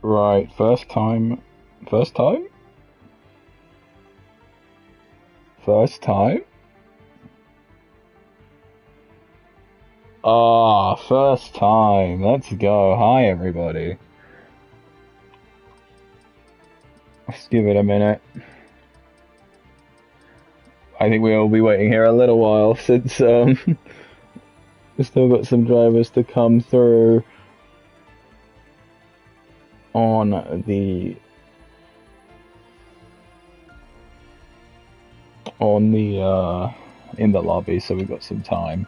Right, first time? First time? First time? Ah, first time. Let's go. Hi, everybody. Let's give it a minute. I think we'll be waiting here a little while since we've still got some drivers to come through on the in the lobby, so we've got some time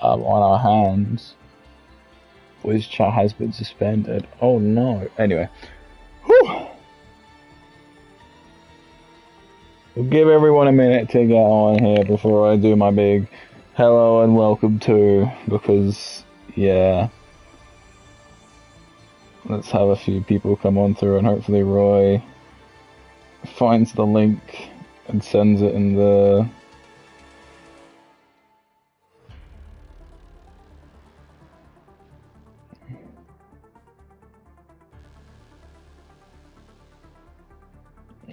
on our hands. Voice chat has been suspended. Oh no. Anyway. Whew. We'll give everyone a minute to get on here before I do my big hello and welcome to, because, yeah. Let's have a few people come on through, and hopefully Roy finds the link and sends it in the...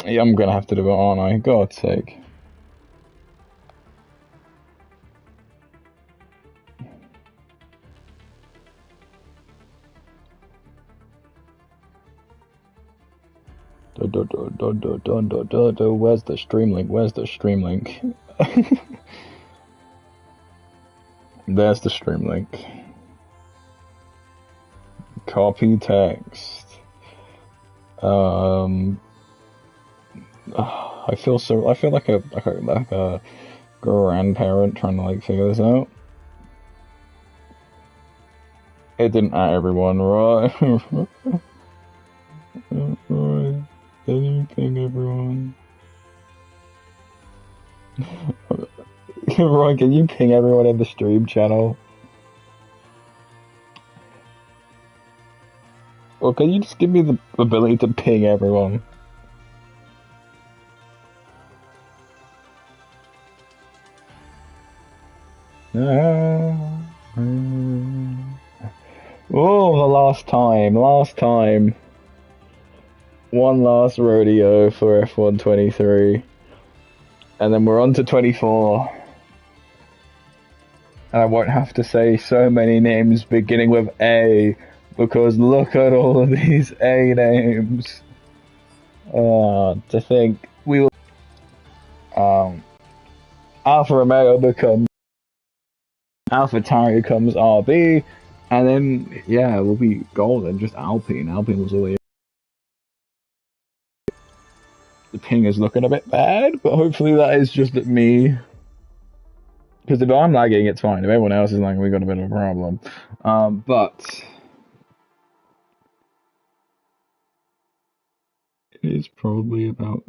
Yeah, I'm gonna have to do it, aren't I? God's sake. Where's the stream link? Where's the stream link? There's the stream link. Copy text. I feel like a grandparent trying to like figure this out. It didn't at everyone, right? Right. Didn't you ping everyone? Ron, can you ping everyone in the stream channel? Or can you just give me the ability to ping everyone? Oh, the last time. One last rodeo for F1 23. And then we're on to 24. And I won't have to say so many names beginning with A, because look at all of these A names. To think we will... Alfa Romeo becomes... AlphaTauri becomes RB, and then, yeah, we'll be golden, just Alpine. Alpine was always... The ping is looking a bit bad, but hopefully that is just at me. Because if I'm lagging, it's fine. If everyone else is lagging, we've got a bit of a problem. But... It is probably about...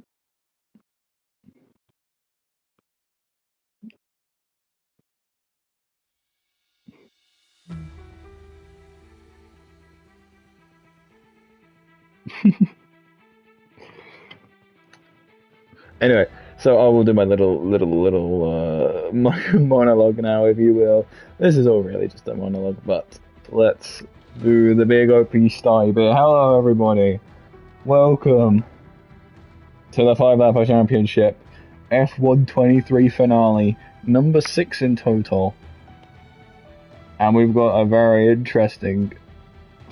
Anyway, so I will do my little monologue now, if you will. This is all really just a monologue, but let's do the big OP style bit. Hello, everybody. Welcome to the 5 Lap Championship F1 23 finale, number 6 in total. And we've got a very interesting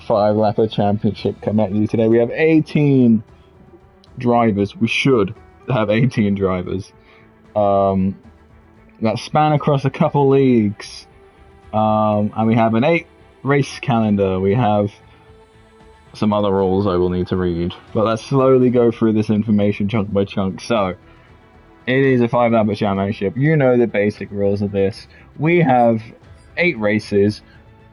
5 Lap Championship coming at you today. We have 18 drivers. We should have 18 drivers that span across a couple leagues, and we have an 8 race calendar. We have some other rules I will need to read, but let's slowly go through this information chunk by chunk. So it is a 5 Lap Championship. You know the basic rules of this. We have 8 races,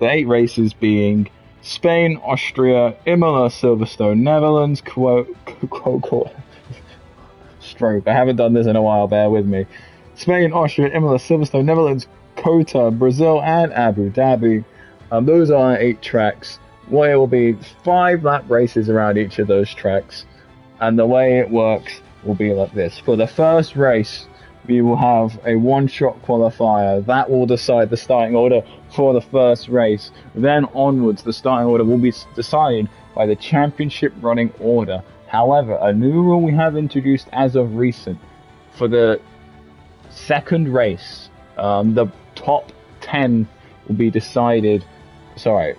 the 8 races being Spain, Austria, Imola, Silverstone, Netherlands, stroke. I haven't done this in a while, bear with me. Spain, Austria, Imola, Silverstone, Netherlands, Kota, Brazil, and Abu Dhabi. Those are 8 tracks. Well, it will be 5 lap races around each of those tracks. And the way it works will be like this. For the first race, we will have a one-shot qualifier. That will decide the starting order for the first race. Then onwards, the starting order will be decided by the championship running order. However, a new rule we have introduced as of recent, for the second race, the top 10 will be decided. Sorry.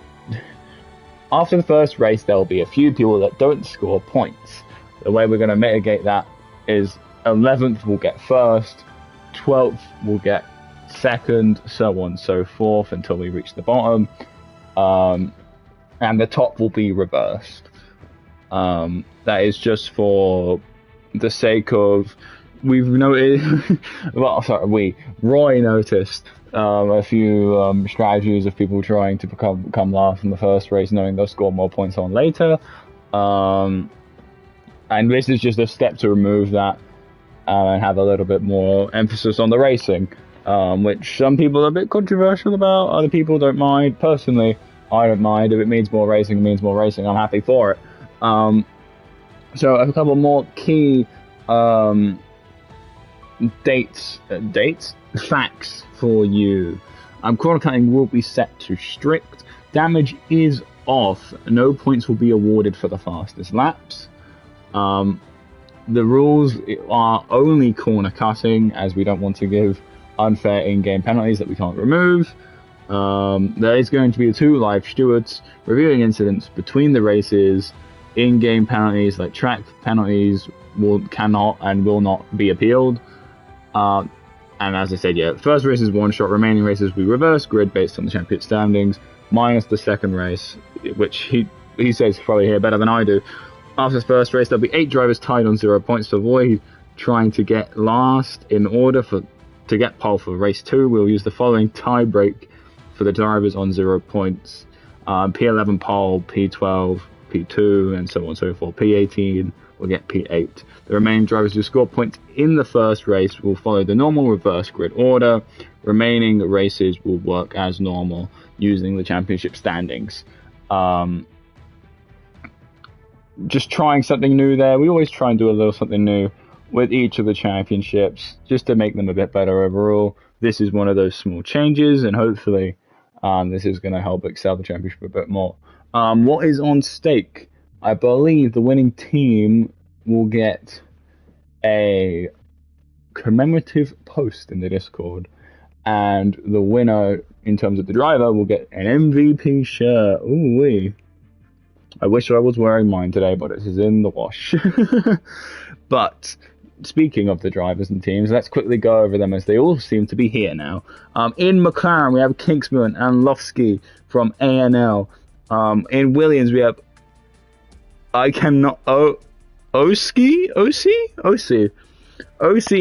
After the first race, there will be a few people that don't score points. The way we're going to mitigate that is 11th will get first, 12th will get second, so on and so forth until we reach the bottom. And the top will be reversed. That is just for the sake of, we've noticed, Roy noticed a few strategies of people trying to become last in the first race, knowing they'll score more points on later. And this is just a step to remove that and have a little bit more emphasis on the racing, which some people are a bit controversial about. Other people don't mind. Personally, I don't mind. If it means more racing, it means more racing. I'm happy for it. So a couple more key facts for you. Corner cutting will be set to strict. Damage is off. No points will be awarded for the fastest laps. The rules are only corner cutting, as we don't want to give unfair in-game penalties that we can't remove. There is going to be 2 live stewards reviewing incidents between the races. In-game penalties like track penalties cannot and will not be appealed. And as I said, first race is one shot. Remaining races we reverse grid based on the championship standings, minus the second race, which he says probably here better than I do. After the first race, there'll be 8 drivers tied on 0 points. To avoid trying to get last in order to get pole for race 2, we'll use the following tie break for the drivers on 0 points. P11 pole, P12, P2, and so on and so forth. P18 will get P8. The remaining drivers who score points in the first race will follow the normal reverse grid order. Remaining races will work as normal using the championship standings. Just trying something new there. We always try and do a little something new with each of the championships just to make them a bit better overall. This is one of those small changes, and hopefully this is going to help excel the championship a bit more. What is on stake? I believe the winning team will get a commemorative post in the Discord, and the winner, in terms of the driver, will get an MVP shirt. Ooh-wee. I wish I was wearing mine today, but it is in the wash. But speaking of the drivers and teams, let's quickly go over them as they all seem to be here now. In McLaren, we have Kingsman and Lofsky from ANL. In Williams, we have Oski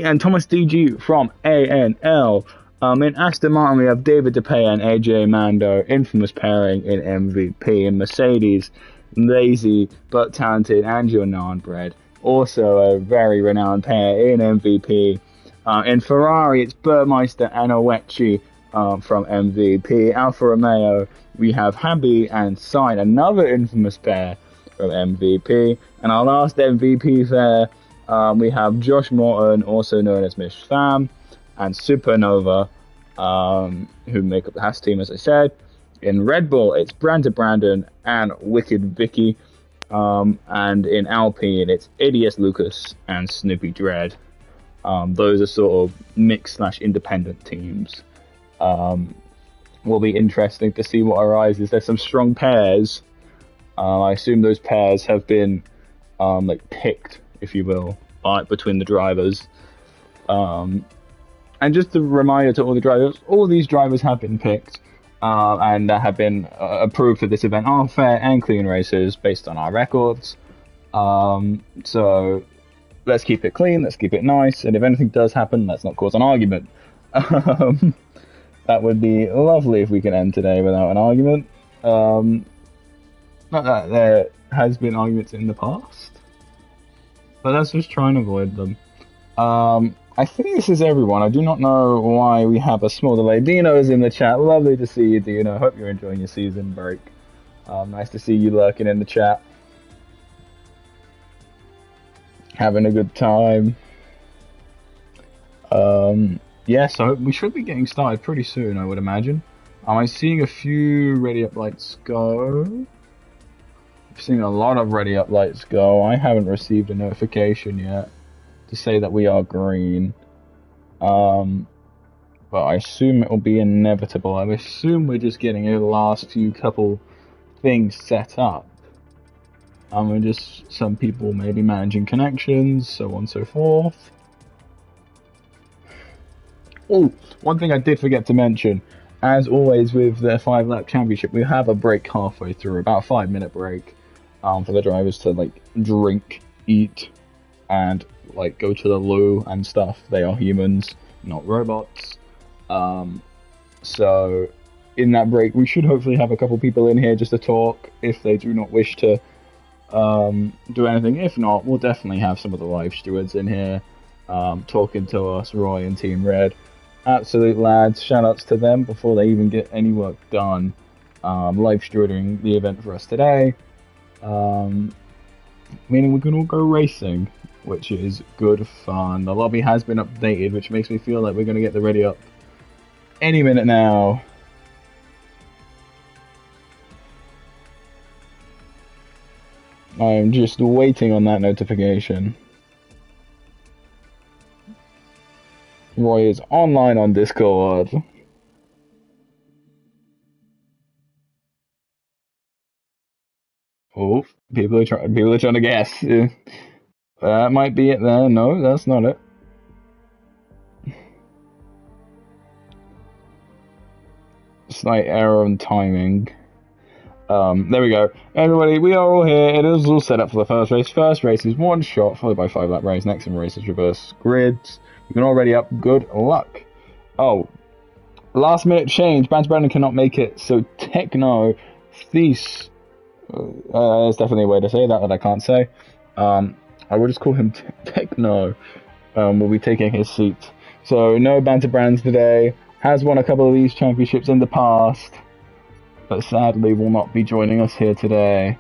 and Thomas DG from ANL. In Aston Martin, we have David DePay and AJ Mando, infamous pairing in MVP. In Mercedes, lazy but talented Angel Narnbread, also a very renowned pair in MVP. In Ferrari, it's Burmeister and Owechi from MVP. Alfa Romeo, we have Habi and Sain, another infamous pair from MVP. And our last MVP pair, we have Josh Morton, also known as Mish Pham, and Supernova, who make up the Haas team, as I said. In Red Bull, it's Brandon and Wicked Vicky. And in Alpine, it's Idiot Lucas and Snoopy Dread. Those are sort of mixed/independent teams. Will be interesting to see what arises. There's some strong pairs. I assume those pairs have been picked, if you will, between the drivers. And just a reminder to all the drivers, all these drivers have been picked and have been approved for this event. Are fair and clean races based on our records. So let's keep it clean, let's keep it nice, and if anything does happen, let's not cause an argument. That would be lovely if we can end today without an argument. Not that there has been arguments in the past, but let's just try and avoid them. I think this is everyone. I do not know why we have a small delay. Dino's in the chat. Lovely to see you, Dino. Hope you're enjoying your season break. Nice to see you lurking in the chat. Having a good time. Yeah, so we should be getting started pretty soon, I would imagine. I'm seeing a few ready up lights go. I've seen a lot of ready up lights go. I haven't received a notification yet to say that we are green. But I assume it will be inevitable. I assume we're just getting the last few couple things set up. And just some people maybe managing connections, so on and so forth. Oh, one thing I did forget to mention, as always with the 5-lap championship, we have a break halfway through, about a 5-minute break, for the drivers to like drink, eat, and like go to the loo and stuff. They are humans, not robots. So in that break, we should hopefully have a couple people in here just to talk if they do not wish to do anything. If not, we'll definitely have some of the live stewards in here talking to us, Roy and Team Red. Absolute lads, shout outs to them before they even get any work done. Live stewarding the event for us today, meaning we can all go racing, which is good fun. The lobby has been updated, which makes me feel like we're going to get the ready up any minute now. I'm just waiting on that notification. Roy is online on Discord. Oh, people are trying to guess. That might be it there. No, that's not it. Slight error on timing. There we go. Everybody, we are all here. It is all set up for the first race. First race is one shot, followed by 5-lap race. Next race is reverse grids. You can already up. Good luck. Oh, last minute change. Banter Brandon cannot make it, so Techno Thies. There's definitely a way to say that I can't say. I will just call him Techno. Will be taking his seat. So no Banter Brands today. Has won a couple of these championships in the past, but sadly will not be joining us here today.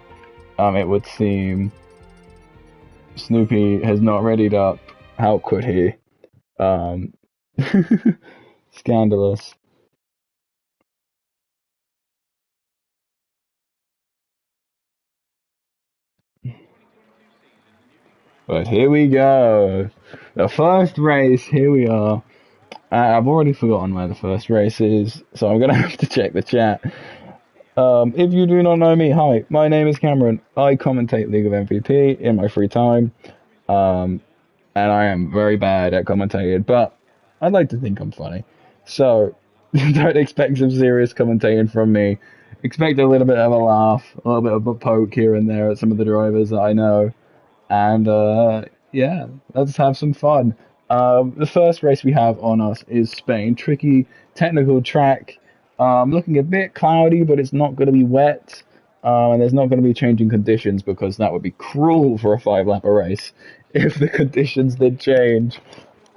It would seem. Snoopy has not readied up. How could he? Scandalous. But here we go. The first race, here we are. I've already forgotten where the first race is, so I'm going to have to check the chat. If you do not know me, hi, my name is Cameron. I commentate League of MvP in my free time. And I am very bad at commentating, but I'd like to think I'm funny. So, don't expect some serious commentating from me. Expect a little bit of a laugh, a little bit of a poke here and there at some of the drivers that I know. And, yeah, let's have some fun. The first race we have on us is Spain. Tricky, technical track. Looking a bit cloudy, but it's not going to be wet. And there's not going to be changing conditions because that would be cruel for a 5-lapper race if the conditions did change.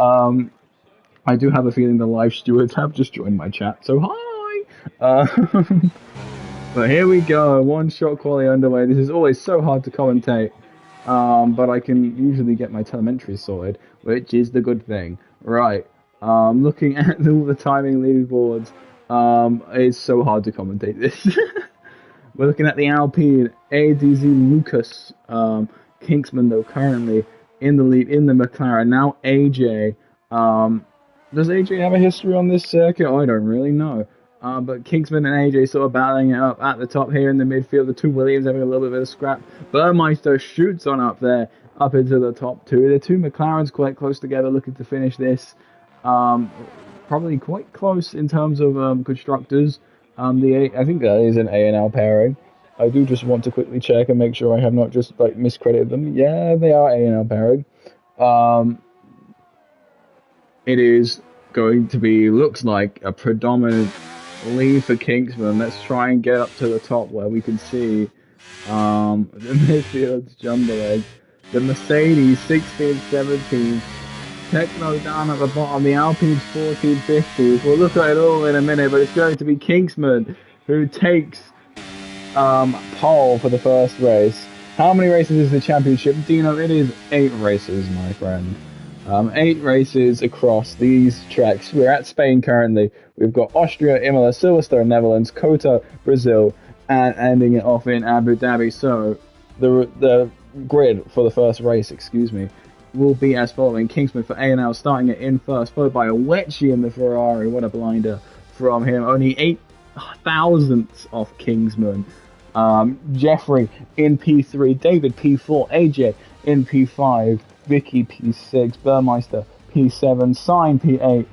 I do have a feeling the live stewards have just joined my chat, so hi! But here we go, one shot quality underway. This is always so hard to commentate, but I can usually get my telemetry sorted, which is the good thing. Right, looking at all the timing leaderboards, it's so hard to commentate this. We're looking at the Alpine, ADZ Lucas, Kingsman though currently in the lead in the McLaren. Now AJ. Does AJ have a history on this circuit? I don't really know. But Kingsman and AJ sort of battling it up at the top here in the midfield. The two Williams having a little bit of a scrap. Burmeister shoots on up there, up into the top two. The two McLarens quite close together, looking to finish this. Probably quite close in terms of constructors. I think that is an A&L pairing. I do just want to quickly check and make sure I have not just like miscredited them. Yeah, they are A&L pairing. It is going to be, looks like, a predominant lead for Kingsman. Let's try and get up to the top where we can see the midfield's jumbling. The Mercedes 16, 17. Techno down at the bottom, the Alpine's 14, 15. We'll look at it all in a minute, but it's going to be Kingsman who takes pole for the first race. How many races is the championship? Dino, it is 8 races, my friend. 8 races across these tracks. We're at Spain currently. We've got Austria, Imola, Silverstone, Netherlands, Kota, Brazil, and ending it off in Abu Dhabi. So the grid for the first race, will be as following. Kingsman for A&L starting it in first, followed by a Wetchy in the Ferrari. What a blinder from him. Only 8 thousandths off Kingsman. Jeffrey in P3, David P4, AJ in P5, Vicky P6, Burmeister P7, Sign P8,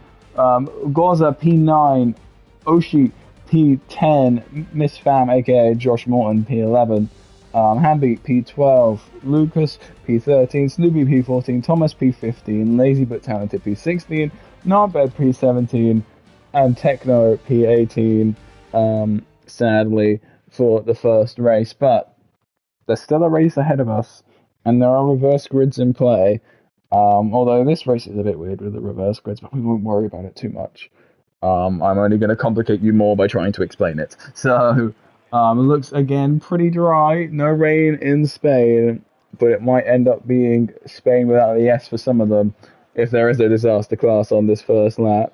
Gorza P9, Oshi P10, Miss Fam aka Josh Morton P11, Hamby P12, Lucas P13, Snoopy P14, Thomas P15, Lazy but Talented P16, Narbed P17, and Techno P18, sadly, for the first race. But there's still a race ahead of us, and there are reverse grids in play. Although this race is a bit weird with the reverse grids, but we won't worry about it too much. I'm only going to complicate you more by trying to explain it. So, it looks, again, pretty dry. No rain in Spain, but it might end up being Spain without the S for some of them if there is a disaster class on this first lap.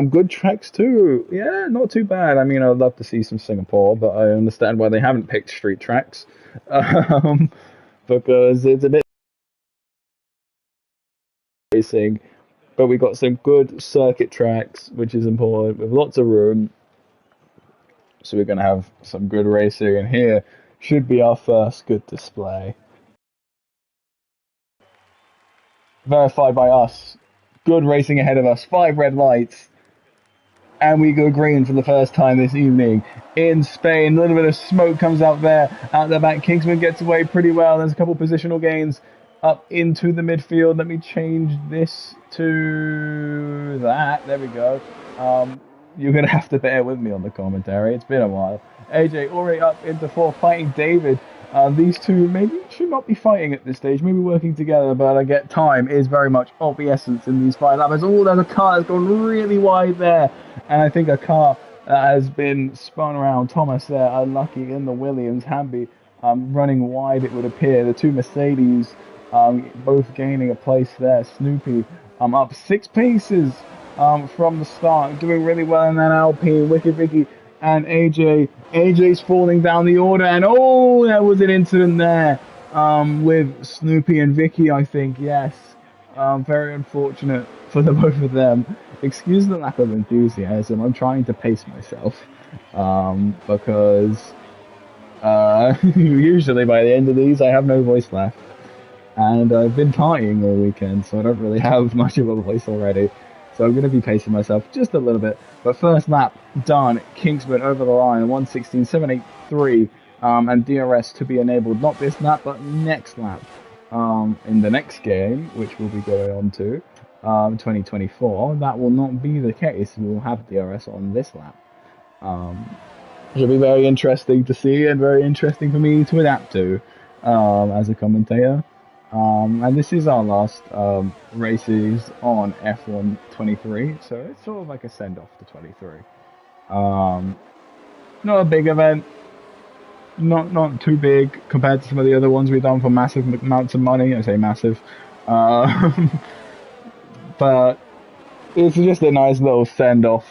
Good tracks too. Yeah, not too bad. I mean, I'd love to see some Singapore, but I understand why they haven't picked street tracks. Because it's a bit racing, but we got some good circuit tracks, which is important, with lots of room. So we're going to have some good racing, and here should be our first good display. Verified by us. Good racing ahead of us. 5 red lights. And we go green for the first time this evening in Spain. A little bit of smoke comes out there. Out the back, Kingsman gets away pretty well. There's a couple positional gains up into the midfield. Let me change this to that. There we go. You're going to have to bear with me on the commentary. It's been a while. AJ already up into 4th, fighting David. These two maybe should not be fighting at this stage, maybe working together, but I get time is very much of the essence in these 5 laps. Oh, there's a car that's gone really wide there, and I think a car has been spun around. Thomas there, unlucky in the Williams. Hamby running wide, it would appear. The 2 Mercedes both gaining a place there. Snoopy up 6 paces from the start, doing really well in that Alpine. Wicked Vicky and AJ's falling down the order, and oh, there was an incident there with Snoopy and Vicky, I think. Yes, very unfortunate for the both of them. Excuse the lack of enthusiasm. I'm trying to pace myself because usually by the end of these I have no voice left, and I've been partying all weekend, so I don't really have much of a voice already. So I'm going to be pacing myself just a little bit. But first lap done. Kingsman over the line, 1:16.783, and DRS to be enabled not this lap, but next lap. In the next game, which we'll be going on to, 2024, that will not be the case. We'll have DRS on this lap. It'll be very interesting to see and very interesting for me to adapt to as a commentator. And this is our last races on F1 23, so it's sort of like a send-off to 23. Not a big event, not too big compared to some of the other ones we've done for massive amounts of money. I say massive, but it's just a nice little send-off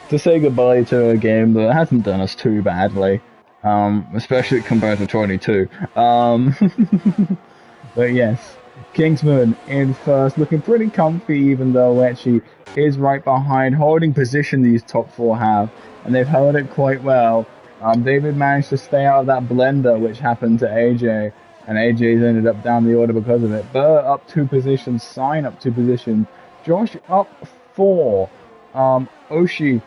to say goodbye to a game that hasn't done us too badly, especially compared to 22. But yes, Kingsman in first, looking pretty comfy, even though Wetchy is right behind, holding position these top 4 have, and they've held it quite well. David managed to stay out of that blender, which happened to AJ, and AJ's ended up down the order because of it. Burr up 2 positions, Sign up 2 positions, Josh up 4, Oshi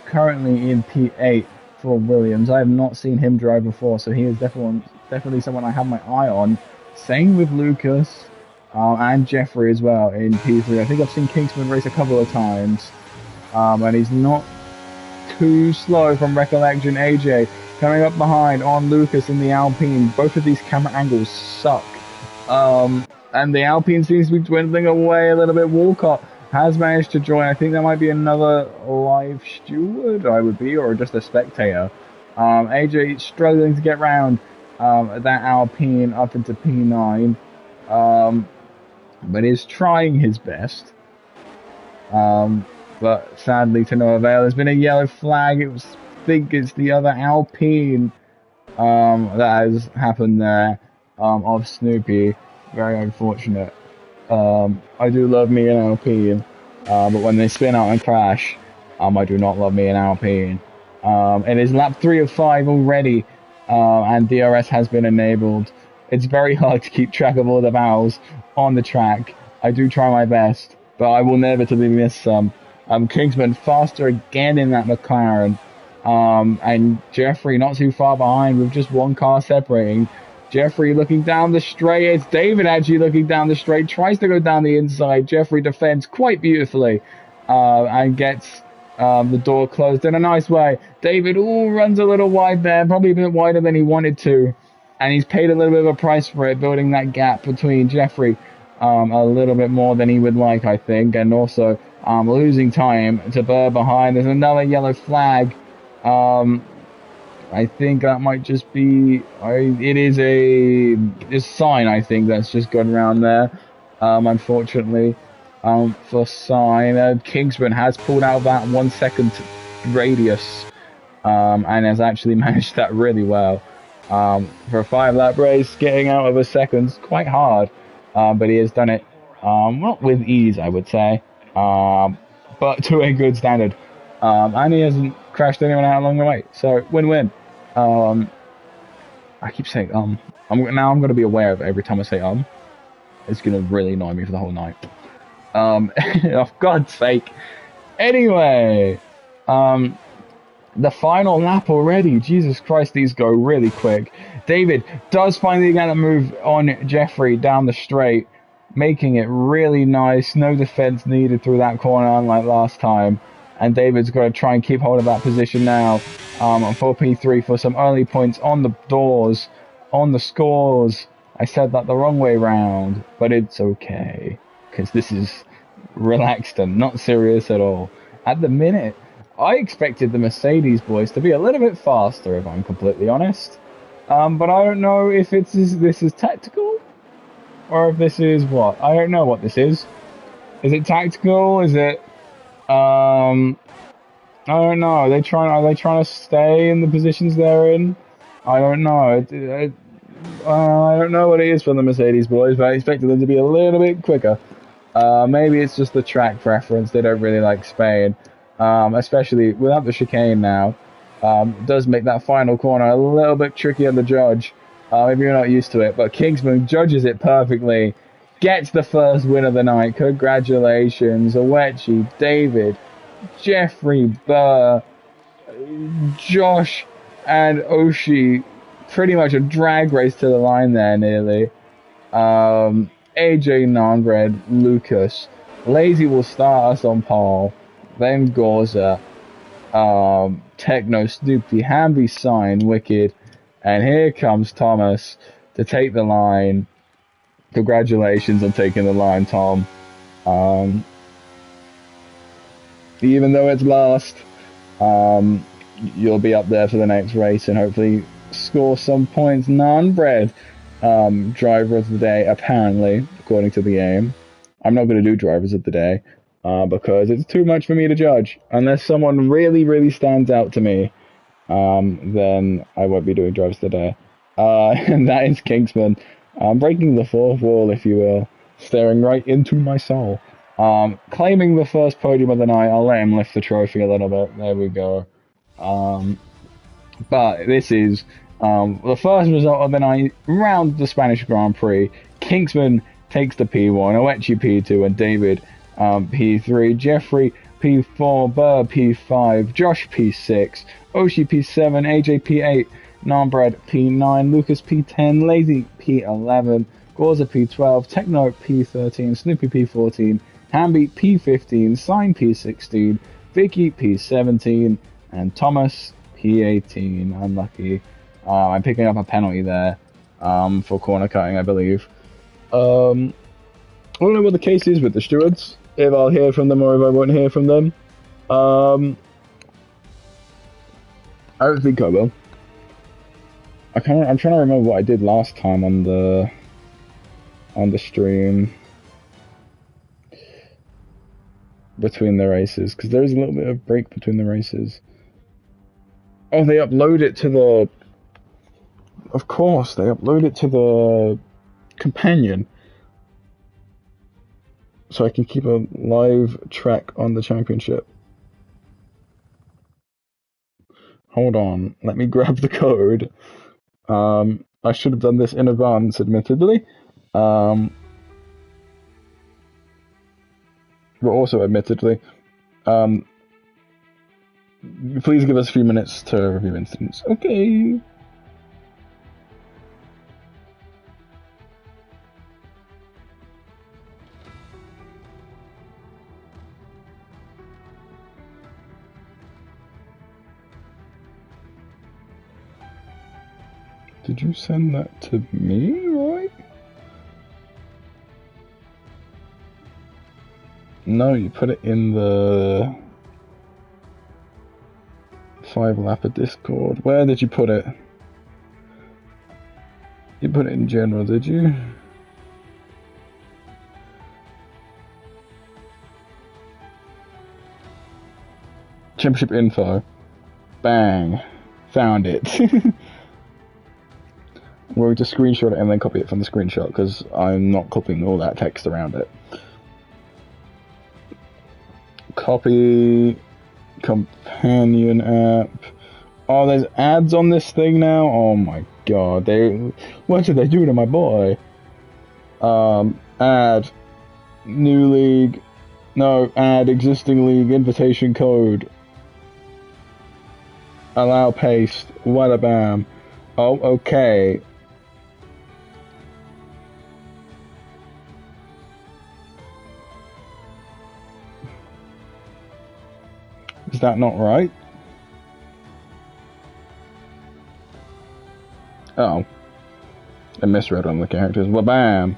currently in P8 for Williams. I have not seen him drive before, so he is definitely someone I have my eye on. Same with Lucas and Jeffrey as well in P3. I think I've seen Kingsman race a couple of times, and he's not too slow from recollection. AJ coming up behind on Lucas in the Alpine. Both of these camera angles suck, and the Alpine seems to be dwindling away a little bit. Walcott has managed to join. I think there might be another live steward, I would be, or just a spectator. AJ struggling to get round that Alpine up into P9. but is trying his best. But sadly to no avail. There's been a yellow flag. I think it's the other Alpine that has happened there of Snoopy. Very unfortunate. I do love me an Alpine, but when they spin out and crash, I do not love me an Alpine. It is lap 3 of 5 already, and DRS has been enabled. It's very hard to keep track of all the vowels on the track. I do try my best, but I will inevitably miss some. Kingsman faster again in that McLaren, and Jeffrey not too far behind with just one car separating. Jeffrey looking down the straight. It's David actually looking down the straight. Tries to go down the inside. Jeffrey defends quite beautifully and gets the door closed in a nice way. David runs a little wide there. Probably a bit wider than he wanted to. And he's paid a little bit of a price for it, building that gap between Jeffrey a little bit more than he would like, I think. And also losing time to Burr behind. There's another yellow flag. I think that might just be... it is a sign, I think, that's just gone around there, unfortunately, for sign. Kingsman has pulled out that 1 second radius, and has actually managed that really well. For a 5-lap race, getting out of a second's quite hard, but he has done it, not with ease, I would say, but to a good standard. And he hasn't crashed anyone out along the way, so win-win. I keep saying I'm going to be aware of it every time I say It's going to really annoy me for the whole night. Oh, God's sake. Anyway, the final lap already. Jesus Christ, these go really quick. David does finally get a move on Jeffrey down the straight, making it really nice. No defense needed through that corner, unlike last time. And David's going to try and keep hold of that position now on 4P3 for some early points on the doors, on the scores. I said that the wrong way round, but it's okay, because this is relaxed and not serious at all. At the minute, I expected the Mercedes boys to be a little bit faster, if I'm completely honest. But I don't know if this is tactical, or if this is what? I don't know what this is. Is it tactical? Is it... I don't know. Are they trying to stay in the positions they're in? I don't know. I don't know what it is for the Mercedes boys, but I expected them to be a little bit quicker. Maybe it's just the track preference. They don't really like Spain, especially without the chicane now. It does make that final corner a little bit tricky on the judge if you're not used to it. But Kingsman judges it perfectly. Gets the first win of the night. Congratulations, Awechi, David, Jeffrey, Burr, Josh, and Oshi. Pretty much a drag race to the line there, nearly. AJ, Nonbred, Lucas. Lazy will start us on pole. Then Gorza, Techno, Snoopy, Hamby, Sign, Wicked. And here comes Thomas to take the line. Congratulations on taking the line, Tom. Even though it's last, you'll be up there for the next race and hopefully score some points. Nonbred, driver of the day, apparently, according to the game. I'm not going to do drivers of the day because it's too much for me to judge. Unless someone really, really stands out to me, then I won't be doing drivers of the day. And that is Kingsman. Breaking the fourth wall, if you will, staring right into my soul. Claiming the first podium of the night. I'll let him lift the trophy a little bit. There we go. But this is the first result of the night round the Spanish Grand Prix. Kingsman takes the P1, Oechi P2, and David P3. Jeffrey P4, Burr P5, Josh P6, Oshi P7, AJ P8, Nonbred P9, Lucas P10, Lazy P11, Gorza P12, Techno P13, Snoopy P14, Hamby P15, Sign P16, Vicky P17, and Thomas P18. Unlucky. I'm picking up a penalty there for corner cutting, I believe. I don't know what the case is with the stewards, if I'll hear from them or if I won't hear from them. I don't think I will. I'm trying to remember what I did last time on the stream. between the races, because there is a little bit of break between the races. Oh, they upload it to the... Of course, they upload it to the companion. So I can keep a live track on the championship. Hold on, let me grab the code. I should have done this in advance, admittedly. But also, admittedly, please give us a few minutes to review incidents. Okay. Did you send that to me, Roy? No, you put it in the 5-lapper Discord. Where did you put it? You put it in general, did you? Championship info. Bang. Found it. We'll just screenshot it and then copy it from the screenshot, because I'm not copying all that text around it. Copy. Companion app. Oh, there's ads on this thing now? Oh my god. What did they do to my boy? Add. New league. No, add existing league invitation code. Allow paste. Wada bam. Oh, okay. Is that not right? Oh. I misread one of the characters. Wabam!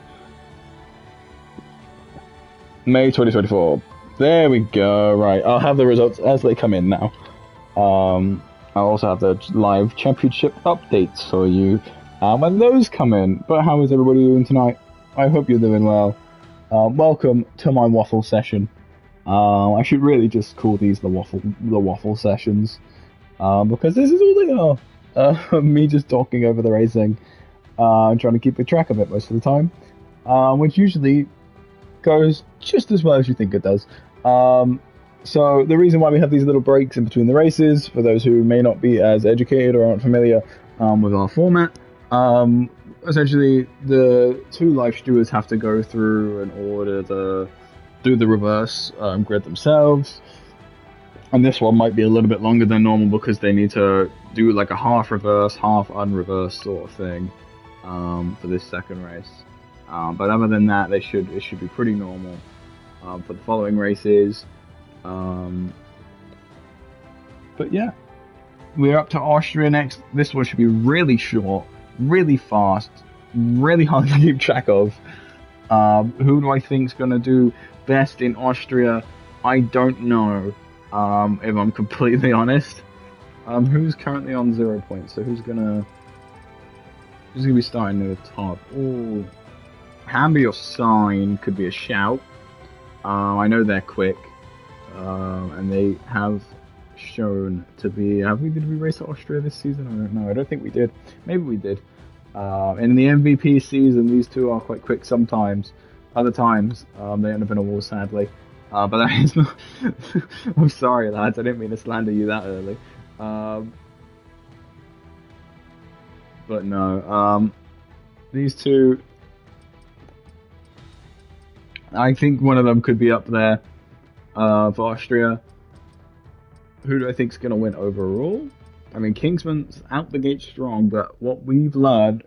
May 2024. There we go. Right, I'll have the results as they come in now. I'll also have the live championship updates for you when those come in. But how is everybody doing tonight? I hope you're doing well. Welcome to my waffle session. I should really just call these the waffle sessions, because this is all they are. Me just talking over the racing, trying to keep a track of it most of the time, which usually goes just as well as you think it does. So the reason why we have these little breaks in between the races, for those who may not be as educated or aren't familiar with our format, essentially the two live stewards have to go through and order do the reverse grid themselves, and this one might be a little bit longer than normal because they need to do like a half reverse, half unreverse sort of thing for this second race. But other than that, it should be pretty normal for the following races. But yeah, we're up to Austria next. This one should be really short, really fast, really hard to keep track of. Who do I think's gonna do best in Austria? I don't know, if I'm completely honest. Who's currently on 0 points? So who's gonna be starting near the top? Ooh, Hamby or Sign could be a shout. I know they're quick, and they have shown to be. Did we race at Austria this season? I don't know. I don't think we did. Maybe we did. In the MVP season, these two are quite quick sometimes. Other times, they end up in a wall, sadly. But that is not... I'm sorry, lads. I didn't mean to slander you that early. But no. These two... I think one of them could be up there for Austria. Who do I think is going to win overall? I mean, Kingsman's out the gate strong, but what we've learned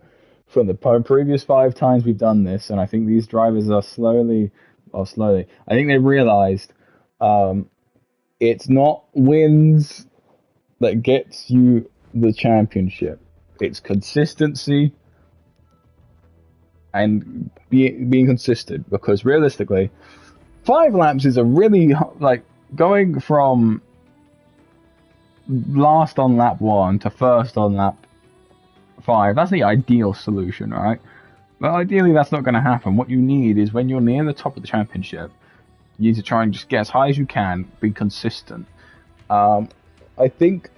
from the previous 5 times we've done this, and I think these drivers are slowly, I think they've realized it's not wins that gets you the championship. It's consistency and being consistent, because realistically, 5 laps is a really, like, going from last on lap 1 to first on lap 5, that's the ideal solution, right? But ideally that's not going to happen. What you need is, when you're near the top of the championship, You need to try and just get as high as you can, be consistent. I think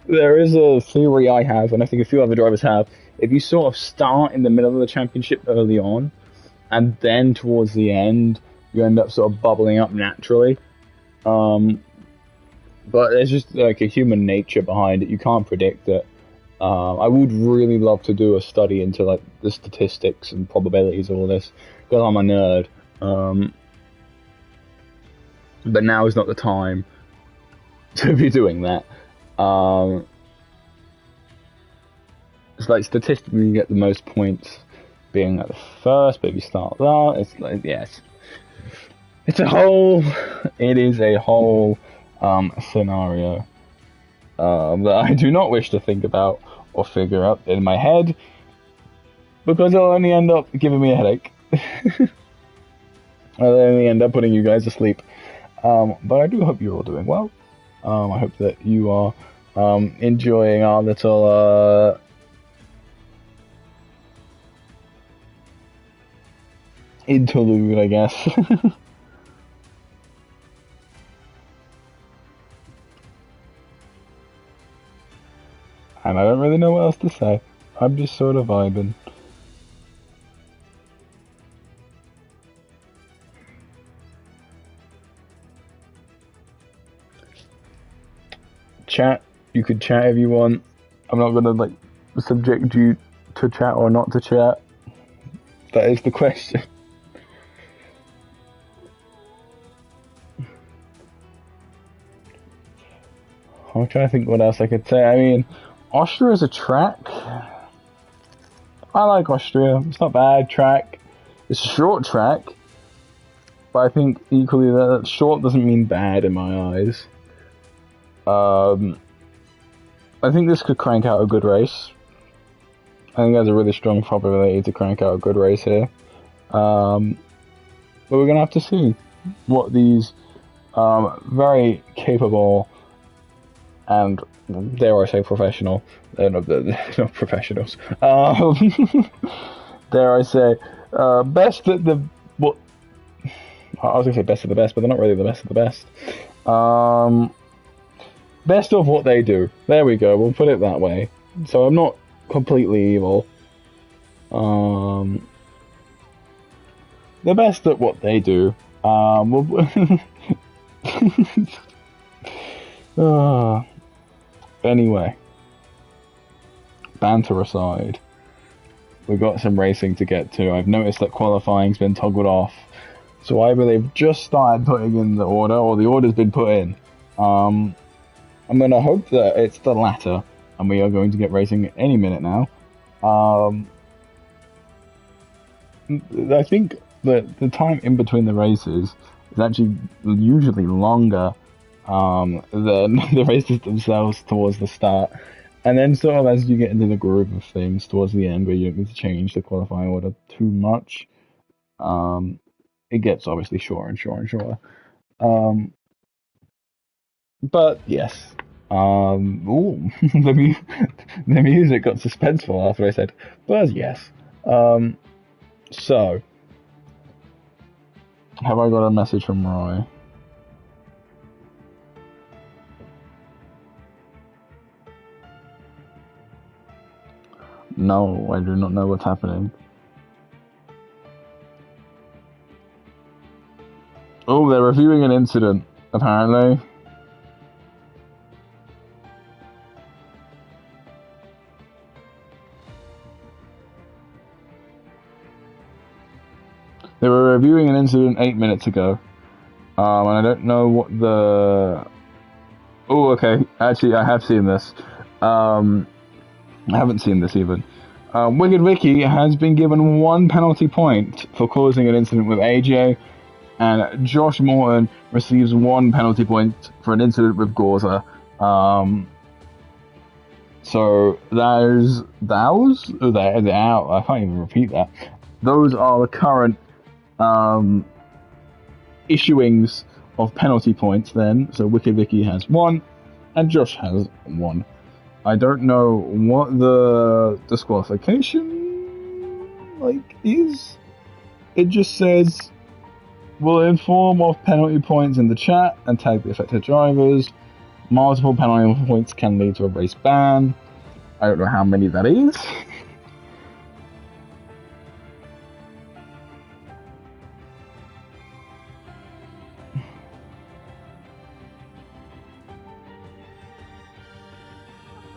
there is a theory I have, and I think a few other drivers have. If you sort of start in the middle of the championship early on, and then towards the end, you end up sort of bubbling up naturally. But there's just like a human nature behind it. You can't predict it. I would really love to do a study into like the statistics and probabilities of all this, because I'm a nerd. But now is not the time to be doing that. It's like statistically you get the most points being at the first, but if you start that, it's like, yes. It is a whole scenario that I do not wish to think about or figure out in my head, because it'll only end up giving me a headache. I'll only end up putting you guys to sleep. But I do hope you're all doing well. I hope that you are enjoying our little interlude, I guess. And I don't really know what else to say. I'm just sort of vibing. Chat, you could chat if you want. I'm not gonna like subject you to chat or not to chat. That is the question. I'm trying to think what else I could say. I mean, Austria is a track. I like Austria. It's not a bad track. It's a short track. But I think equally that short doesn't mean bad in my eyes. I think this could crank out a good race. I think there's a really strong probability to crank out a good race here. But we're going to have to see what these very capable and, dare I say, professional. They're not professionals. Dare I say, best at the... What? I was going to say best of the best, but they're not really the best of the best. Best of what they do. There we go, we'll put it that way. So I'm not completely evil. The best at what they do. Anyway. Banter aside. We've got some racing to get to. I've noticed that qualifying's been toggled off. So either they've just started putting in the order, or the order's been put in. I'm going to hope that it's the latter, and we are going to get racing any minute now. I think that the time in between the races is actually usually longer than the races themselves towards the start. And then sort of as you get into the groove of things towards the end, where you don't need to change the qualifying order too much, it gets obviously shorter and shorter and shorter. But yes, ooh, the music got suspenseful after I said, but yes. So, have I got a message from Roy? No, I do not know what's happening. Oh, they're reviewing an incident, apparently. They were reviewing an incident 8 minutes ago. And I don't know what the... Oh, okay. Actually, I have seen this. I haven't seen this even. Wicked Vicky has been given 1 penalty point for causing an incident with AJ, and Josh Morton receives 1 penalty point for an incident with Gorza. So those, I can't even repeat that. Those are the current issuings of penalty points then. So Wicked Vicky has 1, and Josh has 1. I don't know what the disqualification is. It just says will inform of penalty points in the chat and tag the affected drivers. Multiple penalty points can lead to a race ban. I don't know how many that is.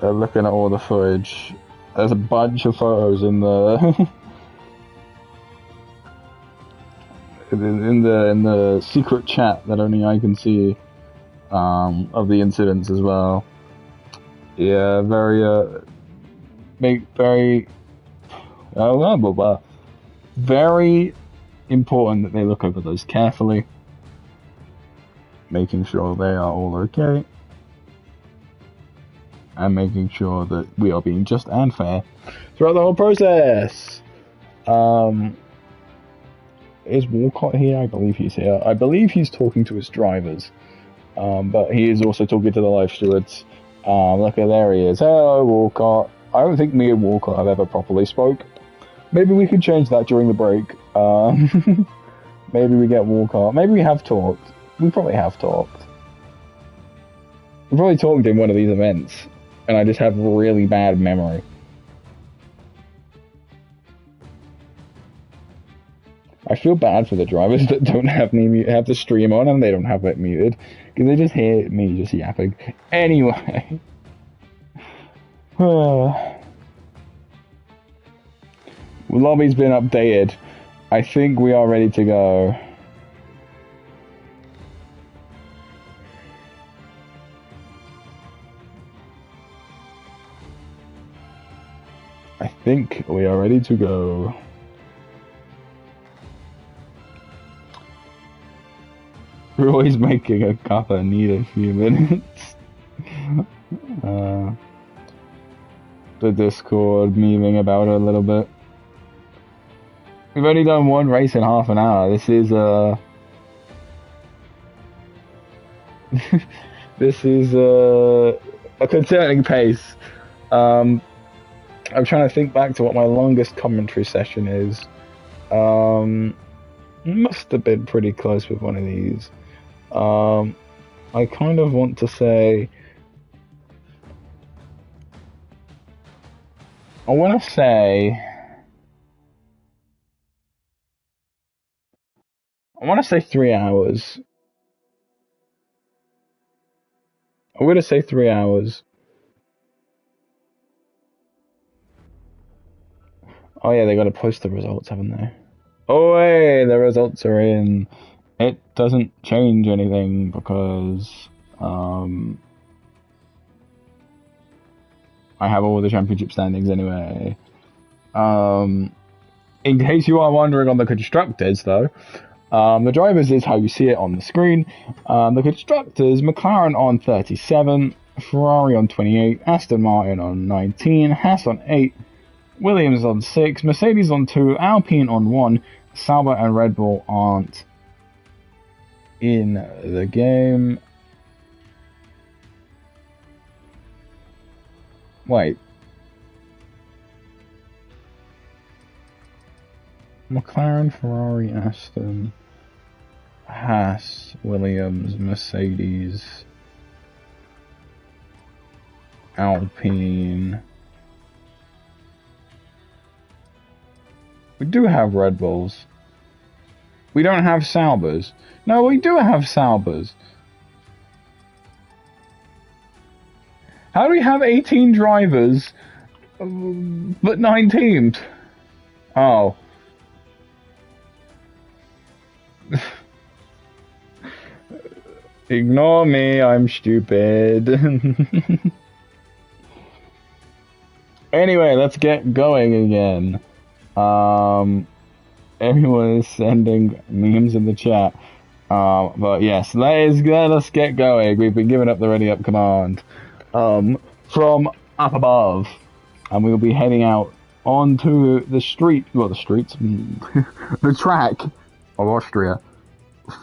They're looking at all the footage. There's a bunch of photos in the in the secret chat that only I can see of the incidents as well. Yeah, very very important that they look over those carefully, making sure they are all okay. And making sure that we are being just and fair throughout the whole process. Is Walcott here? I believe he's here. I believe he's talking to his drivers. But he is also talking to the live stewards. Look, there he is. Hello, Walcott. I don't think me and Walcott have ever properly spoke. Maybe we could change that during the break. Maybe we get Walcott. Maybe we have talked. We probably have talked. We probably talked in one of these events. And I just have really bad memory. I feel bad for the drivers that don't have me have the stream on and they don't have it muted, because they just hear me just yapping. Anyway, lobby's been updated. I think we are ready to go. I think we are ready to go. We're always making a cup. I need a few minutes. The Discord memeing about it a little bit. We've only done one race in half an hour. This is this is a concerning pace. I'm trying to think back to what my longest commentary session is. Must have been pretty close with one of these. I kind of want to say... I want to say 3 hours. I'm going to say 3 hours. Oh yeah, they got to post the results, haven't they? Oh hey, the results are in. It doesn't change anything because I have all the championship standings anyway. In case you are wondering on the constructors though, the drivers is how you see it on the screen. The constructors, McLaren on 37, Ferrari on 28, Aston Martin on 19, Haas on 8, Williams on 6, Mercedes on 2, Alpine on 1, Sauber and Red Bull aren't in the game. Wait. McLaren, Ferrari, Aston, Haas, Williams, Mercedes, Alpine. We do have Red Bulls. We don't have Saubers. No, we do have Saubers. How do we have 18 drivers, but 9 teams? Oh. Ignore me, I'm stupid. Anyway, let's get going again. Everyone is sending memes in the chat. But yes, let's get going. We've been given up the ready up command from up above, and we'll be heading out onto the streets, the track of Austria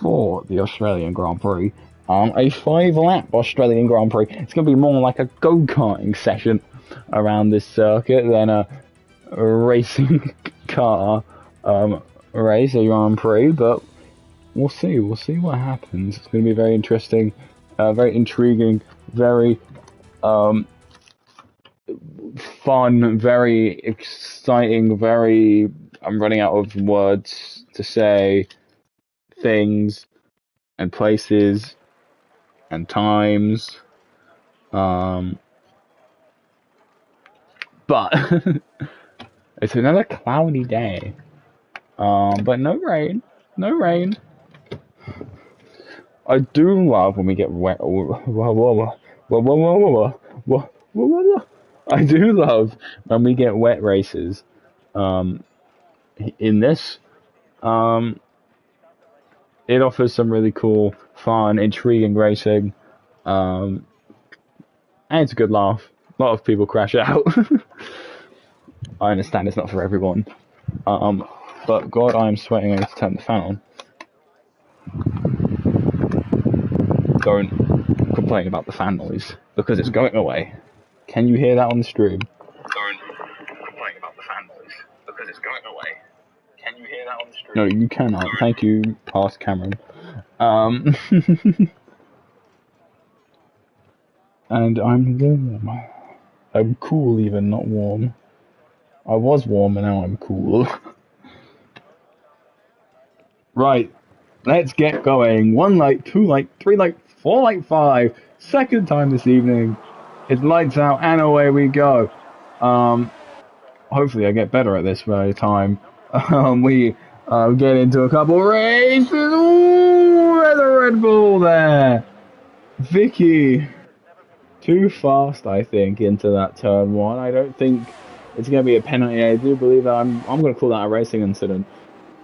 for the Australian Grand Prix. A 5-lap Australian Grand Prix. It's going to be more like a go-karting session around this circuit than a racing car race, a Grand Prix, but we'll see. We'll see what happens. It's going to be very interesting, very intriguing, very fun, very exciting, very... I'm running out of words to say things and places and times. But it's another cloudy day. But no rain. No rain. I do love when we get wet. I do love when we get wet races. In this, it offers some really cool, fun, intriguing racing. And it's a good laugh. A lot of people crash out. I understand it's not for everyone. But God, I am sweating. I need to turn the fan on. Don't complain about the fan noise because it's going away. Can you hear that on the stream? Don't complain about the fan noise because it's going away. Can you hear that on the stream? No, you cannot. Thank you, past Cameron. And I'm warm. I'm cool even, not warm. I was warm and now I'm cool. Right, let's get going. 1 light, 2 light, 3 light, 4 light, 5. Second time this evening. It's lights out and away we go. Hopefully I get better at this by the time we get into a couple races. Ooh, there's a Red Bull there. Vicky, too fast, I think, into that turn 1. I don't think it's going to be a penalty. I do believe that I'm going to call that a racing incident.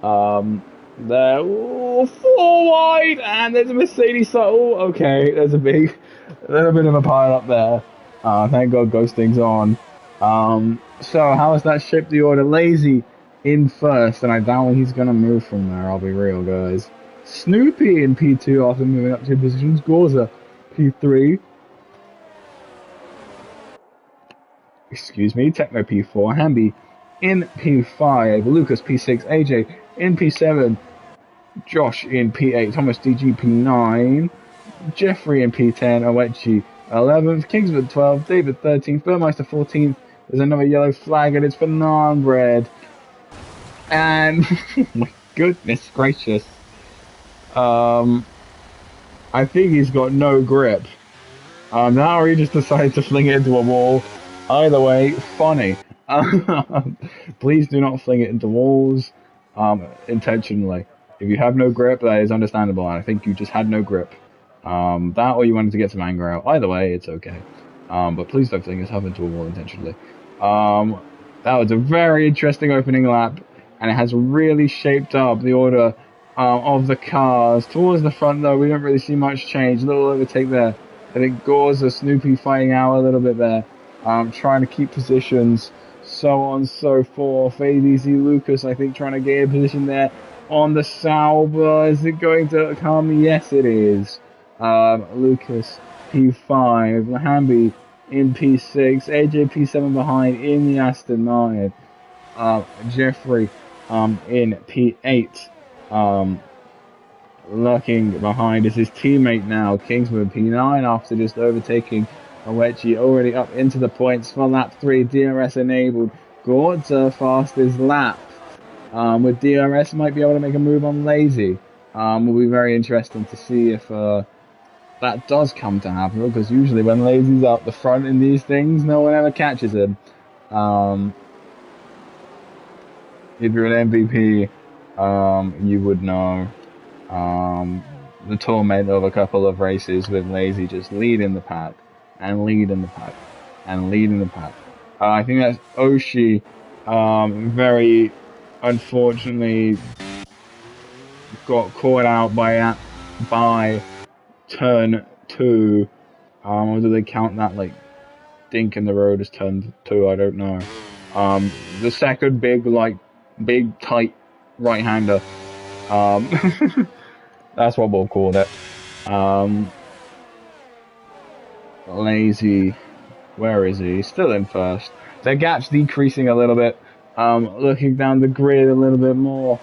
There, ooh, 4 wide, and there's a Mercedes. Oh, okay, there's a little bit of a pile up there. Thank God Ghosting's on. So how has that shaped the order? Lazy in first, and I doubt he's gonna move from there. I'll be real, guys. Snoopy in P2 after moving up 2 positions. Gorza P3. Excuse me. Techno P4. Hamby in P5. Lucas P6. AJ in P7. Josh in P8, Thomas DG P9, Jeffrey in P10, Owechi 11th, Kingsford 12th, David 13th, Burmeister 14th. There's another yellow flag and it's for Bread. And oh my goodness gracious, I think he's got no grip. Now he just decided to fling it into a wall. Either way, funny. Please do not fling it into walls intentionally. If you have no grip, that is understandable, and I think you just had no grip. That or you wanted to get some anger out. Either way, it's okay. But please don't fling yourself into a wall intentionally. That was a very interesting opening lap, and it has really shaped up the order of the cars. Towards the front, though, we don't really see much change. A little overtake there. I think Gorza, Snoopy fighting out a little bit there, trying to keep positions, so on and so forth. ADZ Lucas, I think, trying to gain a position there on the Sauber. Is it going to come? Yes, it is. Lucas P5, Lahambi in P6, AJ P7 behind in the Aston Martin. Jeffrey in P8. Lurking behind is his teammate now, Kingsman P9, after just overtaking Owechi, already up into the points for lap 3, DRS enabled. Gorza fastest lap. With DRS might be able to make a move on Lazy. Will be very interesting to see if that does come to happen, because usually when Lazy's out the front in these things, no one ever catches him. If you're an MVP, you would know the torment of a couple of races with Lazy just leading the pack and leading the pack and leading the pack. I think that's Oshi very unfortunately got caught out by turn 2. Or do they count that like dink in the road as turn 2? I don't know. The second big tight right-hander. That's what we'll call it. Lazy, where is he? Still in first. The gap's decreasing a little bit. Looking down the grid a little bit more.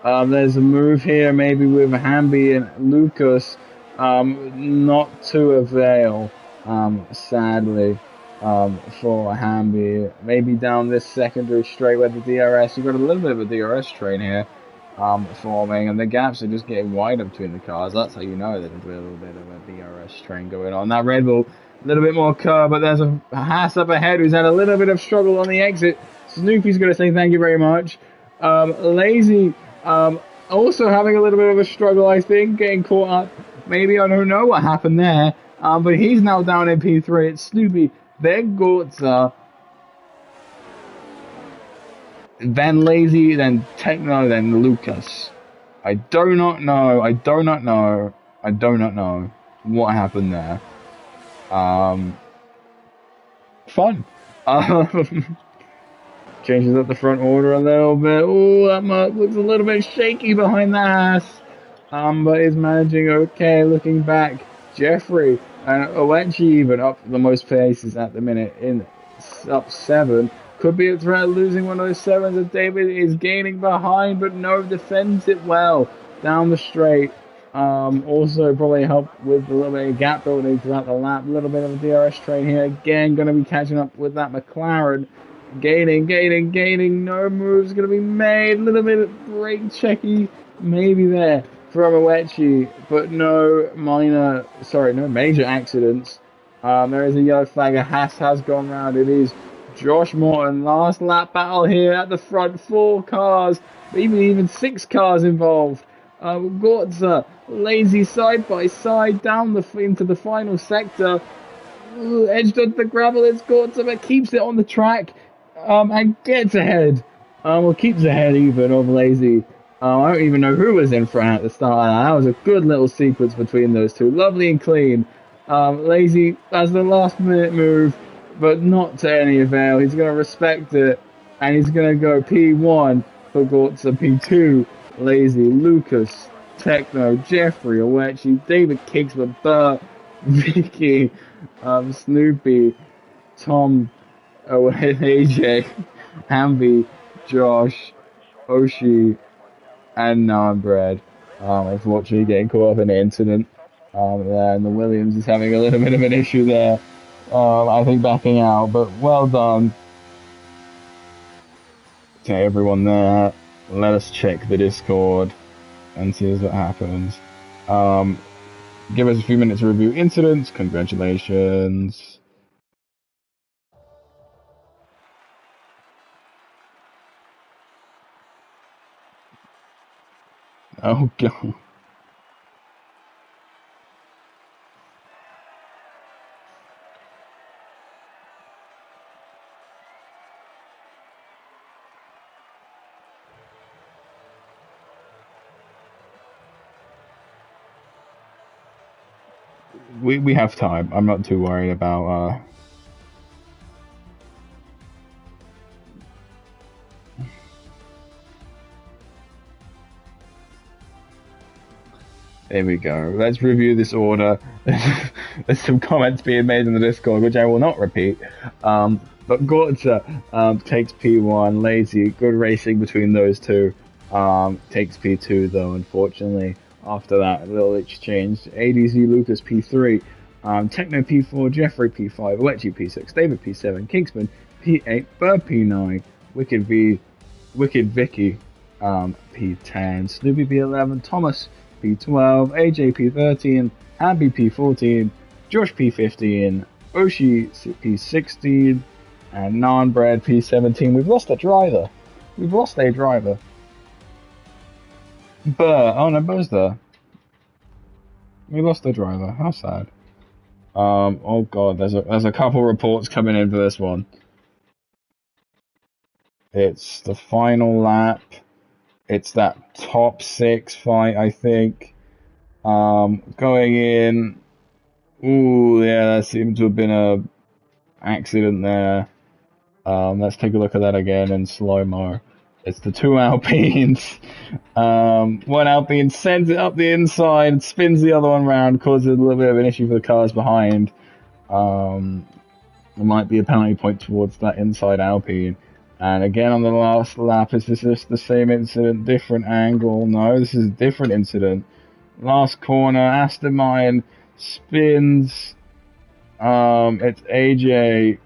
There's a move here, maybe with Hamby and Lucas, not to avail, sadly, for Hamby. Maybe down this secondary straight with the DRS. You've got a little bit of a DRS train here, forming, and the gaps are just getting wider between the cars. That's how you know that there's a little bit of a DRS train going on. That Red Bull, a little bit more curve, but there's a Haas up ahead who's had a little bit of struggle on the exit. Snoopy's going to say thank you very much. Lazy, also having a little bit of a struggle, I think, getting caught up. Maybe, I don't know what happened there, but he's now down in P3. It's Snoopy, then Gortza, then Lazy, then Techno, then Lucas. I do not know what happened there. Fun. Changes up the front order a little bit. Oh, that mark looks a little bit shaky behind the Haas. But is managing okay. Looking back, Jeffrey and Owechi even up the most paces at the minute in up 7. Could be a threat of losing one of those 7s as David is gaining behind, but no, defends it well down the straight. Also probably help with a little bit of gap building throughout the lap. A little bit of a DRS train here. Again, going to be catching up with that McLaren. Gaining. No moves going to be made. A little bit of brake checky maybe there from Owechi, but no major accidents. There is a yellow flag. A Haas has gone round. It is Josh Morton. Last lap battle here at the front. 4 cars, maybe even 6 cars involved. Gortza, Lazy side by side down into the final sector. Edged onto the gravel. It's Gortza, but keeps it on the track. And gets ahead. Keeps ahead even of Lazy. I don't even know who was in front at the start. That was a good little sequence between those two. Lovely and clean. Lazy has the last minute move, but not to any avail. He's going to respect it, and he's going to go P1 for Gortza, P2, Lazy, Lucas, Techno, Jeffrey, Owechi, David Kingsman, Burt, Vicky, Snoopy, Tom, AJ, Hamby, Josh, Oshi, and Bread. Unfortunately getting caught up in an incident there, and the Williams is having a little bit of an issue there. I think backing out, but well done to everyone there. Let us check the Discord and see what happens. Give us a few minutes to review incidents. Congratulations. Oh god. We have time. I'm not too worried about There we go. Let's review this order. There's some comments being made in the Discord, which I will not repeat. But Gortza takes P1. Lazy, good racing between those two. Takes P2 though, unfortunately. After that little exchange, ADZ Lucas P3, Techno P4, Jeffrey P5, Owechi P6, David P7, Kingsman P8, Bird P9, Wicked Vicky P10, Snoopy P11, Thomas P12, AJ P13, Abby P14, Josh P15, Oshi P16, and Nanbread P17. We've lost a driver. Oh no, Bur's there. We lost the driver. How sad. Oh god, there's a couple reports coming in for this one. It's the final lap. It's that top 6 fight, I think. Going in. Ooh, yeah, there seemed to have been a accident there. Let's take a look at that again in slow-mo. It's the 2 Alpines. One Alpine sends it up the inside, spins the other one round, causes a little bit of an issue for the cars behind. There might be a penalty point towards that inside Alpine. And again on the last lap, is this just the same incident, different angle? No, this is a different incident. Last corner, Aston Martin spins. It's AJ.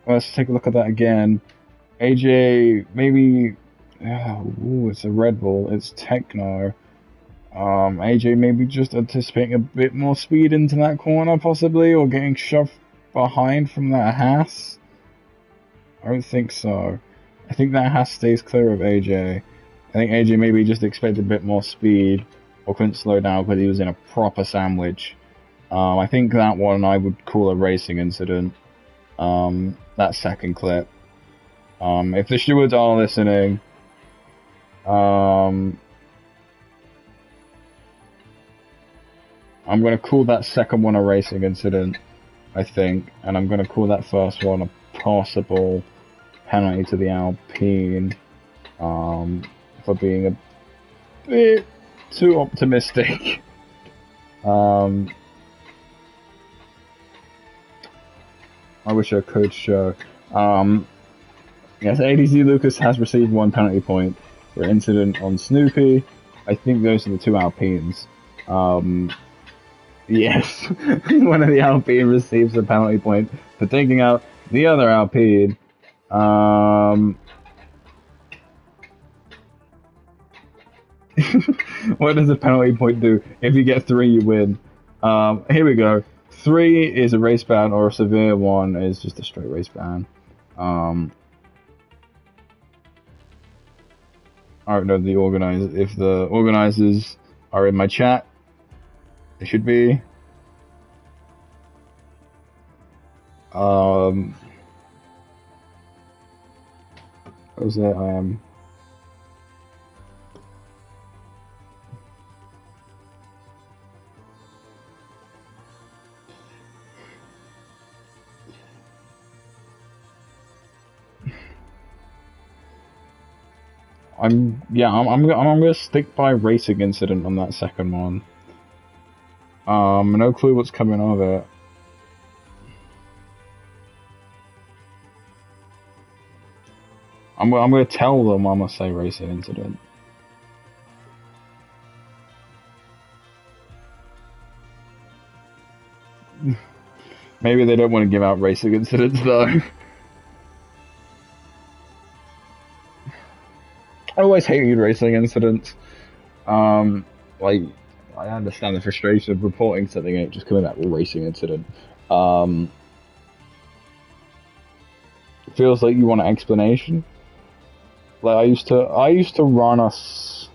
Let's take a look at that again. AJ, maybe. Ooh, it's a Red Bull. It's Techno. AJ maybe just anticipating a bit more speed into that corner, possibly, or getting shoved behind from that Haas. I don't think so. I think that Haas stays clear of AJ. I think AJ maybe just expected a bit more speed, or couldn't slow down because he was in a proper sandwich. I think that one I would call a racing incident. That second clip. If the stewards are listening, I'm going to call that second one a racing incident, I think, and I'm going to call that first one a possible penalty to the Alpine for being a bit too optimistic. I wish I could show. Yes, ADC Lucas has received 1 penalty point for an incident on Snoopy. I think those are the 2 Alpines. Yes, one of the Alpine receives a penalty point for taking out the other Alpine. What does a penalty point do? If you get 3, you win. Here we go. 3 is a race ban, or a severe one is just a straight race ban. I don't know the organizers. If the organizers are in my chat, they should be. Where's that? I am. I'm gonna stick by racing incident on that second one. No clue what's coming of it. I'm gonna tell them I'm gonna say racing incident. Maybe they don't want to give out racing incidents though. I always hated racing incidents. Like, I understand the frustration of reporting something and it just coming back with a racing incident. It feels like you want an explanation. Like I used to run us.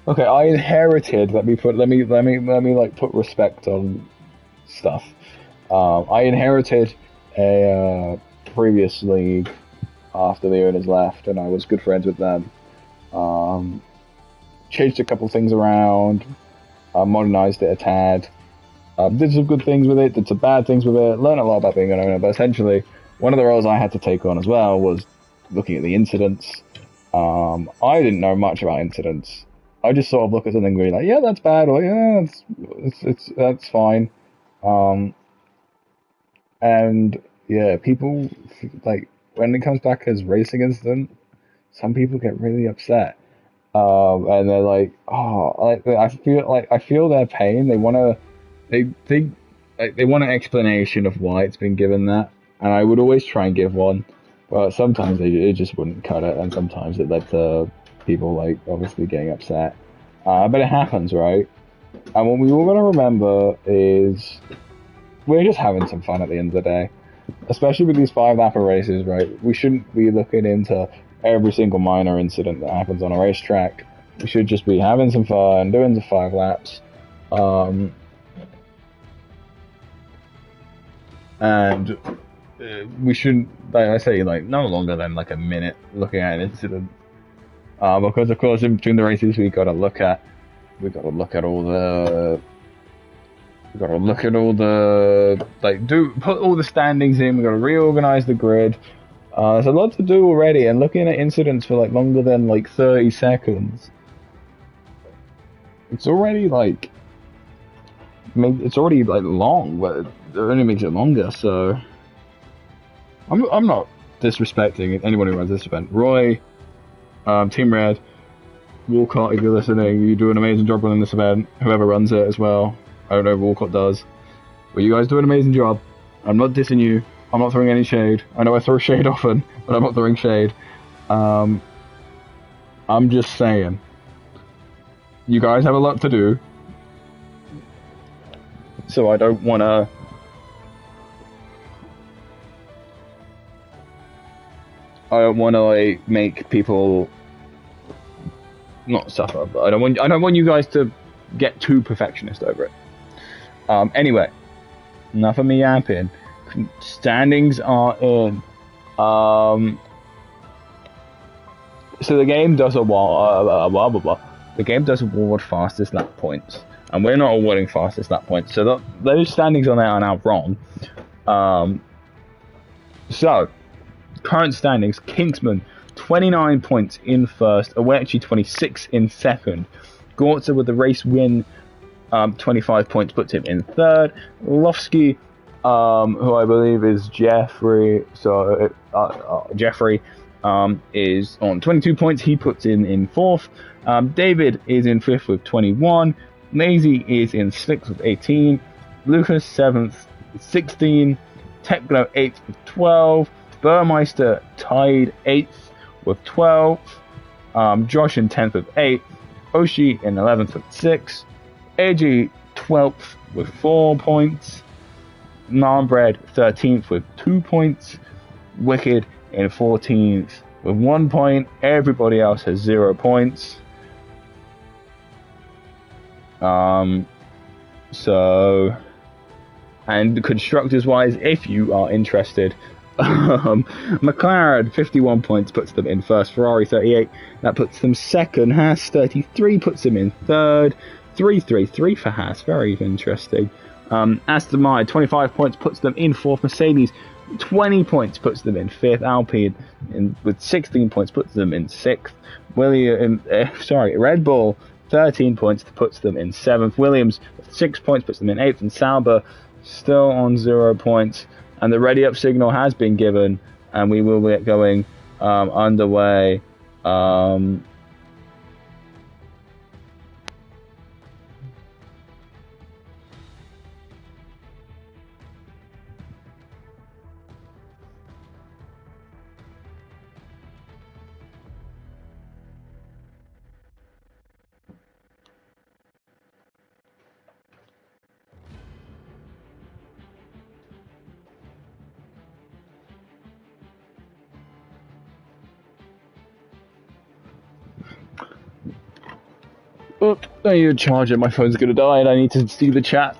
Okay, I inherited. Let me like put respect on stuff. I inherited a previous league after the owners left, and I was good friends with them. Changed a couple things around, modernized it a tad, did some good things with it, did some bad things with it, learned a lot about being an owner, but essentially one of the roles I had to take on as well was looking at the incidents. I didn't know much about incidents. I just sort of look at something and be like, yeah, that's bad, or yeah, that's fine. And yeah, people, like, when it comes back as racing incident, some people get really upset. And they're like, oh, I feel their pain. They want an explanation of why it's been given that, and I would always try and give one, but sometimes it just wouldn't cut it, and sometimes it led to people like obviously getting upset. But it happens, right? And what we all gotta remember is we're just having some fun at the end of the day, especially with these 5-lap races, right? We shouldn't be looking into every single minor incident that happens on a racetrack. We should just be having some fun, doing the 5 laps, and we shouldn't, like I say, like no longer than like a minute looking at an incident, because of course in between the races we gotta look at all the. We've got to look at all the, put all the standings in, we've got to reorganize the grid. There's a lot to do already, and looking at incidents for like longer than like 30 seconds, it's already like long, but it only makes it longer, so I'm not disrespecting anyone who runs this event. Roy, Team Red, Walcott, if you're listening, you do an amazing job running this event. Whoever runs it as well. I don't know if Walcott does. But you guys do an amazing job. I'm not dissing you. I'm not throwing any shade. I know I throw shade often, but I'm not throwing shade. I'm just saying. You guys have a lot to do. So I don't want to... like, make people not suffer, but I don't want you guys to get too perfectionist over it. Anyway, enough of me yapping. Standings are in. So the game does the game does award fastest lap points, and we're not awarding fastest lap points. So those standings on there are now wrong. So current standings: Kingsman 29 points in first, Awechi 26 in second, Gortza with the race win 25 points puts him in third. Lofsky, who I believe is Jeffrey, Jeffrey is on 22 points. He puts in fourth. David is in fifth with 21. Lazy is in sixth with 18. Lucas 7th with 16. Techno 8th with 12. Burmeister tied 8th with 12. Josh in 10th with 8. Oshi in 11th with 6. AG 12th with 4 points. Narmbread 13th with 2 points. Wicked in 14th with 1 point. Everybody else has 0 points. And constructors wise, if you are interested, McLaren 51 points puts them in first. Ferrari 38, that puts them second. Haas 33 puts them in third. 333 for Haas, very interesting. Aston Martin 25 points puts them in fourth. Mercedes 20 points puts them in fifth. Alpine with 16 points puts them in sixth. Red Bull 13 points puts them in seventh. Williams with 6 points puts them in eighth, and Sauber still on 0 points. And the ready up signal has been given, and we will get going underway. Oh, I need a charger. My phone's gonna die, and I need to see the chat.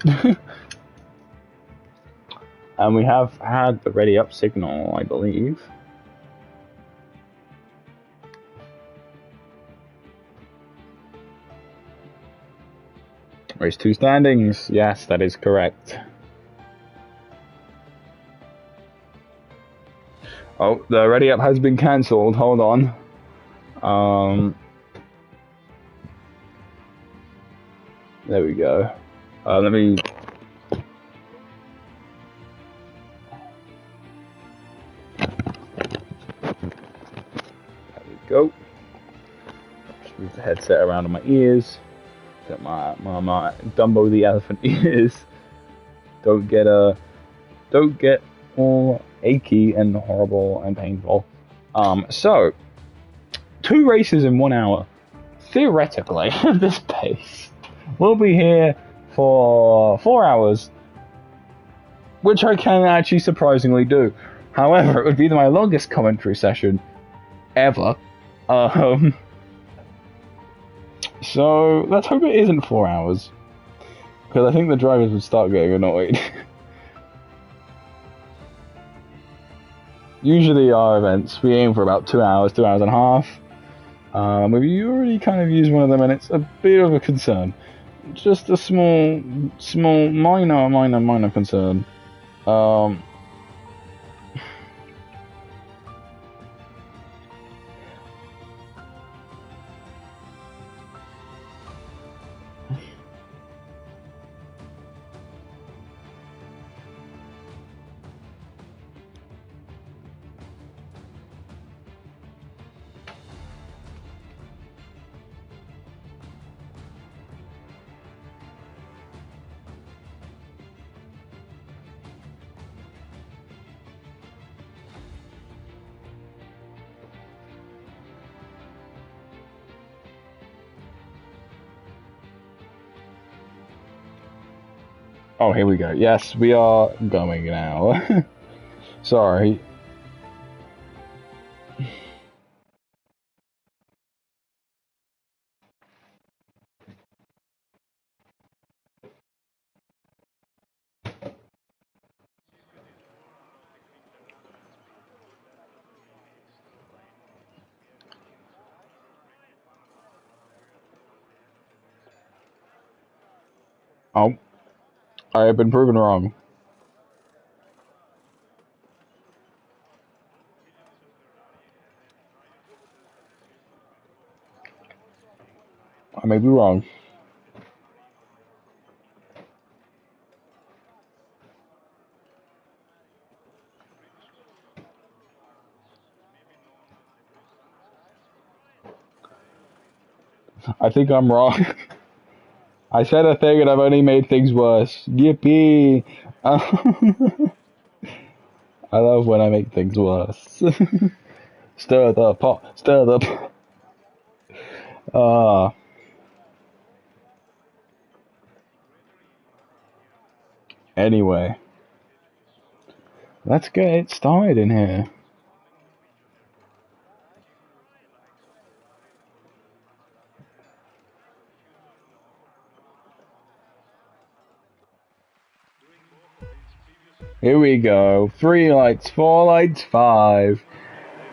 And we have had the ready up signal, I believe. Race 2 standings. Yes, that is correct. Oh, the ready up has been cancelled. Hold on. There we go. Let me... There we go. Just move the headset around on my ears. Get my Dumbo the elephant ears. Don't get all achy and horrible and painful. So 2 races in 1 hour. Theoretically, at this pace, we'll be here for 4 hours, which I can actually surprisingly do. However, it would be my longest commentary session ever. So let's hope it isn't 4 hours, because I think the drivers would start getting annoyed. Usually our events, we aim for about 2 hours, 2 hours and a half. If you already kind of used one of them, and it's a bit of a concern. Just a small, minor concern. Oh, here we go. Yes, we are going now. Sorry. Oh, I have been proven wrong. I may be wrong. I think I'm wrong. I said a thing and I've only made things worse. Yippee! I love when I make things worse. Stir the pot. Stir the pot. Anyway. Let's get it started in here. Here we go. 3 lights, 4 lights, 5.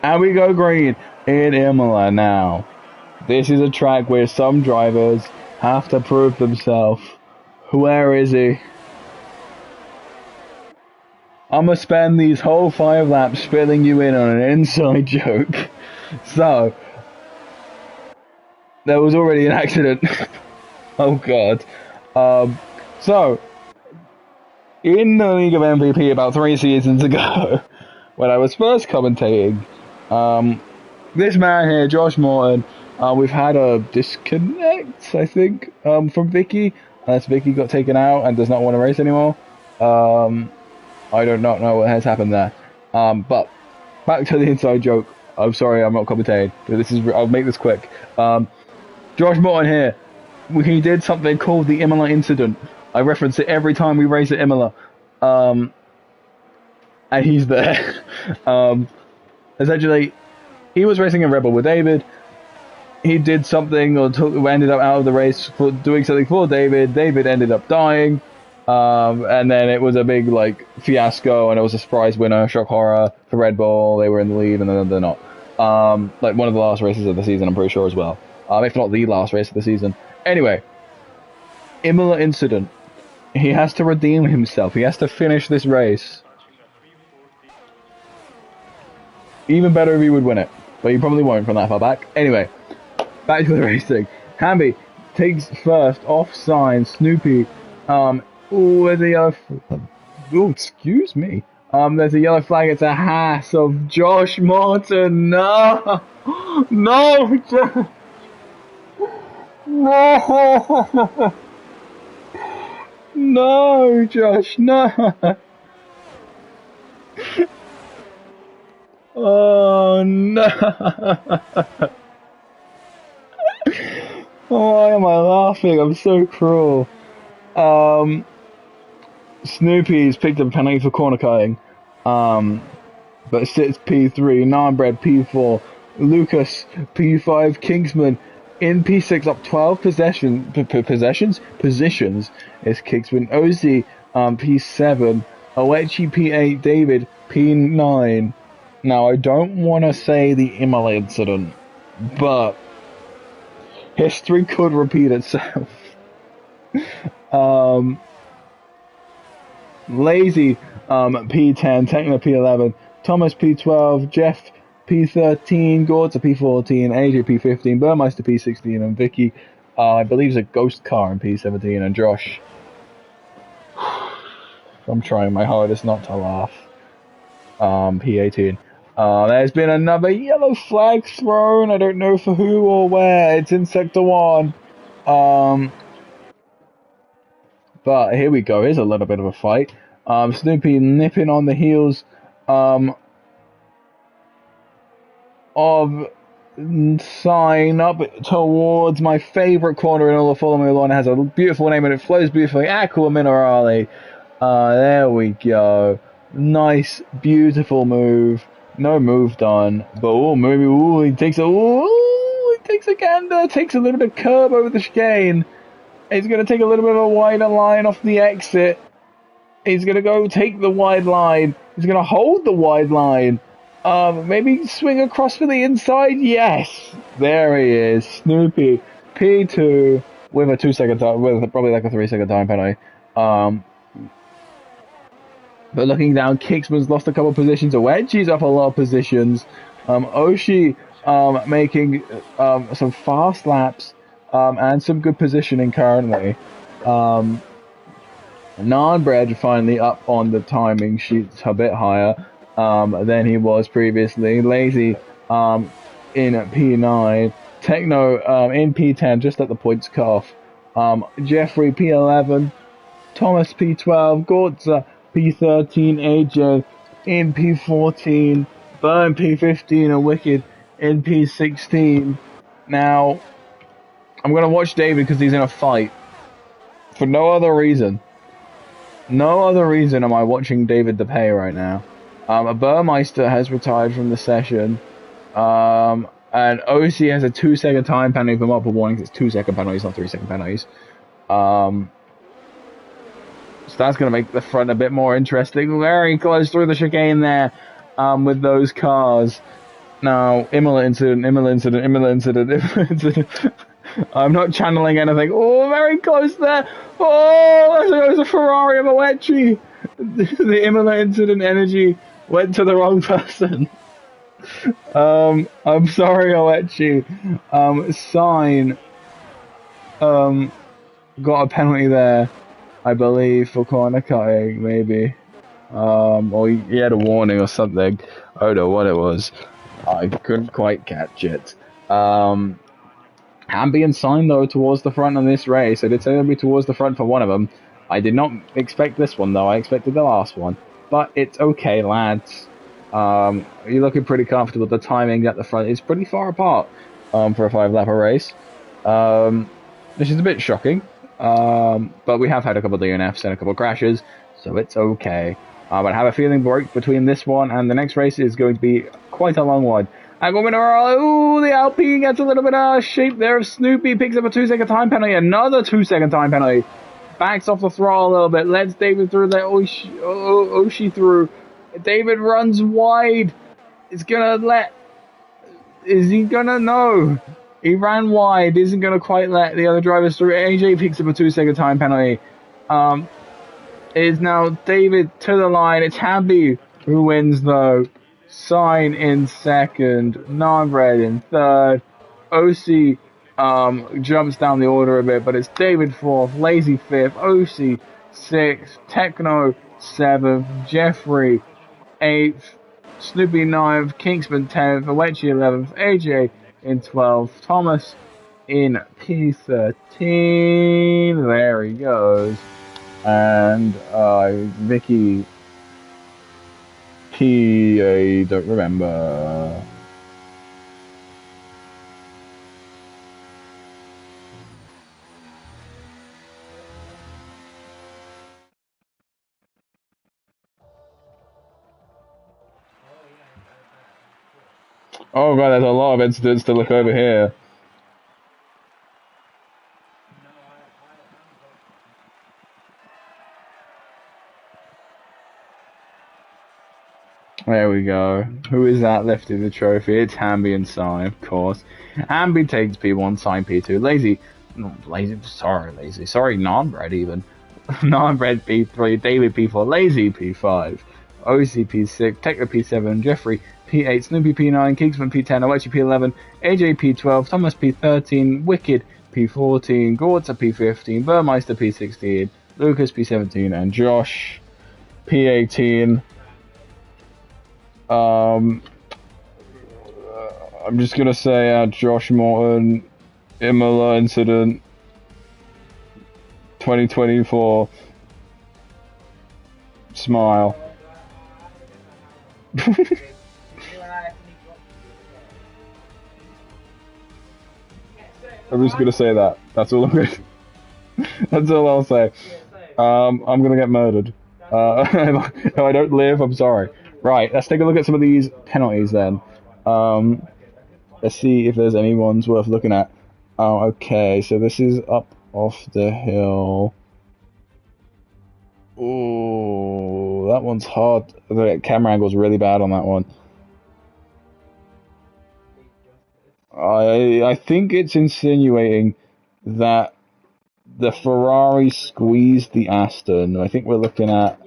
And we go green in Imola now. This is a track where some drivers have to prove themselves. Where is he? I'm gonna spend these whole 5 laps filling you in on an inside joke. So, there was already an accident. Oh god. So, in the League of MVP about 3 seasons ago, when I was first commentating, this man here, Josh Morton, we've had a disconnect, I think, from Vicky, unless Vicky got taken out and does not want to race anymore. I do not know what has happened there. But back to the inside joke. I'm sorry, I'm not commentating, but I'll make this quick. Josh Morton here. He did something called the Imola incident. I reference it every time we race at Imola. And he's there. Essentially, he was racing in Rebel with David. He did something or ended up out of the race for doing something for David. David ended up dying. And then it was a big fiasco, and it was a surprise winner, shock horror for Red Bull. They were in the lead, and then they're not. One of the last races of the season, I'm pretty sure as well. If not the last race of the season. Anyway, Imola incident. He has to redeem himself. He has to finish this race. Even better if he would win it, but he probably won't from that far back. Anyway, back to the racing. Hamby takes first, offside. Snoopy. There's a yellow. Oh, excuse me. There's a yellow flag. It's a Haas of Josh Morton. No, no, no, no, Josh, no. Oh no. Why am I laughing? I'm so cruel. Snoopy's picked up a penalty for corner cutting, but sits P3, Narnbread P4, Lucas P5, Kingsman in P6 up 12 positions is Kingsman, Ozzy P7, Oechi P8, David P9. Now I don't want to say the Imola incident, but history could repeat itself. Lazy P10, Techno P11, Thomas P12, Jeff P13, Gordza P14, AJ P15, Burmeister P16, and Vicky, I believe, is a ghost car in P17, and Josh. I'm trying my hardest not to laugh. P18. There's been another yellow flag thrown. I don't know for who or where. It's in Sector 1. But here we go. Here's a little bit of a fight. Snoopy nipping on the heels of sign up towards my favourite corner in all of Formula One. It has a beautiful name and it flows beautifully. Aqua Minerale. There we go. Nice, beautiful move. No move done, but he takes a gander, takes a little bit of curb over the chicane. He's going to take a little bit of a wider line off the exit. He's going to go take the wide line. He's going to hold the wide line. Maybe swing across for the inside. Yes, there he is. Snoopy P2 with a 2 second time, with probably like a 3 second time penalty. But looking down, Kicksman's lost a couple of positions. Wedgie's up a lot of positions. Oshie making some fast laps and some good positioning currently. Narnbread finally up on the timing sheets a bit higher than he was previously. Lazy in P9. Techno in P10, just at the points cuff. Jeffrey P11. Thomas P12. Gortza P13, AJ in P14, Burn P15, and Wicked in P16. Now, I'm going to watch David because he's in a fight. For no other reason. No other reason am I watching David DePay right now. Burmeister has retired from the session. And OC has a 2 second time penalty for multiple warnings. It's 2 second penalties, not 3 second penalties. So that's going to make the front a bit more interesting. Very close through the chicane there with those cars. Now, Imola incident. I'm not channeling anything. Oh, very close there. Oh, there was a Ferrari of a Wedgie. The Imola incident energy went to the wrong person. I'm sorry, Oechi. Sign got a penalty there, I believe, for corner cutting, maybe. Or he had a warning or something. I don't know what it was. I couldn't quite catch it. Hamby and Sign, though, towards the front of this race. I did say they'd be towards the front for one of them. I did not expect this one, though. I expected the last one. But it's okay, lads. You're looking pretty comfortable. The timing at the front is pretty far apart for a 5-lapper race. Which is a bit shocking. But we have had a couple of DNFs and a couple of crashes, so it's okay. But I have a feeling between this one and the next race is going to be quite a long one. Ooh, the Alpine gets a little bit out of shape there. Snoopy picks up a 2 second time penalty, another 2 second time penalty. Backs off the throttle a little bit, lets David through there. Oshie through. David runs wide. Is he gonna? No. He ran wide, isn't going to quite let the other drivers through. AJ picks up a 2 second time penalty. Is now David to the line. It's Hamby who wins, though. Sign in second. Narnbread in third. OC jumps down the order a bit, but it's David fourth. Lazy fifth. OC sixth. Techno seventh. Jeffrey eighth. Snoopy ninth. Kingsman 10th. Awechi 11th. AJ in 12th, Thomas in P13, there he goes, and Vicky P, I don't remember. Oh god, there's a lot of incidents to look over here. There we go. Who is that lifting the trophy? It's Hamby and Sign, of course. Hamby takes P1, Sign P2. Lazy, sorry, Narnbread even. Narnbread P3, David P4, Lazy P5, OC P6, Techno P7, Jeffrey P8, Snoopy P9, Kingsman P10, Owechi P11, AJ P12, Thomas P13, Wicked P14, Gortza P15, Burmeister P16, Lucas P17, and Josh P18. I'm just gonna say Josh Morton, Imola incident, 2024, smile. I'm just gonna say that. That's all I'm gonna. That's all I'll say. I'm gonna get murdered. If I don't live, I'm sorry. Right, let's take a look at some of these penalties then. Let's see if there's any ones worth looking at. Okay, so this is up off the hill. Ooh, that one's hard. The camera angle's really bad on that one. I think it's insinuating that the Ferrari squeezed the Aston. I think we're looking at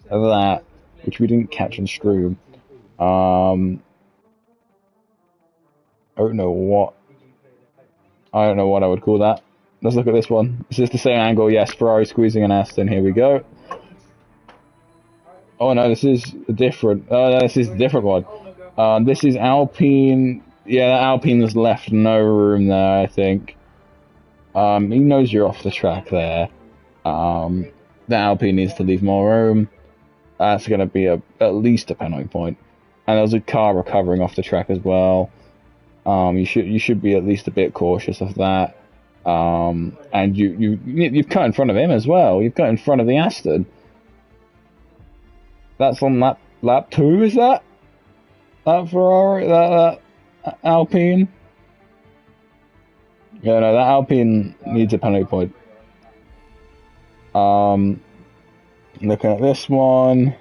that, which we didn't catch on stream. I don't know what I would call that. Let's look at this one. Is this the same angle? Yes, Ferrari squeezing an Aston. Here we go. Oh no, this is a different. Oh no, this is a different one. This is Alpine. Yeah, Alpine has left no room there, I think. He knows you're off the track there. The Alpine needs to leave more room. That's going to be at least a penalty point. And there's a car recovering off the track as well. You should be at least a bit cautious of that. And you've cut in front of him as well. You've cut in front of the Aston. That's on lap 2, is that? That Ferrari, that Alpine? Yeah, no, that Alpine needs a penalty point. Looking at this one,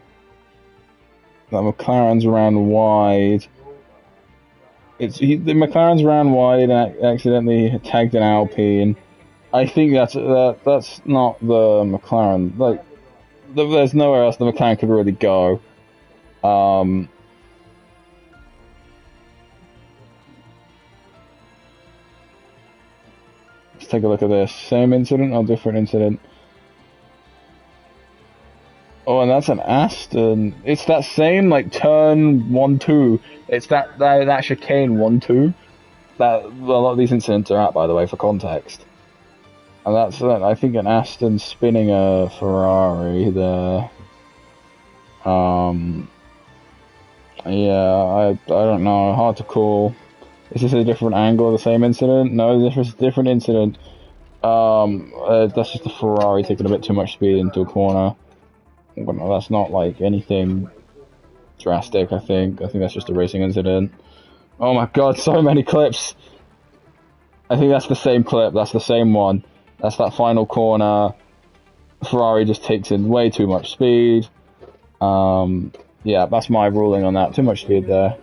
that McLaren's around wide. The McLaren's around wide and accidentally tagged an Alpine. I think that's not the McLaren. Like, there's nowhere else the McLaren could really go. Let's take a look at this. Same incident or different incident? Oh, and that's an Aston. It's that same, like, turn 1-2. It's that chicane 1-2 that a lot of these incidents are at, by the way, for context. And that's, I think, an Aston spinning a Ferrari there. Yeah, I don't know. Hard to call. Is this a different angle of the same incident? No, this is a different incident. That's just a Ferrari taking a bit too much speed into a corner. But no, that's not like anything drastic, I think. I think that's just a racing incident. Oh my god, so many clips! I think that's the same clip, that's the same one. That's that final corner. Ferrari just takes in way too much speed. Yeah, that's my ruling on that. Too much speed there.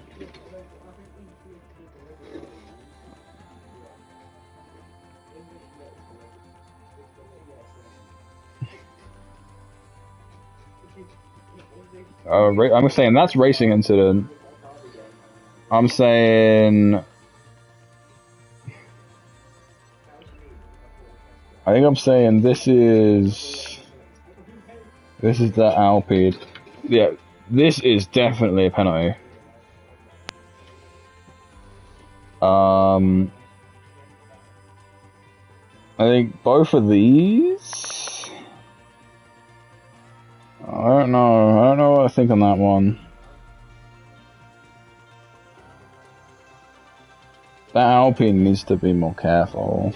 I'm saying that's racing incident. I'm saying... I think I'm saying this is the Alpine. Yeah, this is definitely a penalty. I think both of these... I don't know what I think on that one. That Alpine needs to be more careful.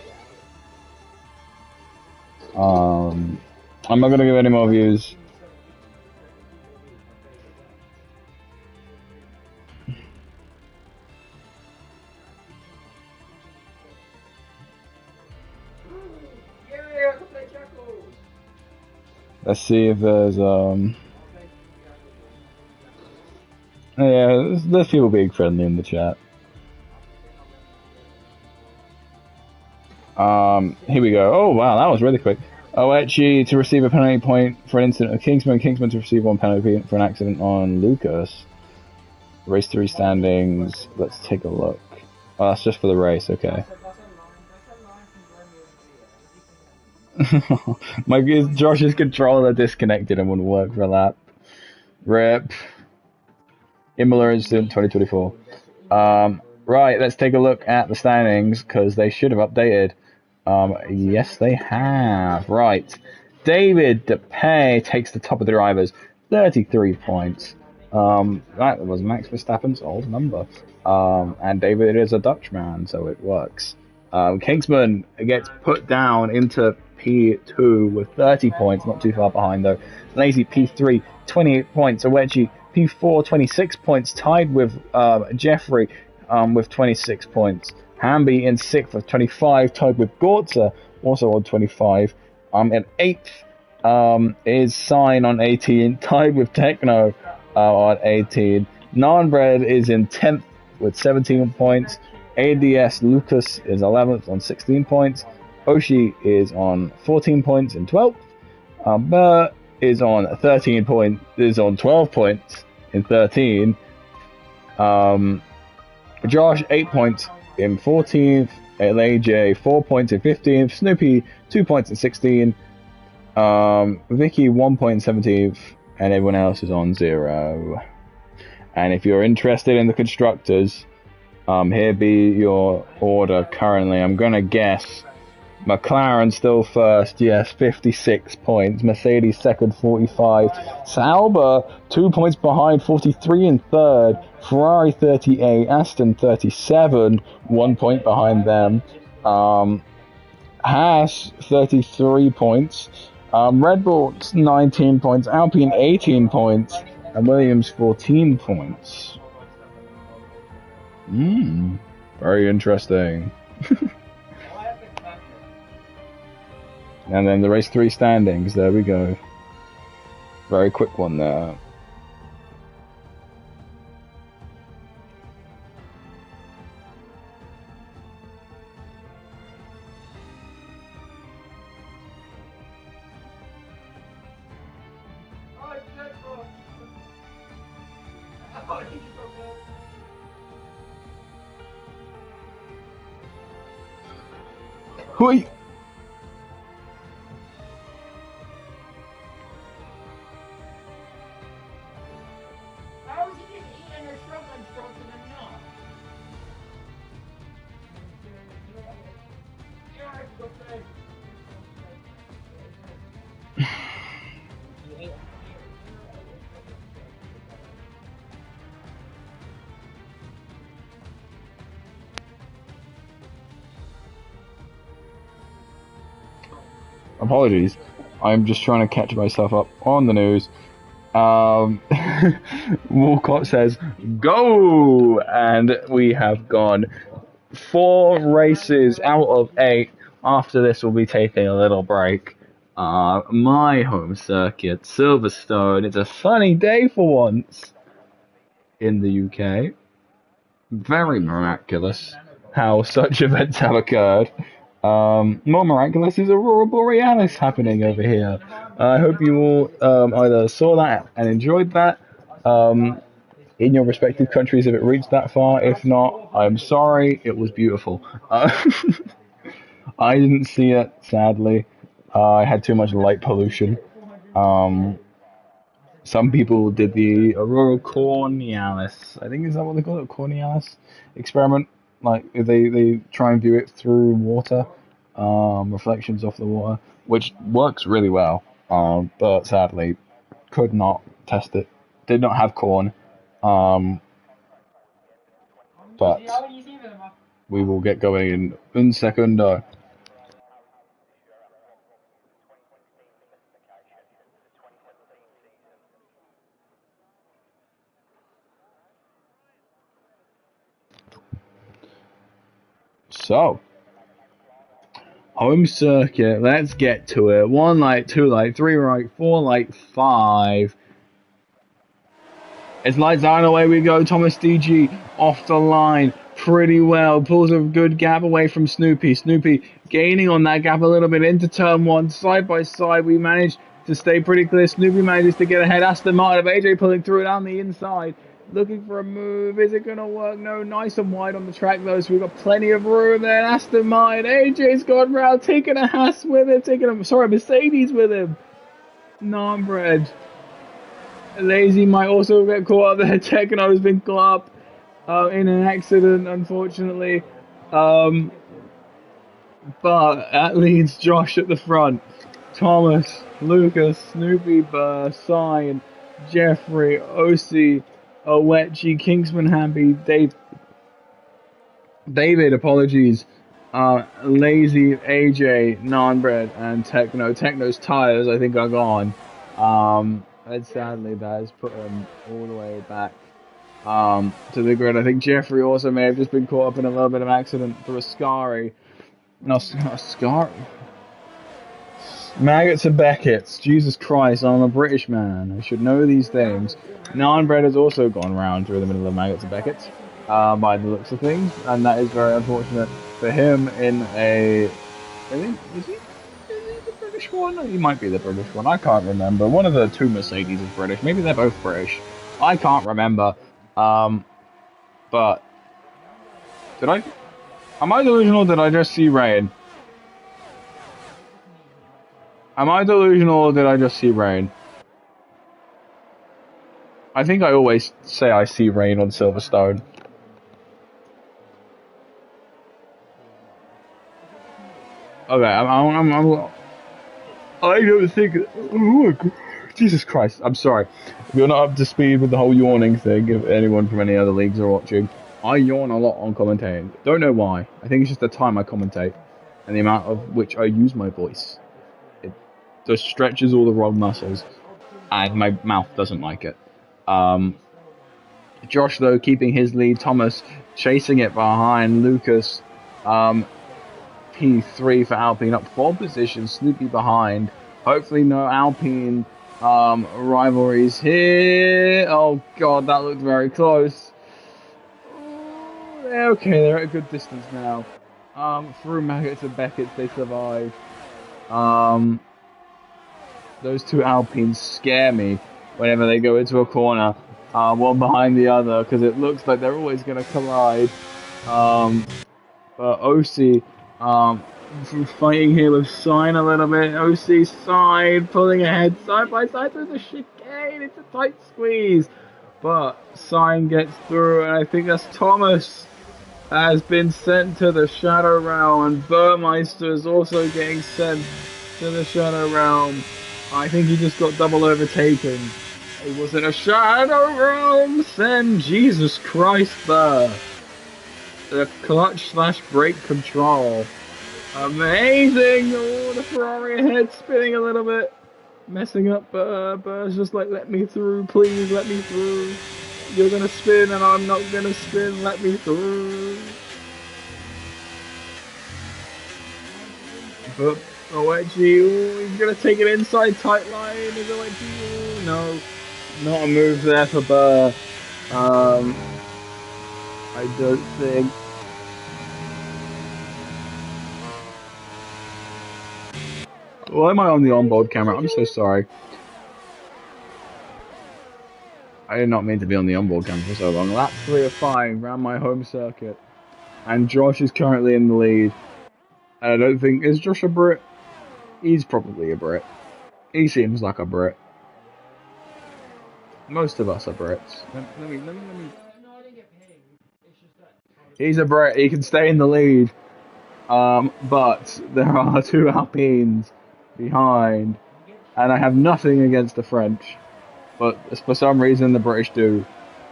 I'm not gonna give any more views. Let's see if there's yeah, there's people being friendly in the chat. Here we go. Oh wow, that was really quick. Oechi to receive a penalty point for an incident of Kingsman. Kingsman to receive one penalty for an accident on Lucas. Race 3 standings. Let's take a look. Oh, that's just for the race. Okay. Josh's controller disconnected and wouldn't work for a lap. Rip. Imola incident 2024. Right, let's take a look at the standings because they should have updated. Yes, they have. Right. David DePay takes the top of the drivers, 33 points. That was Max Verstappen's old number. And David is a Dutchman, so it works. Kingsman gets put down into P2 with 30 points, not too far behind though. Lazy P3, 28 points. Awechi P4, 26 points, tied with Jeffrey with 26 points. Hamby in 6th with 25, tied with Gortza, also on 25. In 8th is Sign on 18, tied with Techno on 18. Nanbread is in 10th with 17 points. ADS Lucas is 11th on 16 points. Oshi is on 14 points in 12th. Bert is on 12 points in 13. Josh 8 points in 14th. AJ 4 points in 15th. Snoopy 2 points in 16th. Vicky 1 point in 17th, and everyone else is on 0. And if you're interested in the constructors, here be your order currently. I'm gonna guess McLaren still first, yes, 56 points. Mercedes second, 45. Sauber 2 points behind, 43 in third. Ferrari 38, Aston 37, 1 point behind them. Haas 33 points. Red Bull 19 points. Alpine 18 points. And Williams 14 points. Very interesting. And then the race 3 standings, there we go. Very quick one there. Hui! Apologies. I'm just trying to catch myself up on the news. Walcott says, go! And we have gone 4 races out of 8. After this, we'll be taking a little break. My home circuit, Silverstone. It's a sunny day for once in the UK. Very miraculous how such events have occurred. More miraculous is Aurora Borealis happening over here. I hope you all either saw that and enjoyed that in your respective countries if it reached that far. If not, I'm sorry, it was beautiful. I didn't see it, sadly. I had too much light pollution. Some people did the Aurora Cornialis. I think is that what they call it, Cornialis experiment. Like they try and view it through water, reflections off the water, which works really well. But sadly, could not test it. Did not have corn. But we will get going in un segundo. So, home circuit, let's get to it. 1 light, 2 light, 3 right, 4 light, 5. It's lights on, away we go. Thomas DG off the line pretty well. Pulls a good gap away from Snoopy. Snoopy gaining on that gap a little bit into turn 1. Side by side, we managed to stay pretty clear. Snoopy manages to get ahead. Aston Martin of AJ pulling through it on the inside. Looking for a move. Is it going to work? No. Nice and wide on the track, though, so we've got plenty of room there. Aston Martin. AJ's gone round, taking a Haas with him. Mercedes with him. Nambred. Lazy might also get caught up there. Techno's been caught up in an accident, unfortunately. But that leads Josh at the front. Thomas, Lucas, Snoopy, Burr, Sign, Jeffrey, OC, Owechi, Kingsman, Hamby, David, apologies. Lazy, AJ, Nanbread, and Techno. Techno's tires, I think, are gone. And sadly, that has put him all the way back to the grid. I think Jeffrey also may have just been caught up in a little bit of accident through a Scary. No, Scary. Maggots and Beckett's. Jesus Christ, I'm a British man. I should know these things. Nanbread has also gone round through the middle of Maggots and Beckett's, by the looks of things, and that is very unfortunate for him in a... Is he the British one? He might be the British one. I can't remember. One of the two Mercedes is British. Maybe they're both British. I can't remember. But... Am I delusional or did I just see rain? Am I delusional or did I just see rain? I think I always say I see rain on Silverstone. Okay, I don't think... Oh, Jesus Christ, I'm sorry. If you're not up to speed with the whole yawning thing, if anyone from any other leagues are watching, I yawn a lot on commentating. Don't know why. I think it's just the time I commentate and the amount of which I use my voice. It just stretches all the wrong muscles, and my mouth doesn't like it. Josh, though, keeping his lead. Thomas chasing it behind Lucas. P3 for Alpine, up 4 positions. Snoopy behind. Hopefully no Alpine rivalries here. Oh god, that looked very close. Okay, they're at a good distance now. Through Maggots and Beckett, they survive. Those two Alpines scare me whenever they go into a corner, one behind the other, because it looks like they're always going to collide. But OC, fighting here with Sign a little bit. OC side, pulling ahead side by side through the chicane. It's a tight squeeze. But Sign gets through, and I think that's Thomas has been sent to the Shadow Realm, and Burmeister is also getting sent to the Shadow Realm. I think he just got double overtaken. It was in a Shadow Realm. Send Jesus Christ the clutch / brake control. Amazing! Oh, the Ferrari ahead spinning a little bit. Messing up, Burr's just like, let me through, please, let me through. You're gonna spin and I'm not gonna spin, let me through. But Oechi, he's gonna take it inside tight line. Is Oechi? No, not a move there for Burr. I don't think. Why am I on the onboard camera? I'm so sorry. I did not mean to be on the onboard camera for so long. Lap 3 of 5 around my home circuit. And Josh is currently in the lead. And I don't think... Is Josh a Brit? He's probably a Brit. He seems like a Brit. Most of us are Brits. Let me... He's a Brit. He can stay in the lead. But there are 2 Alpines behind. And I have nothing against the French. But for some reason the British do.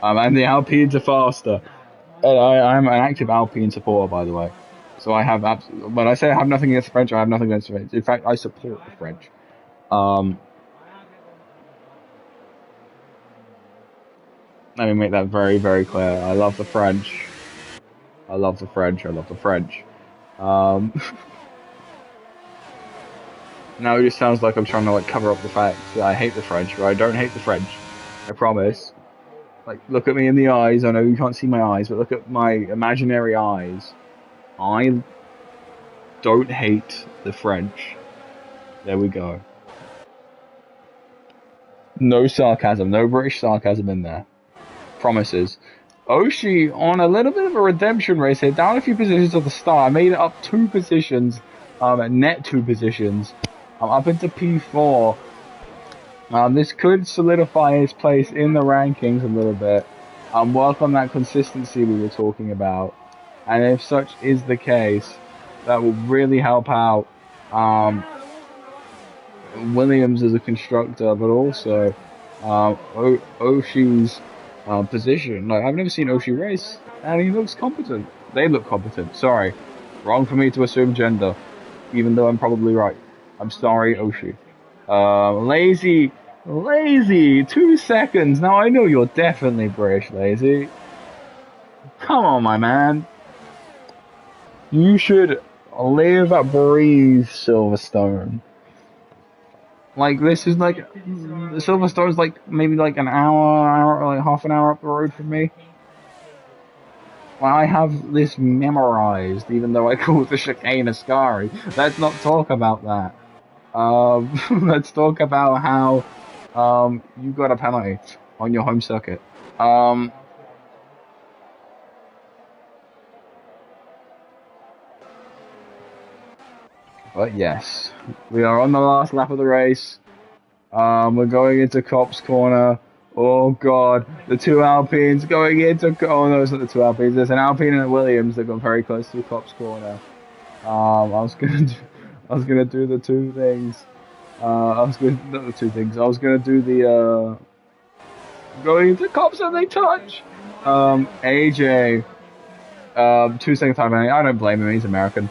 And the Alpines are faster. And I'm an active Alpine supporter, by the way. So I have when I say I have nothing against the French, I have nothing against the French. In fact, I support the French. Let me make that very, very clear. I love the French. I love the French. I love the French. Now it just sounds like I'm trying to like cover up the fact that I hate the French, but I don't hate the French. I promise. Like, look at me in the eyes. I know you can't see my eyes, but look at my imaginary eyes. I don't hate the French. There we go. No sarcasm. No British sarcasm in there. Promises. Oshie on a little bit of a redemption race here. Down a few positions at the start. I made it up 2 positions. Net 2 positions. I'm up into P4. This could solidify his place in the rankings a little bit. Work on that consistency we were talking about. And if such is the case, that will really help out Williams as a constructor, but also Oshie's position. Like, I've never seen Oshie race, and he looks competent. They look competent, sorry. Wrong for me to assume gender, even though I'm probably right. I'm sorry, Oshi. Lazy, 2 seconds. Now I know you're definitely British, Lazy. Come on, my man. You should live, breathe Silverstone. Like, this is like, Silverstone's like, maybe like an hour, like half an hour up the road from me. Well, I have this memorized, even though I call it the chicane Ascari. Let's not talk about that. Let's talk about how, you got a penalty on your home circuit. But yes, we are on the last lap of the race. We're going into Copse Corner. Oh god, the 2 Alpines going into. Oh no, it's not the 2 Alpines. There's an Alpine and a Williams that got very close to Copse Corner. I was gonna do the 2 things. Not the 2 things. I was gonna do the going into Copse and they touch. AJ. 2 second time. I don't blame him. He's American.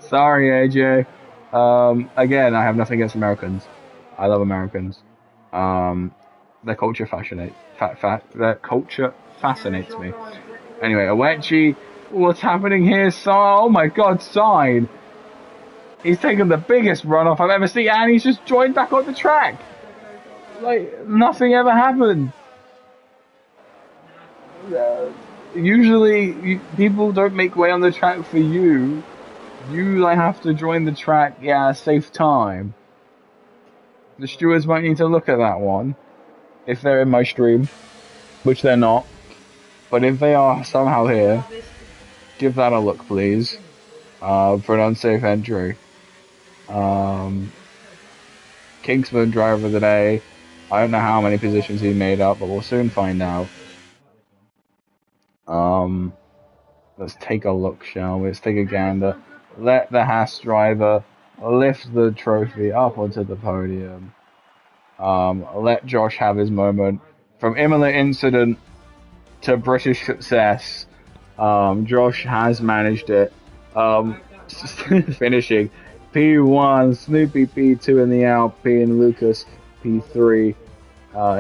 Sorry, AJ. Again, I have nothing against Americans. I love Americans. Their culture fascinates me. Anyway, Awechi, what's happening here? Oh my god, Sign! He's taken the biggest runoff I've ever seen, and he's just joined back on the track! Like, nothing ever happened. Usually, people don't make way on the track for you. You like have to join the track, yeah, safe time. The stewards might need to look at that one, if they're in my stream, which they're not. But if they are somehow here, give that a look, please, for an unsafe entry. Kingsman driver of the day. I don't know how many positions he made up, but we'll soon find out. Let's take a look, shall we? Let's take a gander. Let the Haas driver lift the trophy up onto the podium. Let Josh have his moment. From Imola incident to British success, Josh has managed it. Finishing P1, Snoopy P2 in the Alpine, Lucas P3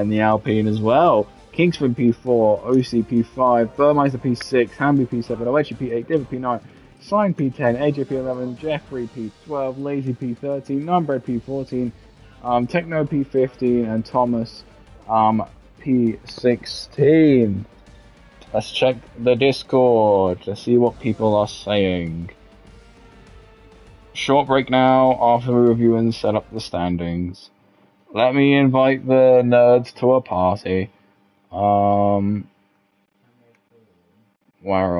in the Alpine as well. Kingsman P4, OC P5, Burmeister P6, Hamby P7, Oechi P8, David P9, Sign P10, AJ P11, Jeffrey P12, Lazy P13, Numbred P14, Techno P15, and Thomas P16. Let's check the Discord to see what people are saying. Short break now after we review and set up the standings. Let me invite the nerds to a party. Where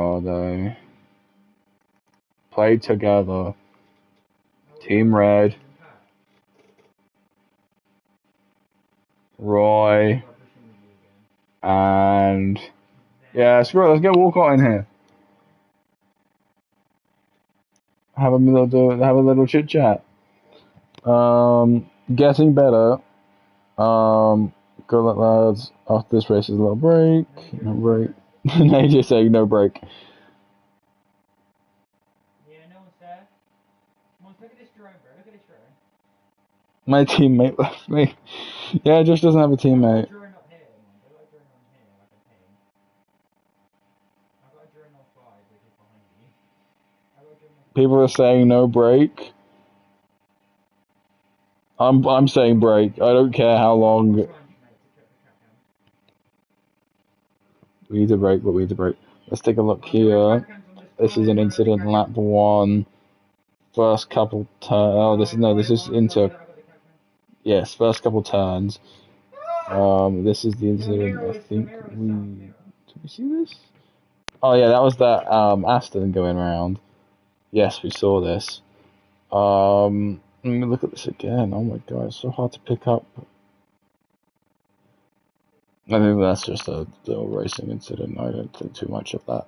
are they? Play together. Team Red. Roy. And yeah, screw it, let's get Walcott in here. Have a little chit chat. Getting better. Good luck, lads. After this race is a little break. No break. AJ saying no break. Yeah, no one's there. Look at this drone, bro. Look at this drone. My teammate left me. Yeah, Josh doesn't have a teammate. Drone up here, man. They've got a drone on here, like a ping. I've got a drone on 5, which is behind you. People are saying no break. I'm saying break. I don't care how long. We need to break, but we need to break. Let's take a look here. This is an incident lap 1. First couple turns. This is into. Yes, first couple turns. This is the incident. I think did we see this? Oh yeah, that was that Aston going around. Yes, we saw this. Let me look at this again. Oh my god, it's so hard to pick up. I think that's just a little racing incident. I don't think too much of that.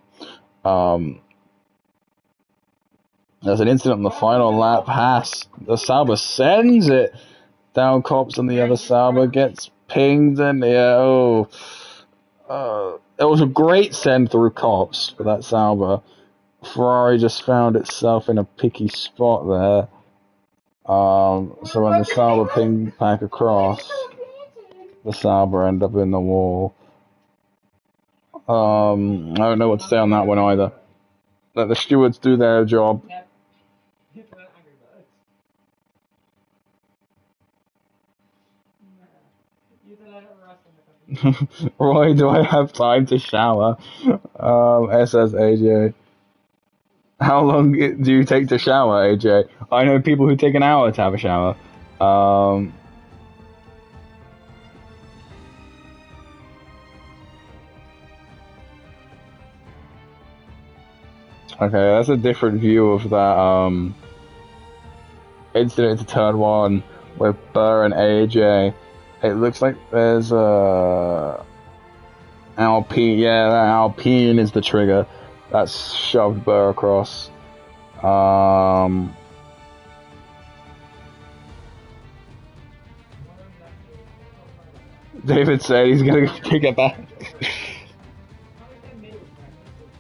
There's an incident on the final lap. Haas, the Sauber sends it down Copse, and the other Sauber gets pinged, and it was a great send through Copse for that Sauber. Ferrari just found itself in a picky spot there. So when the Sauber ping back across, the Sauber end up in the wall. I don't know what to say on that one either. Let the stewards do their job. Roy, do I have time to shower? SS AJ. How long do you take to shower, AJ? I know people who take an hour to have a shower. Okay, that's a different view of that incident to turn one with Burr and AJ. It looks like there's Alpine. Yeah, that Alpine is the trigger. That's shoved Burr across. David said he's gonna take it back.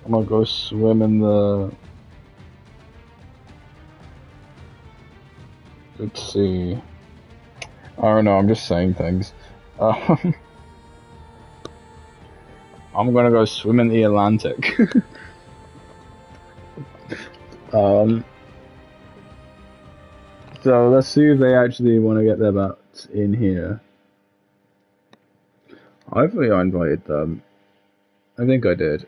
I'm gonna go swim in the. Let's see. I don't know. I'm just saying things. I'm gonna go swim in the Atlantic. So let's see if they actually want to get their butts in here. Hopefully I invited them. I think I did.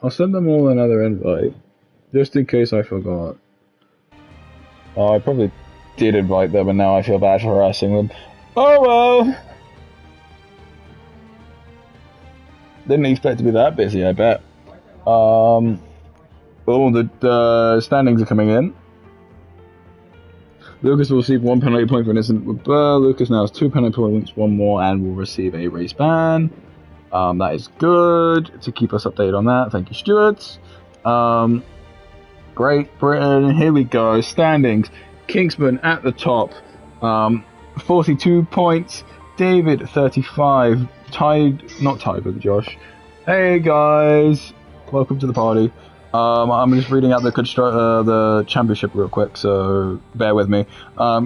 I'll send them all another invite, just in case I forgot. Oh, I probably did invite them and now I feel bad for harassing them. Oh well! Didn't expect to be that busy, I bet. Oh, the standings are coming in. Lucas will receive 1 penalty point for an incident with Burr. Lucas now has 2 penalty points, 1 more, and will receive a race ban. That is good to keep us updated on that. Thank you, Stuart. Great Britain. Here we go. Standings. Kingsman at the top. 42 points. David 35. Not tied with Josh. Hey guys, welcome to the party. I'm just reading out the championship real quick, so bear with me.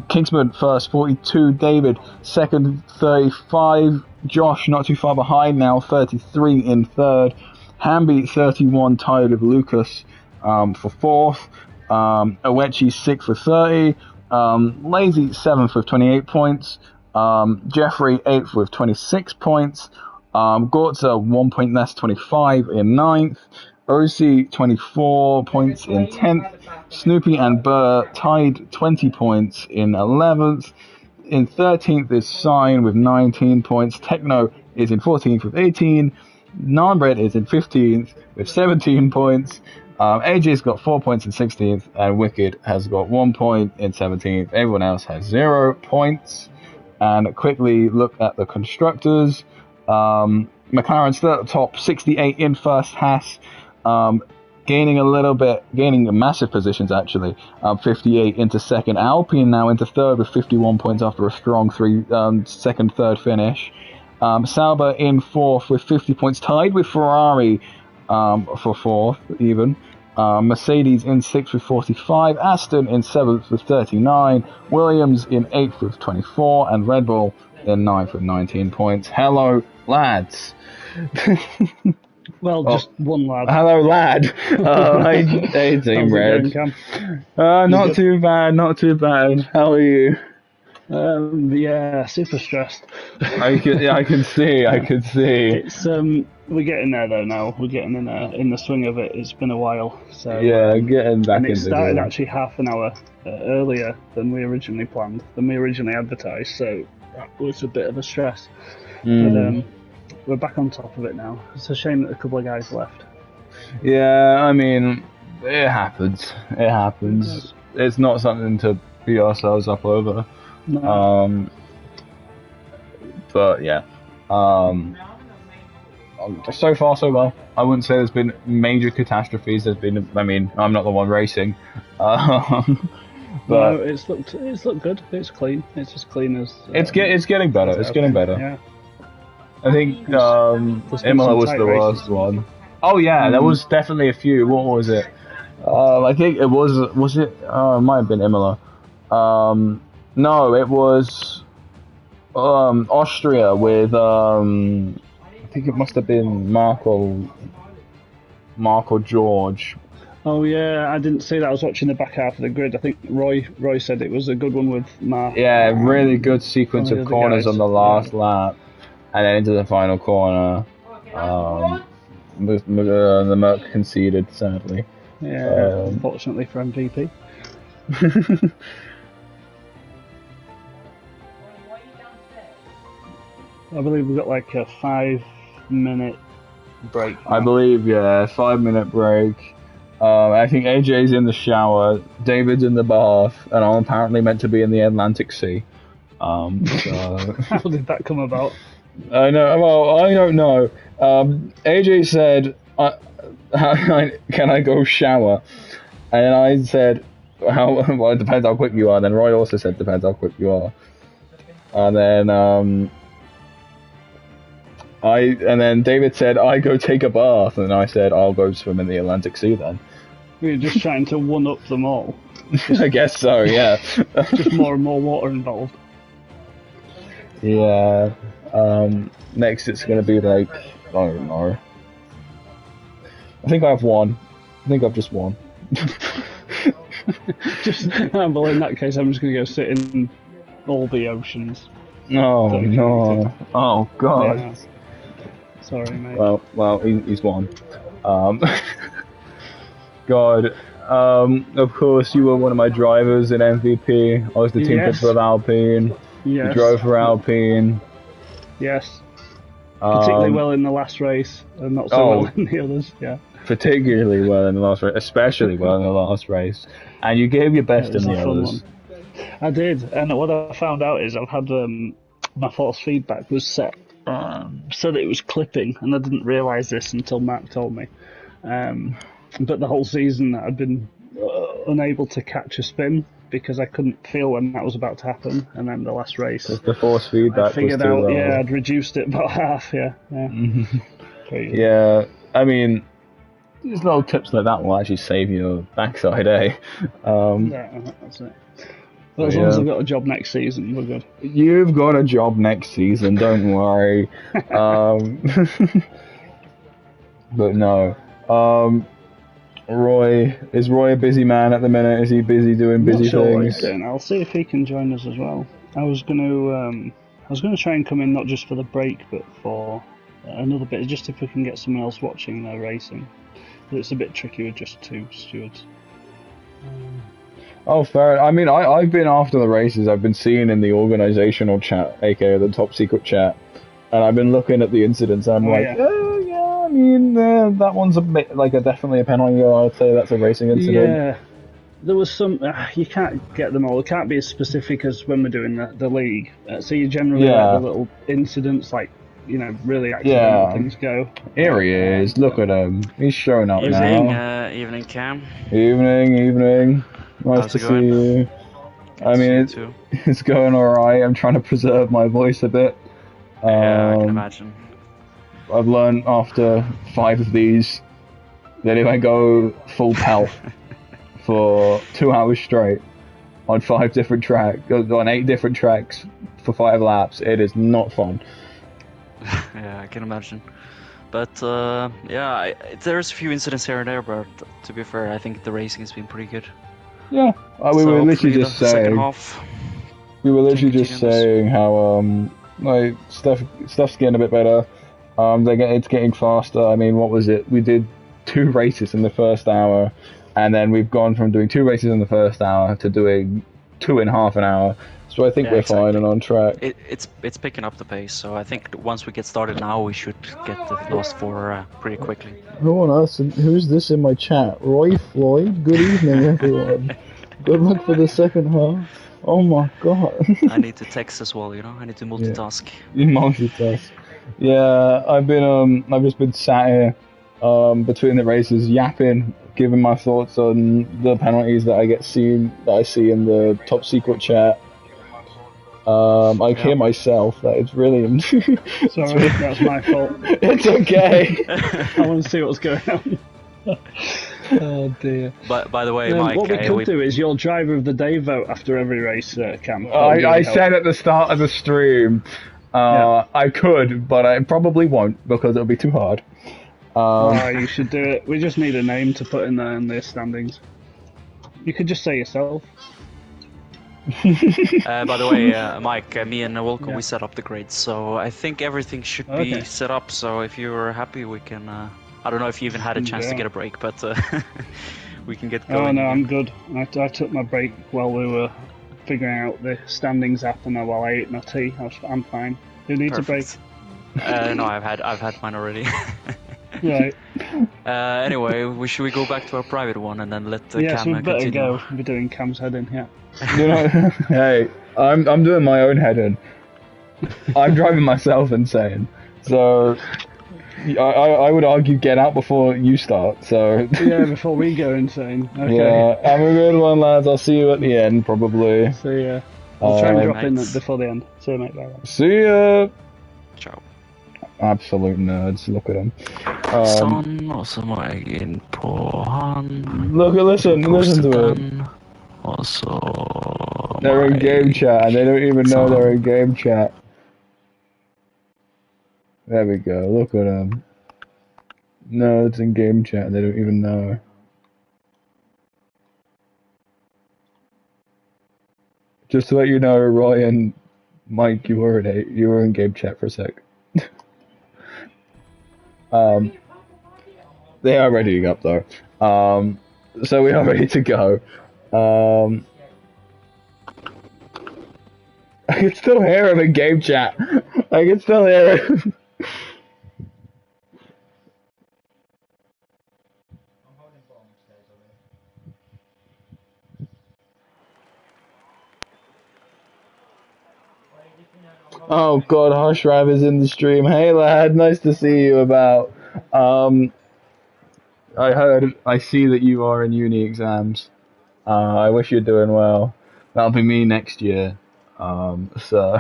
Kingsman first, 42. David second, 35. Josh not too far behind now, 33 in third. Hamby 31, tied with Lucas for fourth. Owechi 6th with 30. Lazy 7th with 28 points. Jeffrey 8th with 26 points. Gortza 1 point less, 25 in 9th. OC 24 points in 10th. Snoopy and Burr tied 20 points in 11th. In 13th is Sign with 19 points. Techno is in 14th with 18. Nanbred is in 15th with 17 points. AJ's got 4 points in 16th. And Wicked has got 1 point in 17th. Everyone else has 0 points. And quickly look at the constructors. McLaren still at the top, 68 in first. Haas gaining massive positions actually, 58 into second. Alpine now into third with 51 points after a strong second, third finish. Sauber in fourth with 50 points, tied with Ferrari for fourth even. Mercedes in sixth with 45. Aston in seventh with 39. Williams in eighth with 24, and Red Bull in ninth with 19 points. Hello, lads. Well, just one lad. Hello, lad. Hey, Team Red. Not too bad, not too bad. How are you? Yeah, super stressed. I can see. It's we're getting there though now. We're getting in the swing of it. It's been a while. So yeah, getting back into it. And it started actually half an hour earlier than we originally planned, than we originally advertised. So that was a bit of a stress. But we're back on top of it now. It's a shame that a couple of guys left. Yeah, I mean, it happens. It happens. It's not something to beat ourselves up over. No. But yeah. So far, so well. I wouldn't say there's been major catastrophes. There's been, I mean, I'm not the one racing. But no, it's looked good. It's clean. It's as clean as. It's getting better. It's getting better. Yeah. I think Imola was the worst one. Oh yeah, there was definitely a few. What was it? I think it was it? It might have been Imola. No, it was Austria with I think it must have been Marco George. Oh yeah, I didn't see that. I was watching the back half of the grid. I think Roy said it was a good one with Mark. Yeah, really good sequence the of other corners guys. on the last lap, and then into the final corner. The Merc conceded, sadly. Yeah, unfortunately for MVP. I believe we've got like a 5-minute break. I believe, yeah, 5-minute break. I think AJ's in the shower, David's in the bath, and I'm apparently meant to be in the Atlantic Sea. So... How did that come about? I know. Well, I don't know. AJ said, "Can I go shower?" And I said, "Well, it depends how quick you are." And then Roy also said, "Depends how quick you are." And then David said, "I go take a bath," and I said, "I'll go swim in the Atlantic Sea then." We were just trying to one up them all. I guess so. Yeah. Just more and more water involved. Yeah. Next it's going to be like, I don't know. I think I've won. I think I've just won. Well, in that case, I'm just going to go sit in all the oceans. Oh, no. Oh, God. Yeah. Sorry, mate. Well, he's won. God. Of course, you were one of my drivers in MVP. I was the team captain of Alpine. Yes. You drove for Alpine. Yes. Particularly well in the last race, and not so well in the others. Yeah. Particularly well in the last race, especially well in the last race, and you gave your best in the others. I did, and what I found out is I've had my false feedback was set so that it was clipping, and I didn't realise this until Mark told me. But the whole season I'd been unable to catch a spin because I couldn't feel when that was about to happen, and then the last race, the force feedback. I figured was too out. low. Yeah, I'd reduced it about half. Yeah. Crazy. Yeah, I mean, these little tips like that will actually save your backside, eh? Yeah, that's it. But as long as I've got a job next season, we're good. You've got a job next season, don't worry. But no. Is Roy a busy man at the minute? Is he busy doing busy things? I'll see if he can join us as well. I was going to try and come in not just for the break, but for another bit, just if we can get someone else watching their racing. But it's a bit tricky with just two stewards. Oh, fair. I mean, I've been after the races. I've been seeing in the organizational chat, aka the top secret chat, and I've been looking at the incidents. And I'm I mean, that one's a bit like definitely a penalty. I'd say that's a racing incident. Yeah, there was some. You can't get them all. It can't be as specific as when we're doing the league. So you generally let the little incidents, like really accidental things go. Here he is. Look at him. He's showing up now. Evening, Cam. Evening. Nice to see you. I mean, it's going alright. I'm trying to preserve my voice a bit. Yeah, I can imagine. I've learned after 5 of these that if I go full pelt for 2 hours straight on 5 different tracks, on 8 different tracks for 5 laps, it is not fun. Yeah, I can imagine. But there's a few incidents here and there, but to be fair, I think the racing has been pretty good. Yeah, we were literally just saying. We were literally just saying how like stuff's getting a bit better. It's getting faster. I mean, what was it? We did 2 races in the first hour, and then we've gone from doing 2 races in the first hour to doing 2 in half an hour. So I think we're fine and on track. It's picking up the pace. So I think once we get started now, we should get the last 4 pretty quickly. Who on earth? Who's this in my chat? Roy Floyd. Good evening, everyone. Good luck for the second half. Oh my god. I need to text as well. I need to multitask. You multitask. Yeah, I've just been sat here between the races, yapping, giving my thoughts on the penalties that I see in the top secret chat. I hear myself. That it's really. Sorry, that's my fault. It's okay. I want to see what's going on. Oh dear. But by the way, Mike, what we could do is your driver of the day vote after every race, Cam. That would I really said help. at the start of the stream, Yeah. I could, but I probably won't because it'll be too hard. Oh, you should do it. We just need a name to put in there in the standings. You could just say yourself. By the way, Mike, me and Wilco, Yeah. we set up the grades, so I think everything should be Okay. set up. So if you're happy, we can. I don't know if you even had a chance to Yeah. get a break, but we can get Oh going. no, again. I'm good. I took my break while we were figuring out the standings app, and while I ate my tea, I'm fine. Who needs a break? Perfect. No, I've had mine already. Right. Anyway, should we go back to our private one and then let Yes, Cam we better continue? go. We're doing Cam's heading, yeah. You know, hey, I'm doing my own head-in. I'm driving myself insane. So I would argue get out before you start. So Yeah, before we go insane. Okay. yeah, have a good one, lads. I'll see you at the end, probably. See ya. I'll try and drop in Mates. before the end. See you, mate. Bye. See ya. Ciao. Absolute nerds. Look at them. Sånn, og så må jeg inn på han. Listen to it. den, og så They're in må game jeg- chat and they don't even know Sånn. they're in game chat. There we go. Look at them. No, it's in game chat and they don't even know. Just to let you know, Roy and Mike, you were in game chat for a sec. They are readying up though. So we are ready to go. I can still hear him in game chat. I can still hear him. I'm holding bottom upstairs already. Oh god, Hushrav is in the stream. Hey lad, nice to see you about. I see that you are in uni exams. I wish you're doing well. That'll be me next year. So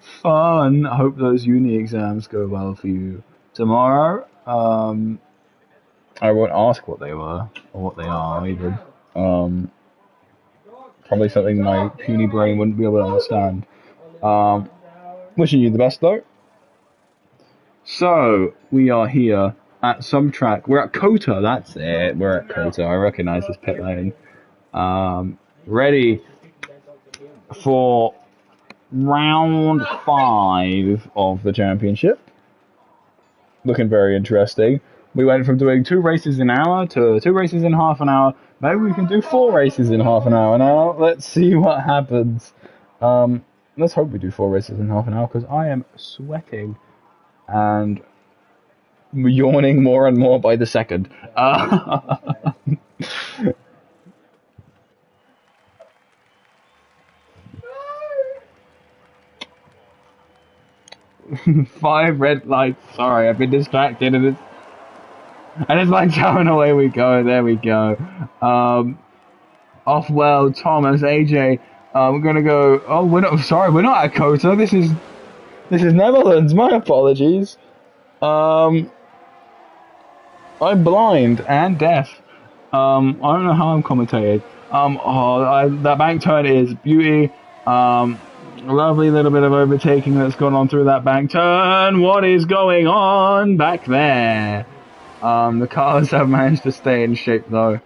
fun. I hope those uni exams go well for you tomorrow. I won't ask what they were or what they are even. Probably something my puny brain wouldn't be able to understand. Wishing you the best though. So we are here at some track. We're at Kota. That's it. We're at Kota. I recognise this pit lane. Ready for round 5 of the championship. Looking very interesting. We went from doing 2 races an hour to 2 races in half an hour. Maybe we can do 4 races in half an hour now. Let's see what happens. Let's hope we do 4 races in half an hour because I am sweating and yawning more and more by the second. 5 red lights. Sorry, I've been distracted and it's like going away we go. There we go. Offwell, Thomas, AJ. We're gonna go. Oh, we're not. Sorry, we're not at Kota. This is Netherlands. My apologies. I'm blind and deaf. I don't know how I'm commentating. That bank turn is beauty. Lovely little bit of overtaking that's gone on through that bank turn. What is going on back there? The cars have managed to stay in shape though,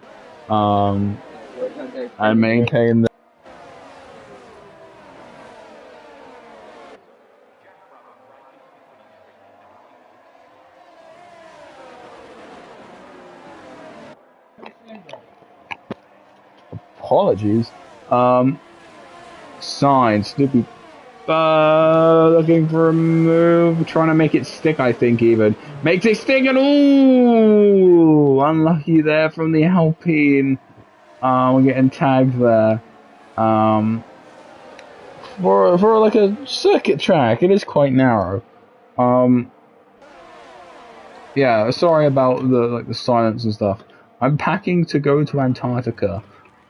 and maintain the. Apologies. Sign, Snoopy. Looking for a move, trying to make it stick, I think, even. Makes it stick, and ooh! Unlucky there from the Alpine. We're getting tagged there. For like a circuit track, it is quite narrow. Yeah, sorry about the silence and stuff. I'm packing to go to Antarctica.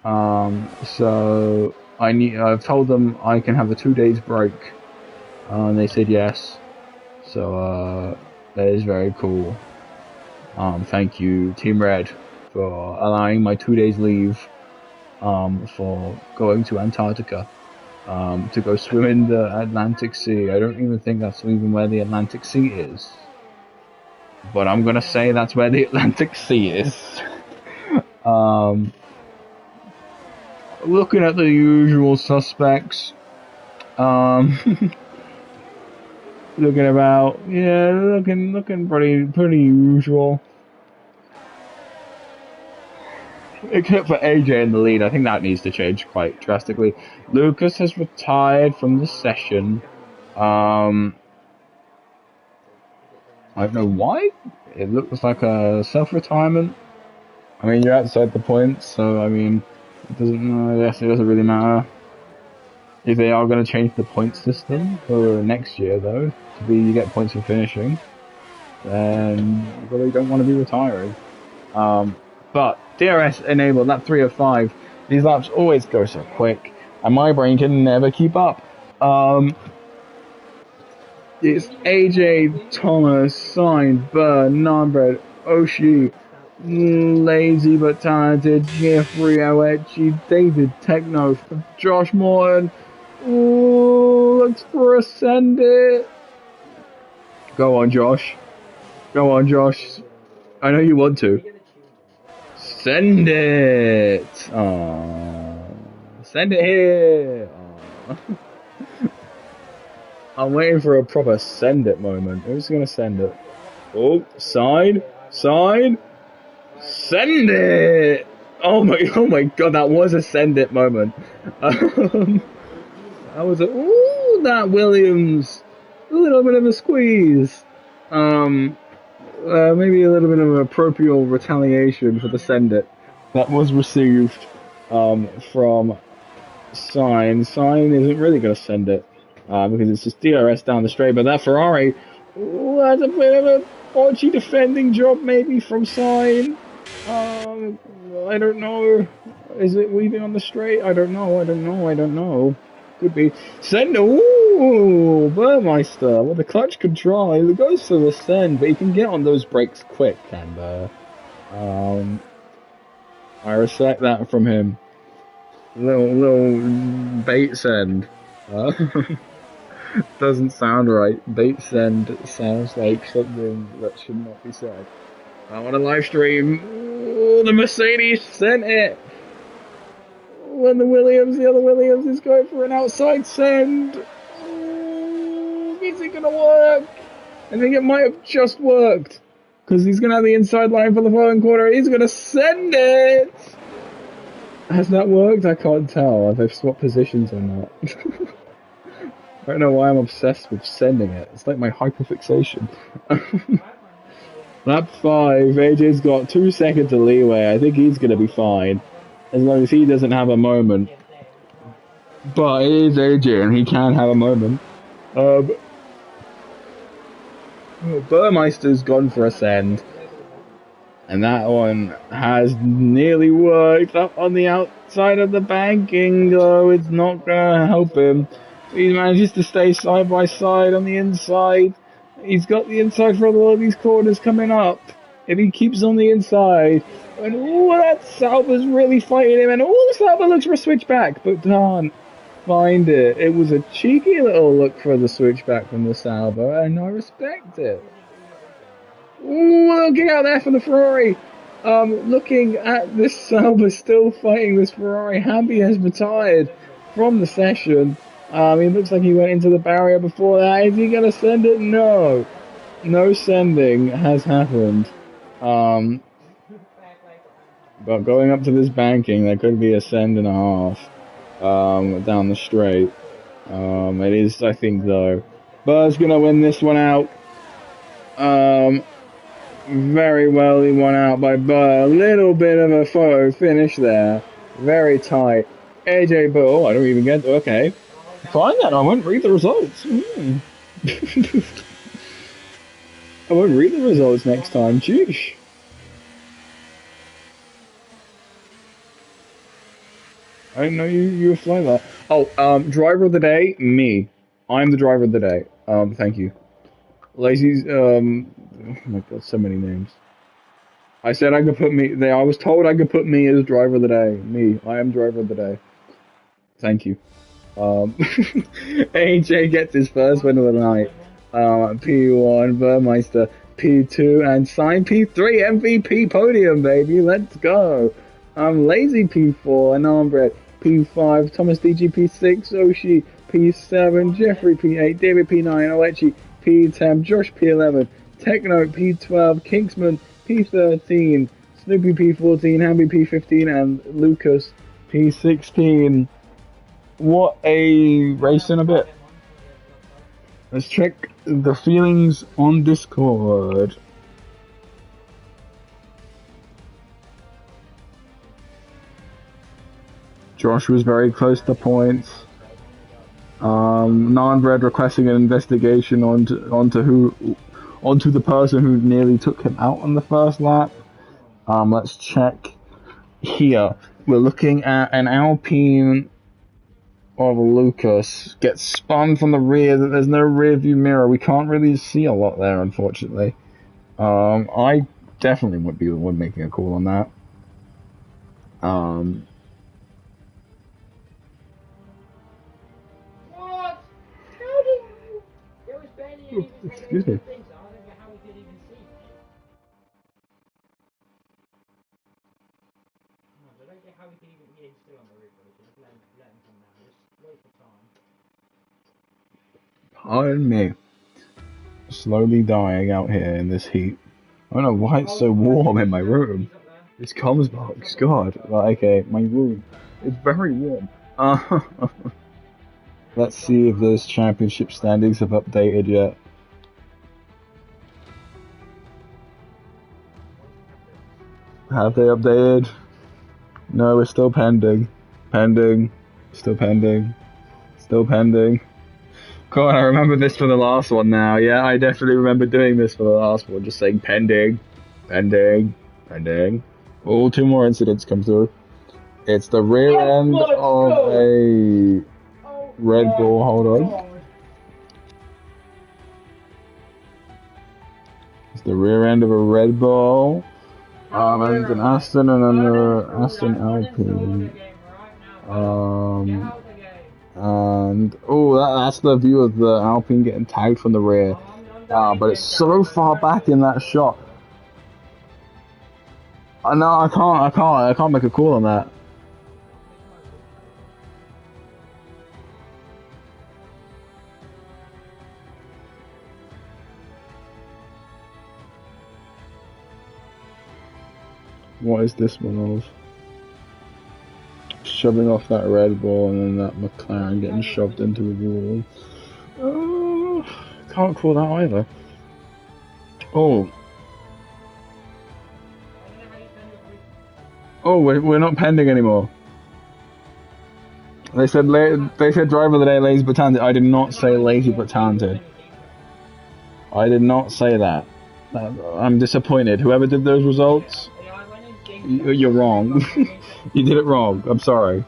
So I've told them I can have a 2 days break, and they said yes. So that is very cool. Thank you, Team Red, for allowing my 2 days leave for going to Antarctica to go swim in the Atlantic Sea. I don't even think that's even where the Atlantic Sea is. But I'm gonna say that's where the Atlantic Sea is. Looking at the usual suspects. Looking about, yeah, looking pretty usual. Except for AJ in the lead, I think that needs to change quite drastically. Lucas has retired from the session. I don't know why. It looks like a self-retirement. I mean, you're outside the points, so I mean, it doesn't. I guess it doesn't really matter. If they are going to change the point system for next year, though, to be you get points for finishing, then you really don't want to be retiring. But DRS enabled lap 3 of 5. These laps always go so quick, and my brain can never keep up. It's AJ, Thomas, Sign, Burr, Nambred, Oshie, Lazy but talented, Jeffrey Oechi, David Techno, Josh Morton. Ooh, looks for a send it. Go on, Josh. Go on, Josh. I know you want to. Send it. Aww. Send it here. I'm waiting for a proper send it moment. Who's gonna send it? Oh, side, send it. Oh my god, that was a send it moment. That was that Williams, a little bit of a squeeze. Maybe a little bit of appropriate retaliation for the send it that was received from Sign. Sign isn't really going to send it because it's just DRS down the straight. But that Ferrari, that's a bit of a dodgy defending job maybe from Sign. I don't know. Is it weaving on the straight? I don't know. Could be. Send. Ooh, Burmeister with the clutch control. He goes for the send, but he can get on those brakes quick. And I respect that from him. Little bait send. Doesn't sound right. Bait send sounds like something that should not be said. I want a live stream. Ooh, the Mercedes sent it. When the other Williams is going for an outside send. Ooh, is it gonna work? I think it might have just worked. Because he's gonna have the inside line for the following quarter. He's gonna send it! Has that worked? I can't tell if they've swapped positions or not. I don't know why I'm obsessed with sending it. It's like my hyperfixation. Lap 5, AJ's got 2 seconds of leeway. I think he's gonna be fine. As long as he doesn't have a moment. But it is AJ and he can have a moment. Burmeister's gone for a send. And that one has nearly worked up on the outside of the banking, though it's not gonna help him. He manages to stay side by side on the inside. He's got the inside for all of these corners coming up. If he keeps on the inside, and that Sauber's really fighting him, and Sauber looks for a switchback, but can't find it. It was a cheeky little look for the switchback from the Sauber, and I respect it. Looking out there for the Ferrari. Looking at this Sauber still fighting this Ferrari. Hamby has retired from the session. He looks like he went into the barrier before that. Is he going to send it? No. No sending has happened. But going up to this banking, there could be a send and a half down the straight. It is, I think, though. Burr's going to win this one out. Very well he won out by Burr. A little bit of a photo finish there. Very tight. AJ Bull, I don't even get... Okay. Fine then, I won't read the results. I won't read the results next time. Jeez. I didn't know you were flying that. Oh, driver of the day, me. I'm the driver of the day. Thank you. Lazy's, oh my god, so many names. I said I could put me there. I was told I could put me as driver of the day. Me, I am driver of the day. Thank you. AJ gets his first win of the night. P1 Burmeister, P2 and Sign P3 MVP podium, baby. Let's go. Lazy P4 and Armbread P5, Thomas DG P6, Oshi P7, Jeffrey P8, David P9, Oechi P10, Josh P11, Techno P12, Kingsman P13, Snoopy P14, Hamby P15, and Lucas P16. What a race in a bit. Let's check the feelings on Discord. Josh was very close to points. Nanbread requesting an investigation onto the person who nearly took him out on the first lap. Let's check here. We're looking at an Alpine of Lucas gets spun from the rear. There's no rear view mirror. We can't really see a lot there, unfortunately. I definitely would be the one making a call on that. What? How did you? It was barely even Excuse me. things. I don't know how we could even see. No, I don't get how we could even be still on the roof. Just let him come down. Just wait for time. Pardon me. Slowly dying out here in this heat. I don't know why it's so warm in my room. This comms box, God. Right, okay, my room. It's very warm. Let's see if those championship standings have updated yet. Have they updated? No, we're still pending. Pending. Still pending. Still pending. God, I remember this for the last one now. Yeah, I definitely remember doing this for the last one. Just saying pending. Pending. Pending. Oh, 2 more incidents come through. It's the rear end of a Red Bull. Hold on. It's the rear end of a Red Bull. And an Aston and another Aston Alpine. And that's the view of the Alpine getting tagged from the rear. But it's so far back in that shot. No, I can't make a call on that. What is this one of? Shoving off that Red Bull and then that McLaren getting shoved into a wall. Can't call that either. Oh, we're not pending anymore. They said driver of the day lazy but talented. I did not say lazy but talented. I did not say that. I'm disappointed. Whoever did those results, you're wrong. You did it wrong. I'm sorry.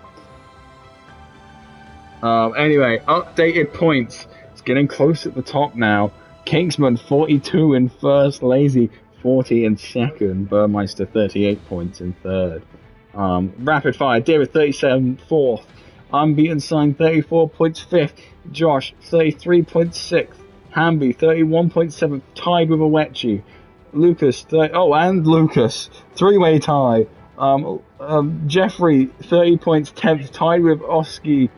Anyway, updated points. It's getting close at the top now. Kingsman 42 in first, Lazy 40 in second, Burmeister 38 points in third. Rapid Fire, David 37 fourth, Unbeaten Sign 34 points fifth, Josh 33 points sixth, Hamby 31.7 tied with Oechi. Lucas, Lucas, 3-way tie. Jeffrey, 30 points, 10th, tied with Oski.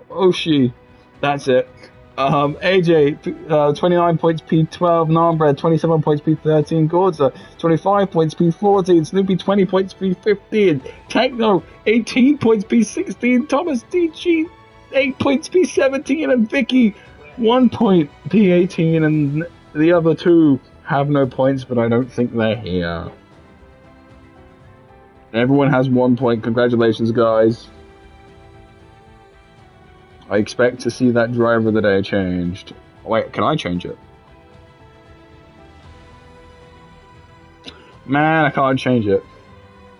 Oshi, that's it. AJ, 29 points, P12. Nambred, 27 points, P13. Gorza, 25 points, P14. Snoopy, 20 points, P15. Techno, 18 points, P16. Thomas DG, 8 points, P17. And Vicky, 1 point, P18. And the other two have no points, but I don't think they're here. Everyone has 1 point. Congratulations, guys. I expect to see that driver of the day changed. Wait, can I change it? Man, I can't change it.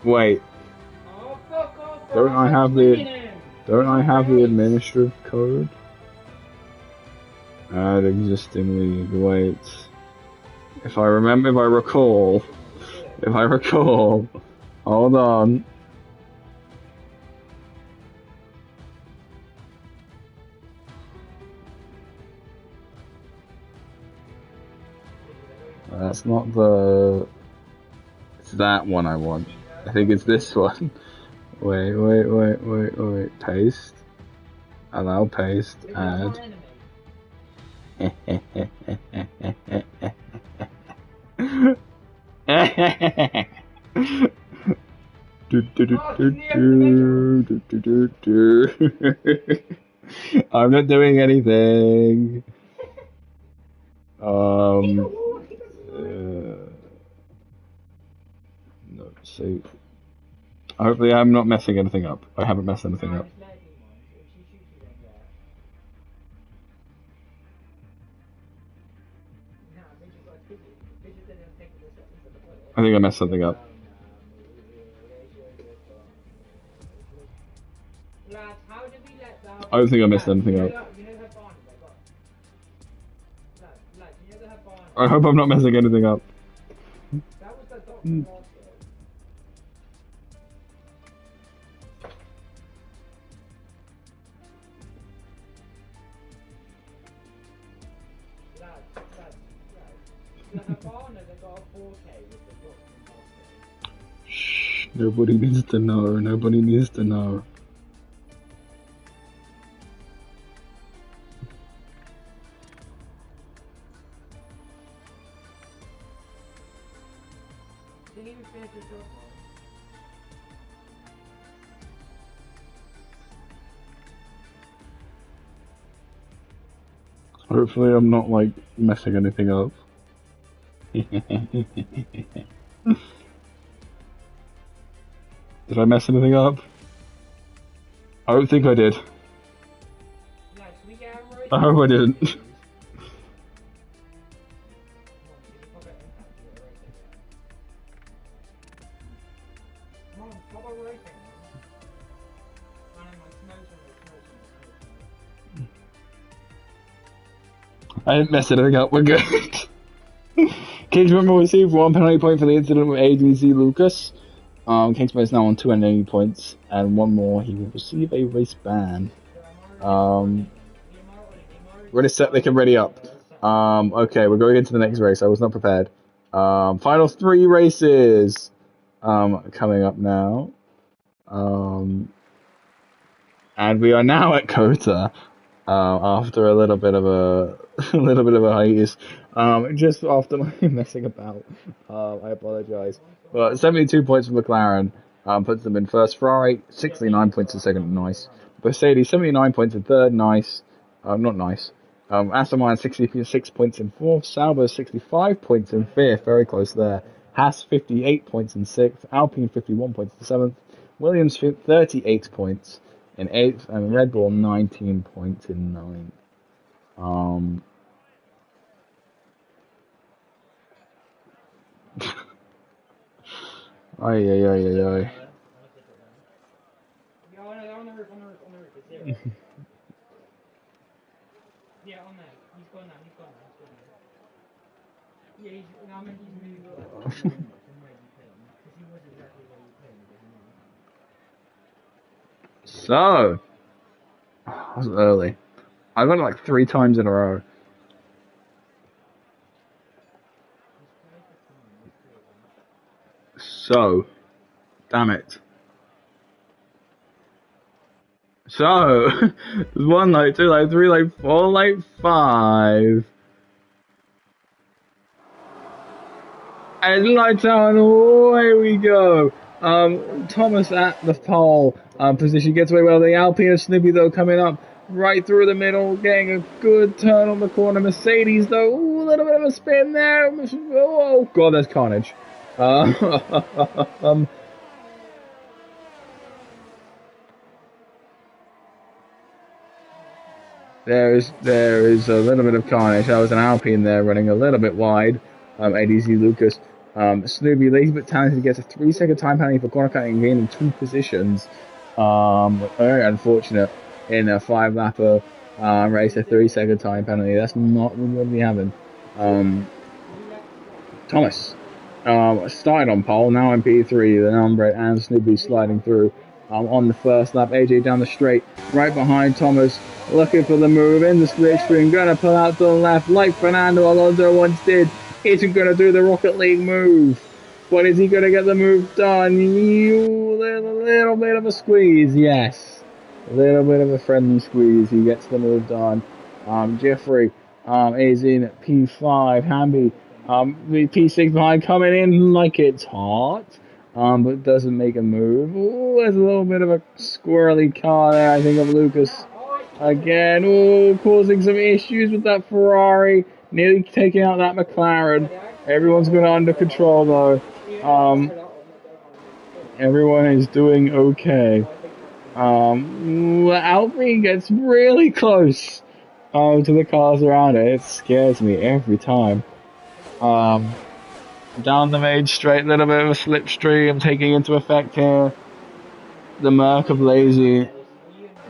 Wait. Don't I have the administrative code? Add existing league. Wait. If I recall, hold on. That's not the... It's that one I want. I think it's this one. Wait. Paste. Allow paste. Add. I'm not doing anything. No, so hopefully I'm not messing anything up. I haven't messed anything up. I think I messed something up. I don't think I messed anything up. I hope I'm not messing anything up. Shh, nobody needs to know. Nobody needs to know. Hopefully I'm not, like, messing anything up. Did I mess anything up? I don't think I did. I hope I didn't. I didn't mess anything up, we're good. Kingsman will receive 1 penalty point for the incident with ADZ Lucas. Kingsman is now on 280 points, and 1 more, he will receive a race ban. Ready, set, they can ready up. Okay, we're going into the next race, I was not prepared. Final 3 races coming up now. And we are now at Kota. After a little bit of a hiatus, just after my messing about, I apologise. But 72 points for McLaren, puts them in first. Ferrari 69 points in second, nice. Mercedes 79 points in third, nice. Not nice. Aston Martin 66 points in fourth. Sauber 65 points in fifth, very close there. Haas 58 points in sixth. Alpine 51 points in seventh. Williams 38 points in 8th, and Red Bull 19 points in 9th. Ay. Yeah, on the roof, yeah, on there. He's gone now. Yeah, he's moved up from where you came, because he was exactly where you came, So, that was early. I got it like 3 times in a row. So, damn it. So, 1 light, 2 light, 3 light, 4 light, 5. And lights on, away we go. Thomas at the pole position gets away well. The Alpine and Snoopy though coming up right through the middle, getting a good turn on the corner. Mercedes though, ooh, a little bit of a spin there. Oh god, there's carnage. There is a little bit of carnage. That was an Alpine there running a little bit wide. ADZ Lucas. Snoopy, lazy but talented, gets a 3-second time penalty for corner cutting, gaining 2 positions. Very unfortunate in a 5-lapper race, a 3-second time penalty. That's not what we be having. Thomas. Started on pole, now in P3, then Umbre and Snoopy sliding through on the first lap. AJ down the straight, right behind Thomas, looking for the move in the slipstream, gonna pull out to the left like Fernando Alonso once did. Isn't gonna do the Rocket League move, but is he gonna get the move done? Little bit of a squeeze, yes. A little bit of a friendly squeeze, he gets the move done. Jeffrey is in P5, Hamby the P6 behind coming in like it's hot, but doesn't make a move. Ooh, there's a little bit of a squirrely car there, I think, of Lucas. Again, ooh, causing some issues with that Ferrari, nearly taking out that McLaren. Everyone's got it under control, though. Everyone is doing okay. Alpine gets really close to the cars around it. It scares me every time. Down the main straight, little bit of a slipstream taking into effect here. The Merc of Lazy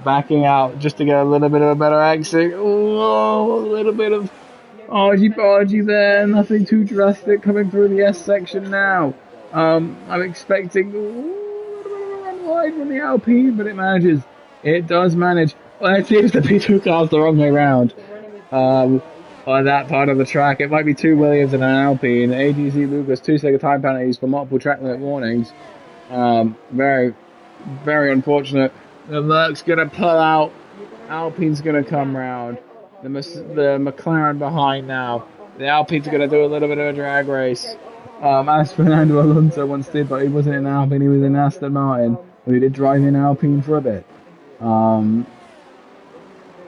backing out just to get a little bit of a better exit. Oh, a little bit of argy-bargy there, nothing too drastic coming through the S section now. I'm expecting a little bit of a run wide from the Alpine, but it manages. It does manage. Well, it seems the P2 car's the wrong way round. On that part of the track, it might be two Williams and an Alpine. AGC Lucas, 2-second time penalties for multiple track limit warnings. Very, very unfortunate. The Merc's gonna pull out. Alpine's gonna come round. The McLaren behind now. The Alpine's gonna do a little bit of a drag race. As Fernando Alonso once did, but he wasn't in Alpine, he was in Aston Martin. He did drive in Alpine for a bit.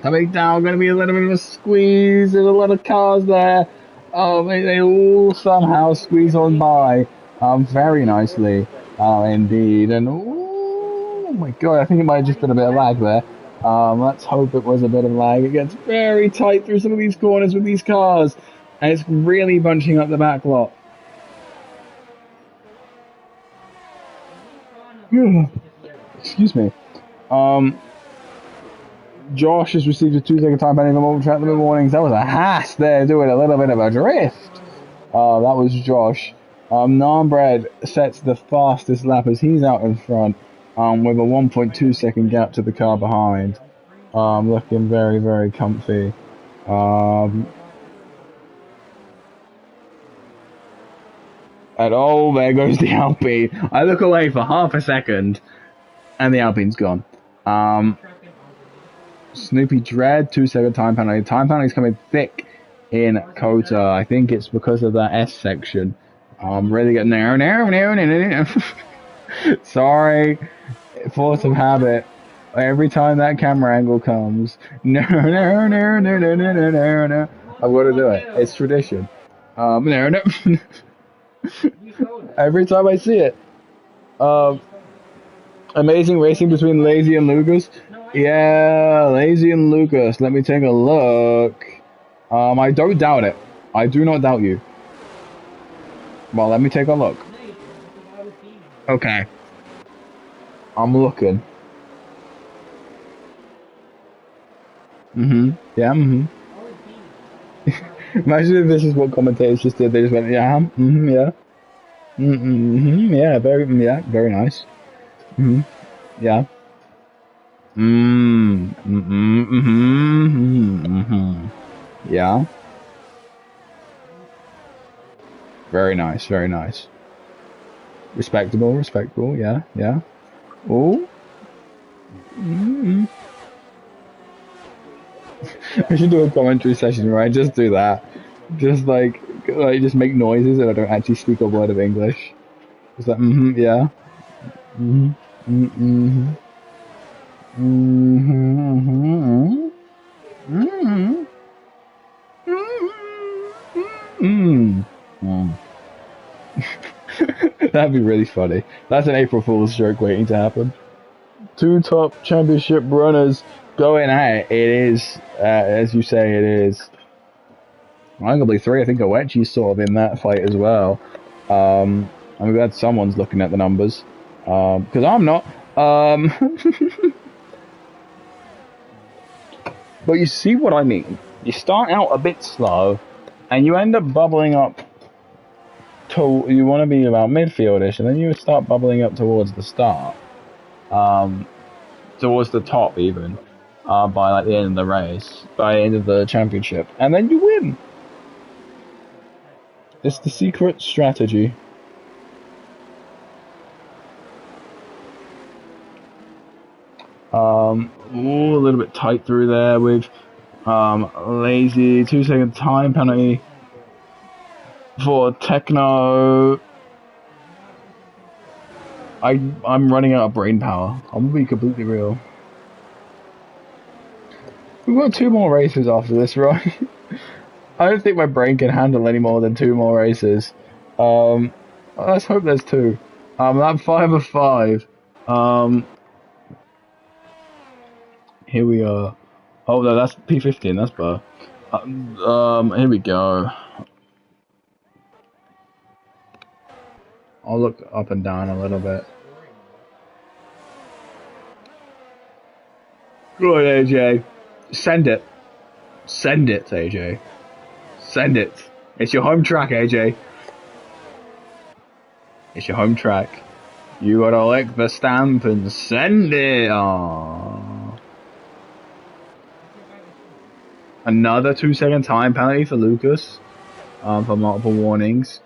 Coming down, going to be a little bit of a squeeze. There's a lot of cars there. They all somehow squeeze on by very nicely, indeed. And oh my god, I think it might have just been a bit of lag there. Let's hope it was a bit of lag. It gets very tight through some of these corners with these cars, and it's really bunching up the back lot. Excuse me. Josh has received a 2-second time penalty for multiple track limit warnings. That was a Haas there doing a little bit of a drift. That was Josh. Narmbread sets the fastest lap as he's out in front with a 1.2 second gap to the car behind. Looking very, very comfy. And oh, there goes the Alpine. I look away for half a second and the Alpine's gone. Snoopy Dread, 2-second time penalty. Time penalty's coming thick in Kota. I think it's because of that S section. Really getting there. Sorry, force of habit. Every time that camera angle comes, no. I've got to do it. It's tradition. No. Every time I see it. Amazing racing between Lazy and Lucas. Yeah, Lazy and Lucas. Let me take a look. I don't doubt it. I do not doubt you. Well, let me take a look. Okay. I'm looking. Yeah, Imagine if this is what commentators just did. They just went, yeah, yeah. Yeah, very nice. Yeah. Yeah. Very nice. Respectable, yeah. Oh. We should do a commentary session where I just do that. Just like just make noises and I don't actually speak a word of English. Just like, yeah. That'd be really funny. That's an April Fool's joke waiting to happen. Two top championship runners going at it. It is, as you say, it is. Arguably three. I think Owechi's sort of in that fight as well. I'm glad someone's looking at the numbers. Because I'm not. But you see what I mean. You start out a bit slow, and you end up bubbling up you want to be about midfieldish, and then you start bubbling up towards the start, towards the top even, by like the end of the race, by the end of the championship, and then you win. It's the secret strategy. Ooh, a little bit tight through there with lazy 2-second time penalty for Techno. I'm running out of brain power. I'm gonna be completely real. We've got 2 more races after this, right? I don't think my brain can handle any more than 2 more races. Let's hope there's 2. That 5 of 5. Here we are. Oh no, that's P15. That's bar. Here we go. I'll look up and down a little bit. Good, AJ. Send it. Send it, AJ. Send it. It's your home track, AJ. It's your home track. You gotta lick the stamp and send it. Aww. Another 2-second time penalty for Lucas. For multiple warnings.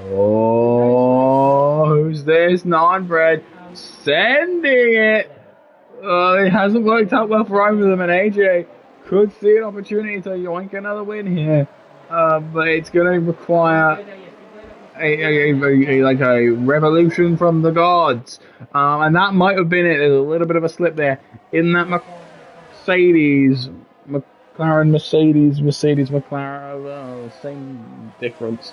Oh, who's this? Non-bread. Sending it. It hasn't worked out well for either of them, and AJ could see an opportunity to yoink another win here. But it's going to require a revolution from the gods. And that might have been it. There's a little bit of a slip there in that Mercedes, McLaren, same difference.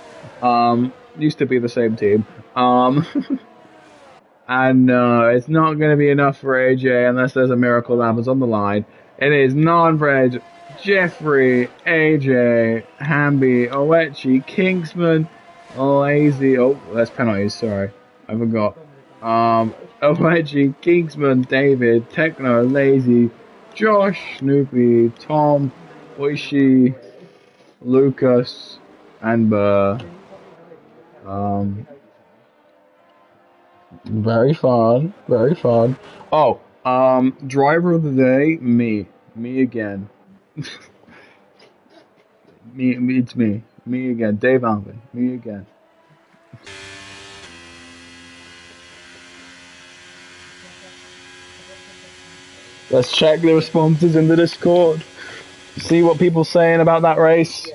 Used to be the same team. And it's not going to be enough for AJ unless there's a miracle that happens on the line. It is non-bread, Jeffrey, AJ, Hamby, Owechi, Kingsman, Lazy. Oh, that's penalties. Sorry, I forgot. Owechi, Kingsman, David, Techno, Lazy, Josh, Snoopy, Tom, Oishi, Lucas, and Burr. Very fun, very fun. Oh, driver of the day, me again. It's me again. Dave Alvin, me again. Let's check the responses in the Discord. See what people saying about that race.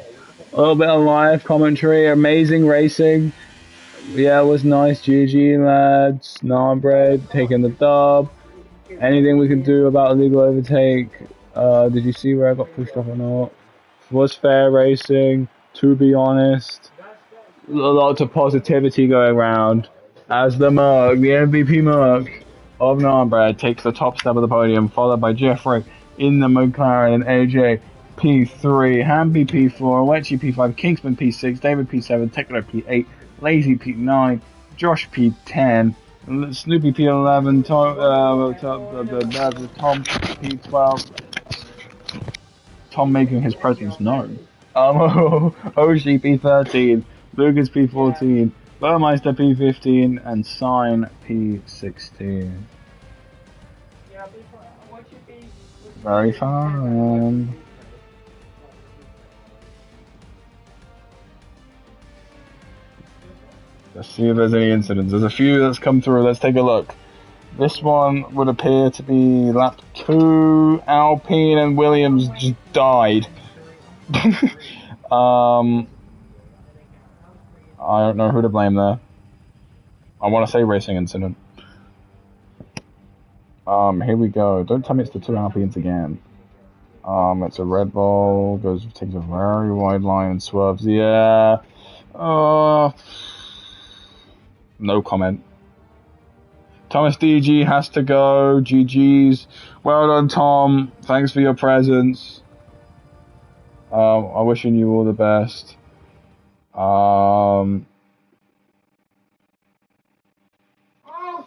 A little bit of live commentary. Amazing racing. Yeah, it was nice. GG lads. Non-bread taking the dub. Anything we can do about illegal overtake? Did you see where I got pushed off or not? Was fair racing, to be honest. Lots of positivity going around. As the Merc, the MVP Merc of Narnbrad takes the top step of the podium, followed by Jeffrey in the McLaren and AJ P3, Hamby P4, Wechi P5, Kingsman P6, David P7, Techno P8, Lazy P9, Josh P10, Snoopy P11, Tom P12, Tom making his presence known. Oshi P13, Lucas P14, Burmeister P15, and Sign P16. Very fun. Let's see if there's any incidents. There's a few that's come through. Let's take a look. This one would appear to be lap 2. Alpine and Williams just died. I don't know who to blame there. I want to say racing incident. Here we go. Don't tell me it's the 2 Alpines again. It's a Red Bull, takes a very wide line and swerves. Yeah. No comment. Thomas DG has to go. GG's. Well done, Tom. Thanks for your presence. I'm wishing you all the best. Oh,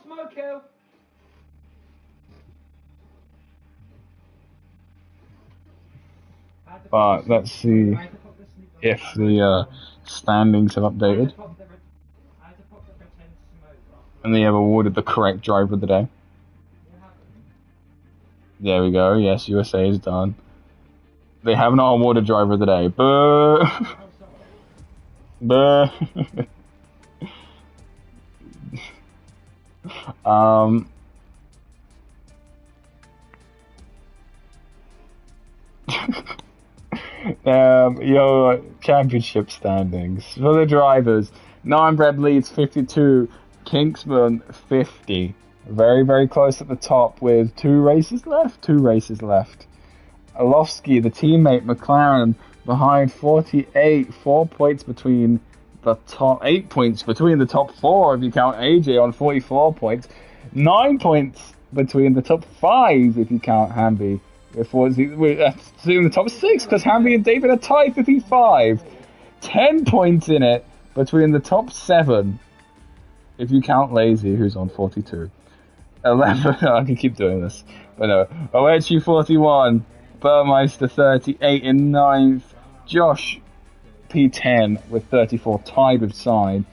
smoke kill. But let's see if the standings have updated. And they have awarded the correct driver of the day. There we go. Yes, USA is done. They have not awarded driver of the day. Boo! Boo! Your championship standings for the drivers. Nine-Bread leads 52, Kingsman 50. Very, very close at the top with 2 races left. Alofsky, the teammate, McLaren, behind 48, 4 points between the top, 8 points between the top 4 if you count AJ on 44 points, 9 points between the top 5 if you count Hamby. We're in the top 6 because Hamby and David are tied 55. 10 points in it between the top 7 if you count Lazy, who's on 42. 11, I can keep doing this, but no. Oechi 41, Burmeister 38 in 9th, Josh P10 with 34, tied with Side.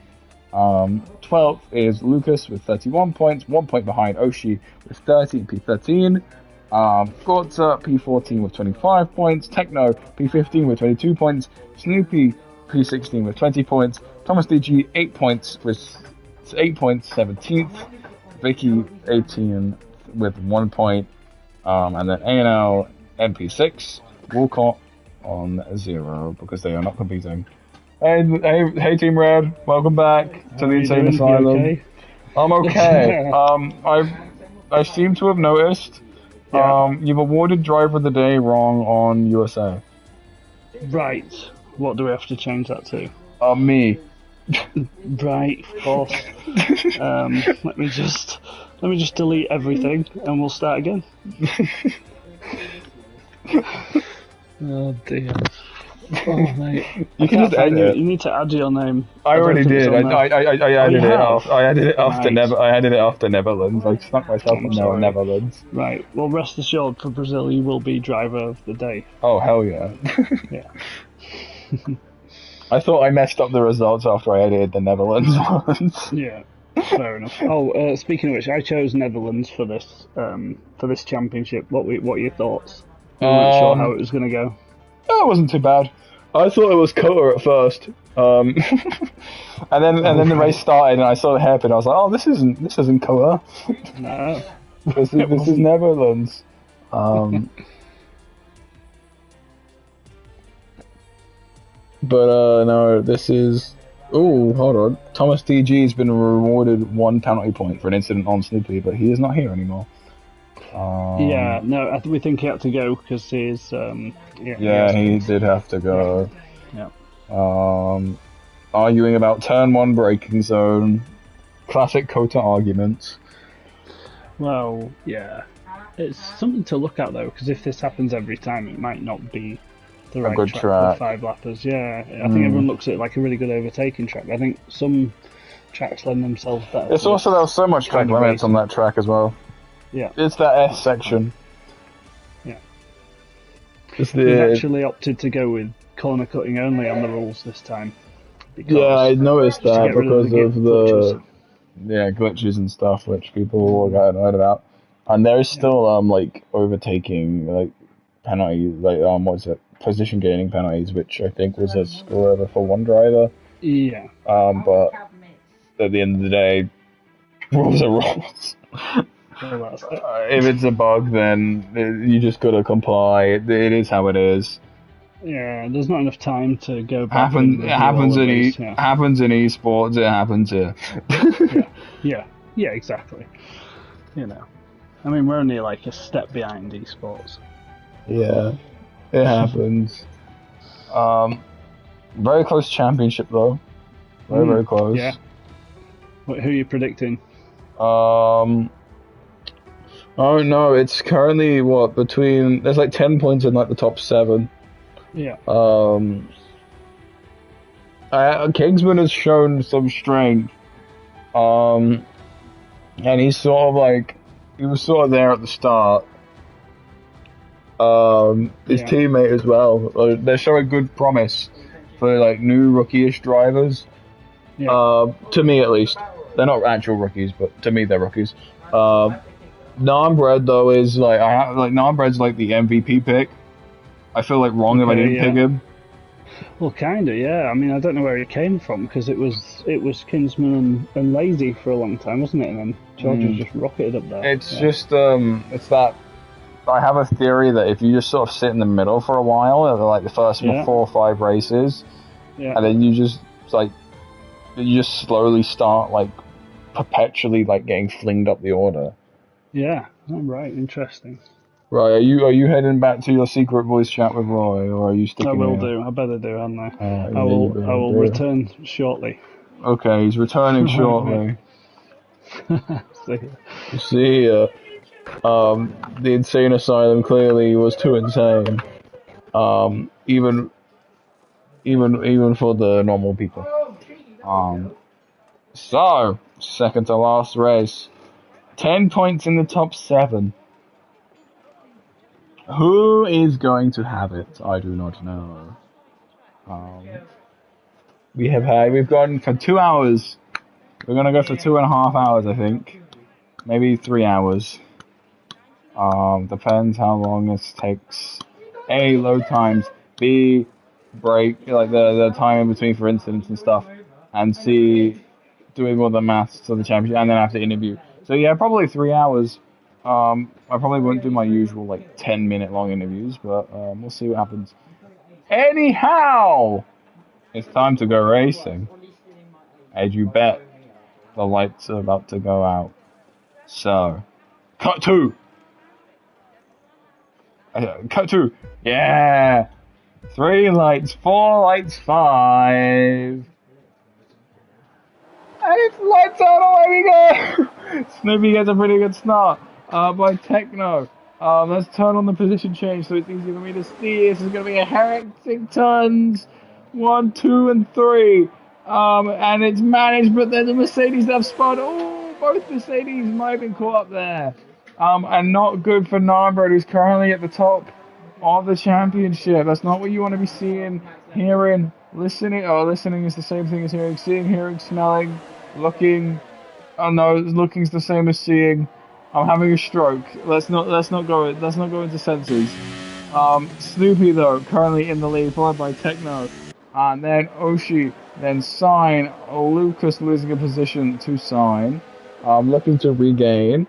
12th is Lucas with 31 points, 1 point behind Oshi with 30 P13. Gorza P14 with 25 points, Techno P15 with 22 points, Snoopy P16 with 20 points, Thomas DG 8 points with 17th, Vicky 18 with 1 point, and then A&L MP6, Walcott on 0 because they are not competing. Hey Team Red, welcome back to the Insane Asylum. Okay? I'm okay. I seem to have noticed you've awarded Driver of the Day wrong on USA. Right. What do we have to change that to? Me. Right, of course. Let me just delete everything and we'll start again. Oh dear. Oh mate. You can just edit it. You need to add your name. I already did. I added it off. I added it off Nice. I added it off the Netherlands. I stuck myself in the Netherlands. Right. Well, rest assured, for Brazil, you will be driver of the day. Oh hell yeah. Yeah. I thought I messed up the results after I edited the Netherlands ones. Yeah. Fair enough. Oh, speaking of which, I chose Netherlands for this championship. What are your thoughts? I'm not sure how it was going to go. Oh, it wasn't too bad. I thought it was Kota at first, and then the race started, and I saw the hairpin. I was like, "Oh, this isn't Kota. No. this is Netherlands." But no, this is. Oh, hold on. Thomas DG has been rewarded 1 penalty point for an incident on Snoopy, but he is not here anymore. Yeah, no, we think he had to go because he's. Yeah, he did have to go. Yeah. Arguing about turn 1 braking zone. Classic Kota arguments. Well, yeah. It's something to look at though, because if this happens every time, it might not be the right good track for 5 lappers. Yeah, I think everyone looks at it like a really good overtaking track. I think some tracks lend themselves better. It's also there's so much track limits on that track as well. Yeah. It's that S section. Yeah. It's We've actually opted to go with corner cutting only on the rules this time. Yeah, I noticed that because of the glitches. Glitches and stuff, which people got annoyed about. And there's still like overtaking like penalties, like what's it, position gaining penalties, which I think was a score over for one driver. Yeah. But at the end of the day, rules are rules. If it's a bug, then you just gotta comply. It is how it is. Yeah, there's not enough time to go back. Happens in esports. It happens here. Yeah, exactly. You know, I mean, we're only like a step behind esports. Yeah, it happens. Very close championship though. Very close. Yeah. Who are you predicting? Oh no, it's currently between there's like 10 points in like the top 7. Yeah. Kingsman has shown some strength. And he's he was sort of there at the start. his Yeah. teammate as well. They're showing good promise for like new rookie-ish drivers. Yeah. To me at least, they're not actual rookies, but to me they're rookies. Nambred though is like Nambred's like the MVP pick. I feel like wrong if I Okay, didn't pick yeah. him. Well, kinda, yeah. I mean, I don't know where it came from because it was Kinsman and Lazy for a long time, wasn't it? And then George has just rocketed up there. It's Yeah. just it's that I have a theory that if you just sort of sit in the middle for a while, like the first Yeah. 4 or 5 races, Yeah. and then you just slowly start like perpetually like getting flinged up the order. Yeah. Oh, right. Interesting. Right, are you heading back to your secret voice chat with Roy, or are you sticking I will here? do. I better do, hadn't I? Yeah, I you will. better I will do. return shortly. Okay, he's returning shortly. See. See ya. The insane asylum clearly was too insane. Even for the normal people. So second to last race, 10 points in the top 7. Who is going to have it? I do not know. We've gone for 2 hours. We're gonna go for 2.5 hours, I think. Maybe 3 hours. Depends how long this takes. A, load times. B, break, like the time in between for incidents and stuff. And C, doing all the maths to the championship, and then I have to interview. So yeah, probably 3 hours. I probably won't do my usual like 10-minute long interviews, but we'll see what happens. Anyhow, it's time to go racing. As you bet, the lights are about to go out. So, cut to. Yeah. 3 lights, 4 lights, 5. And it's lights out, away we go! Snoopy gets a pretty good start by Techno. Let's turn on the position change so it's easier for me to see. This is going to be a hectic turns. 1, 2, and 3. And it's managed, but there's a Mercedes that have spun. Oh, both Mercedes might have been caught up there. And not good for Narbert, who's currently at the top of the championship. That's not what you want to be seeing, hearing, listening. Oh, listening is the same thing as hearing. Seeing, hearing, smelling, looking. Oh no, looking's the same as seeing. I'm having a stroke. Let's not go into senses. Snoopy though, currently in the lead, followed by Techno, and then Oshi, then Sign. Lucas losing a position to Sign. Looking to regain.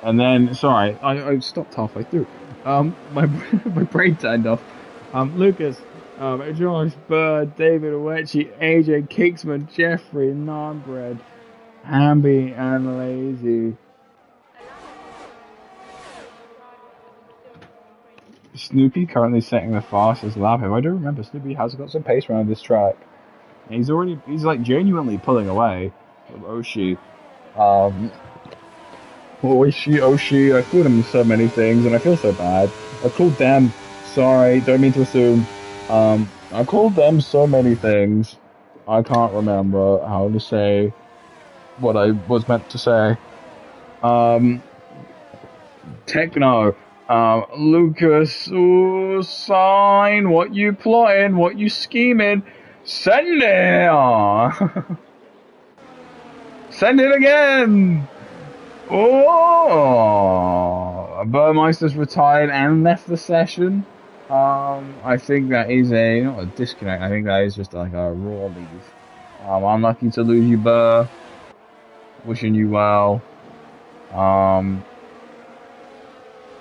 And then, sorry, I stopped halfway through. My brain turned off. Lucas, Josh, Bird, David, Owechi, AJ, Kicksman, Jeffrey, Nonbread, Hamby, and Lazy. Snoopy currently setting the fastest lap. If I do remember, Snoopy has got some pace around this track. And he's like genuinely pulling away from Oshi. Oshi, I called him so many things and I feel so bad. I called them, sorry, don't mean to assume. I called them so many things. I can't remember how to say what I was meant to say. Techno, Lucas, ooh, Sign, what you plotting, what you scheming, send it! Send it again! Oh, Burmeister's retired and left the session. I think that is not a disconnect. I think that is just like a raw leave. Unlucky to lose you, Burr. Wishing you well.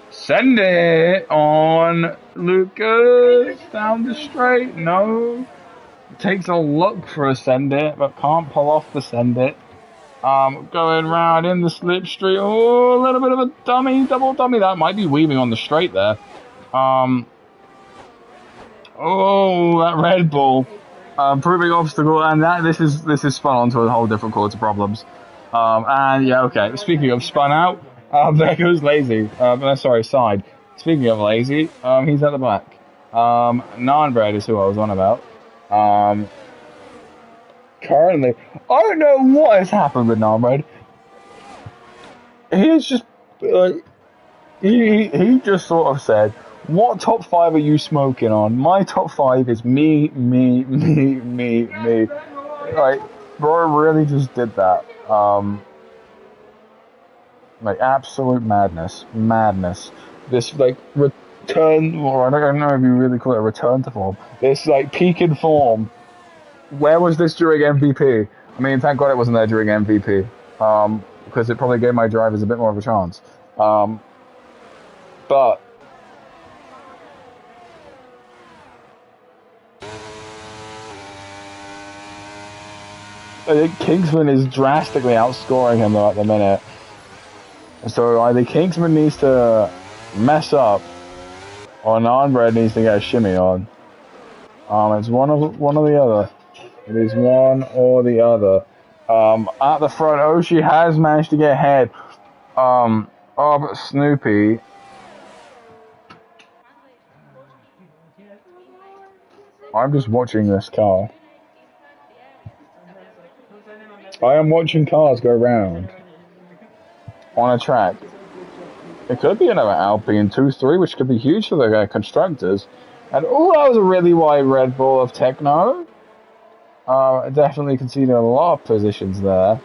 Send it on Lucas down the straight. No, takes a look for a send it, but can't pull off the send it. Going round in the slipstream. Oh, a little bit of a dummy, double dummy. That might be weaving on the straight there. Oh, that Red Bull. Proving obstacle, and this is spun onto a whole different chord of problems. And yeah, okay. Speaking of spun out, there goes Lazy. Sorry, Side. Speaking of Lazy, he's at the back. Nanbread is who I was on about. currently. I don't know what has happened with Narmed. He is just like he just sort of said, "What top 5 are you smoking on? My top 5 is me, me, me, me, me." Like, bro, really just did that. Like absolute madness, madness. This like return, or I don't know if you really call it a return to form. This like peak in form. Where was this during MVP? I mean, thank God it wasn't there during MVP. Because it probably gave my drivers a bit more of a chance. But I think Kingsman is drastically outscoring him though at the minute. So either Kingsman needs to mess up, or Nonbread needs to get a shimmy on. It's one or the other. It is one or the other. At the front, Oshi has managed to get ahead of Snoopy. I'm just watching this car. I am watching cars go round on a track. It could be another Alpine 2-3, which could be huge for the constructors. And oh, that was a really wide Red Bull of Techno. Definitely conceded a lot of positions there.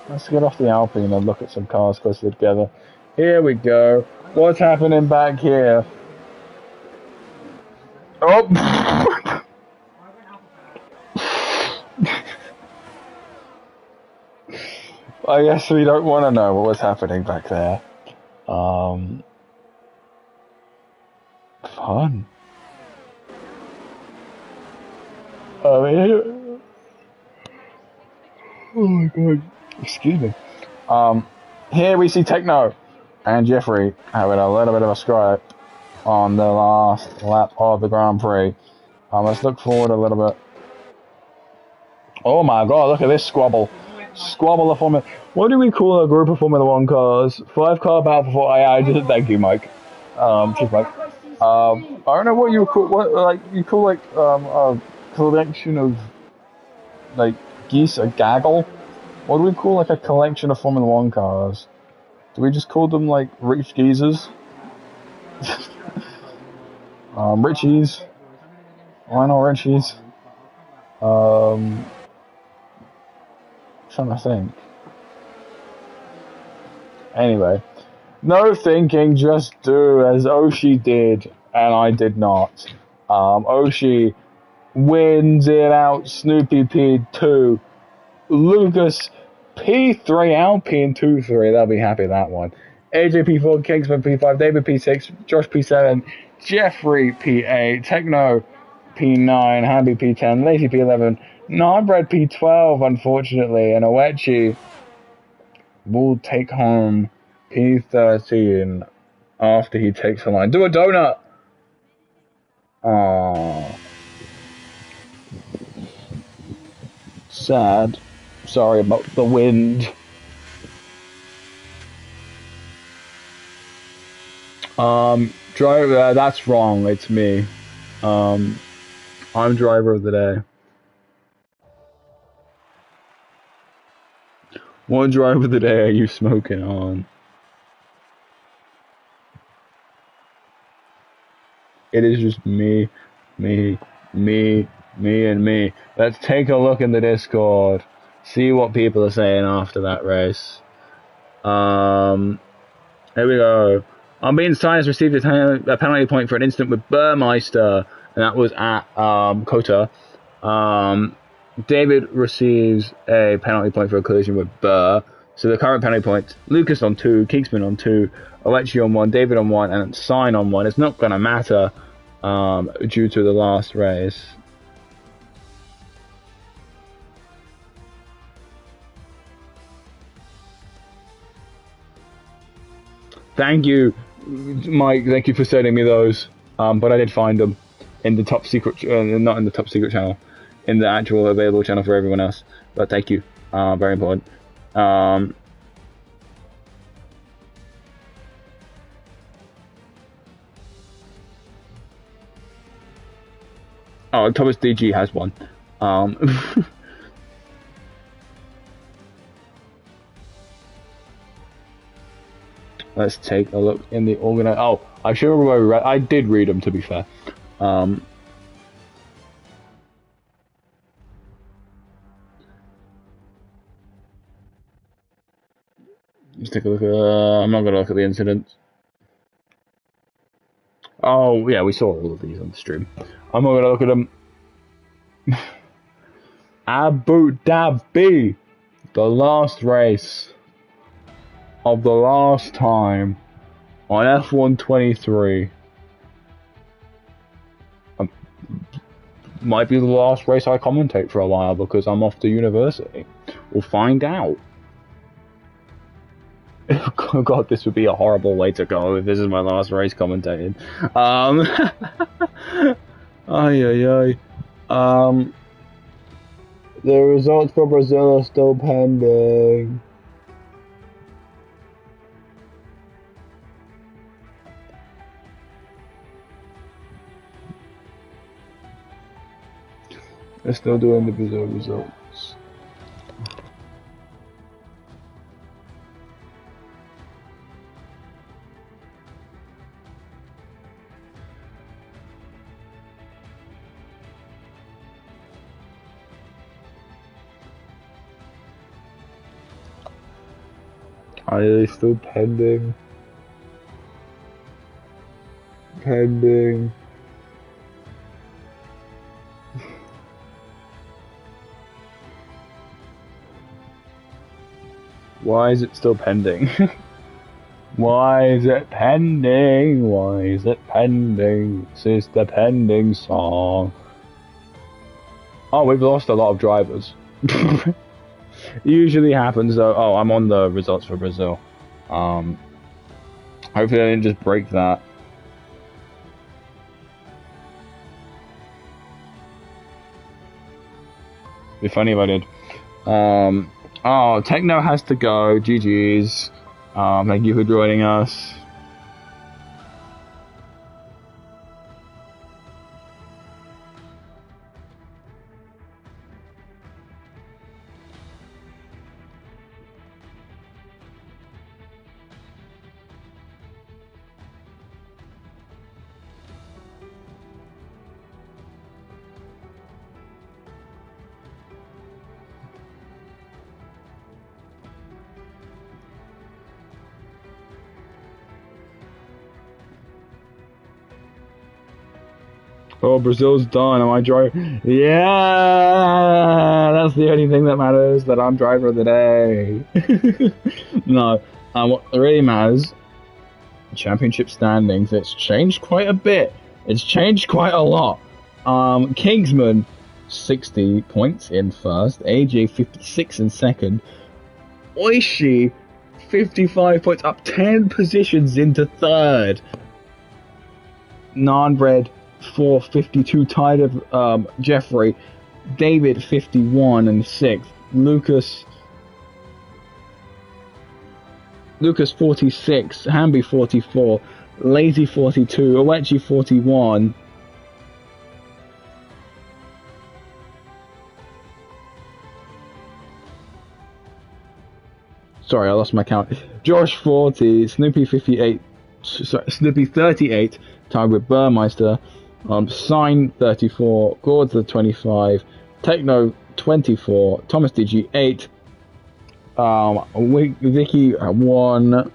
Let's get off the Alpine and look at some cars closer together. Here we go. What's happening back here? Oh! I guess we don't want to know what was happening back there. Fun. I mean, oh my god. Excuse me. Here we see Techno and Jeffrey having a little bit of a scrap on the last lap of the Grand Prix. Let's look forward a little bit. Oh my god, look at this squabble. Squabble of Formula... What do we call a group of Formula 1 cars? 5-car battle before... I just... Thank you, Mike. Cheers, Mike. I don't know what you call... What, like, you call, like, a collection of... Like, geese, a gaggle? What do we call, like, a collection of Formula 1 cars? Do we just call them, like, rich geezers? Richies. Why not Richies? Trying to think. Anyway, no thinking, just do as Oshi did, and I did not. Oshi wins it out. Snoopy P2, Lucas P3, Alpine 2-3. They'll be happy with that one. AJ P4, Kingsman P5, David P6, Josh P7, Jeffrey P8, Techno P9, Hamby P10, Lazy P11, Narbread P12, unfortunately, and Oechi will take home P13 after he takes the line. Do a donut! Aww. Sad. Sorry about the wind. Driver, that's wrong, it's me. I'm driver of the day. What driver of the day are you smoking on? It is just me, me, me, me, and me. Let's take a look in the Discord. See what people are saying after that race. Here we go. Unbeaten Science received a penalty point for an incident with Burmeister, and that was at Kota. David receives a penalty point for a collision with Burr. So the current penalty points: Lucas on 2, Kingsman on 2, Alechi on 1, David on 1, and Sign on 1. It's not going to matter due to the last race. Thank you, Mike. Thank you for sending me those. But I did find them in the top secret, not in the top secret channel, in the actual available channel for everyone else. But thank you. Very important. Oh, Thomas DG has one. Let's take a look in the organize. Oh, I should remember. I did read them, to be fair. Let's take a look at. I'm not gonna look at the incidents. Oh yeah, we saw all of these on the stream. I'm not gonna look at them. Abu Dhabi, the last race of the last time on F123. Might be the last race I commentate for a while because I'm off to university. We'll find out. Oh God, this would be a horrible way to go if this is my last race commentating. Ay. The results for Brazil are still pending. They're still doing the Brazil results. Are they still pending? Pending. Why is it still pending? Why is it pending? Why is it pending? This is the pending song. Oh, we've lost a lot of drivers. Usually happens though. Oh, I'm on the results for Brazil. Hopefully I didn't just break that. It'd be funny if I did. Oh, Techno has to go. GG's. Thank you for joining us. Oh, Brazil's done. Am I driver? Yeah, that's the only thing that matters. That I'm driver of the day. No, what really matters? Championship standings. It's changed quite a bit. It's changed quite a lot. Kingsman, 60 points in first. AJ 56 in second. Oishi, 55 points, up 10 positions into third. Nanbred, 452, tied of Jeffrey. David, 51 and 6th. Lucas 46, Hamby 44, Lazy 42, Oechi 41. Sorry, I lost my count. Josh 40, Snoopy 58, Snoopy 38, tied with Burmeister. Sign 34, Gord's 25, Techno 24, Thomas DG 8, Vicky 1,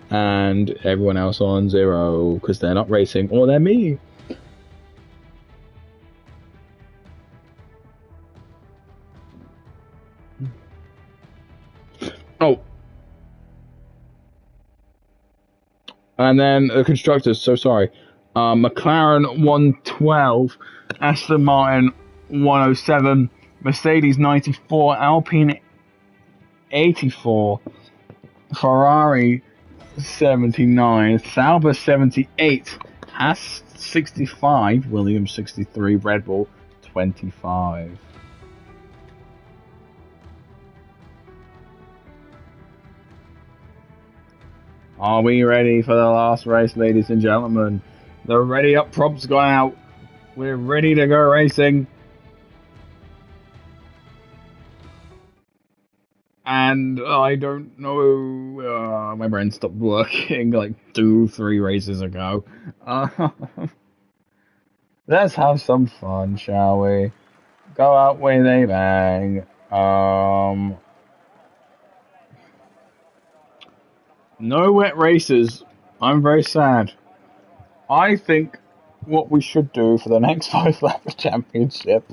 and everyone else on 0 because they're not racing or they're me. Oh. And then the constructors, so sorry. McLaren 112, Aston Martin 107, Mercedes 94, Alpine 84, Ferrari 79, Sauber 78, Haas 65, Williams 63, Red Bull 25. Are we ready for the last race, ladies and gentlemen? The ready up prompt's gone out. We're ready to go racing. And I don't know, my brain stopped working like 2-3 races ago. Let's have some fun, shall we? Go out with a bang. No wet races. I'm very sad. I think what we should do for the next 5-lap championship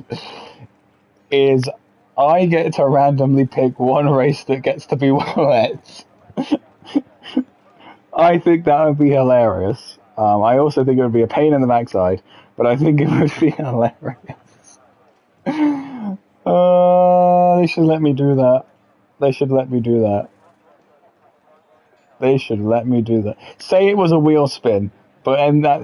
is I get to randomly pick one race that gets to be wet. I think that would be hilarious. I also think it would be a pain in the backside, but I think it would be hilarious. They should let me do that. They should let me do that. They should let me do that. Say it was a wheel spin, but and that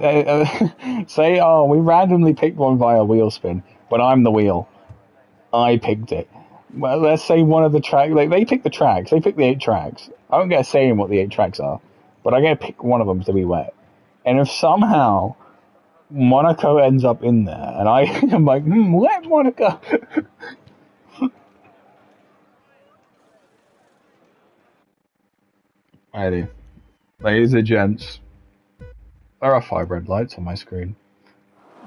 say, oh, we randomly picked one via wheel spin, but I'm the wheel. I picked it. Well, let's say one of the tracks, like they pick the tracks, they pick the 8 tracks. I don't get a say in what the 8 tracks are, but I get to pick one of them to be wet. And if somehow Monaco ends up in there, and I'm like, wet Monaco. Alrighty. Ladies and gents, there are 5 red lights on my screen.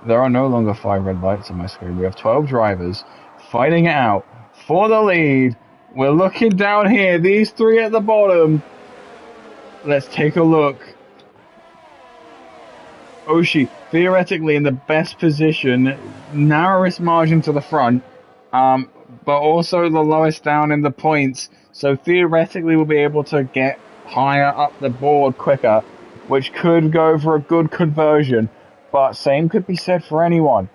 There are no longer 5 red lights on my screen. We have 12 drivers fighting it out for the lead. We're looking down here, these 3 at the bottom. Let's take a look. Oshie, theoretically in the best position, narrowest margin to the front, but also the lowest down in the points. So theoretically we'll be able to get higher up the board quicker, which could go for a good conversion. But same could be said for anyone.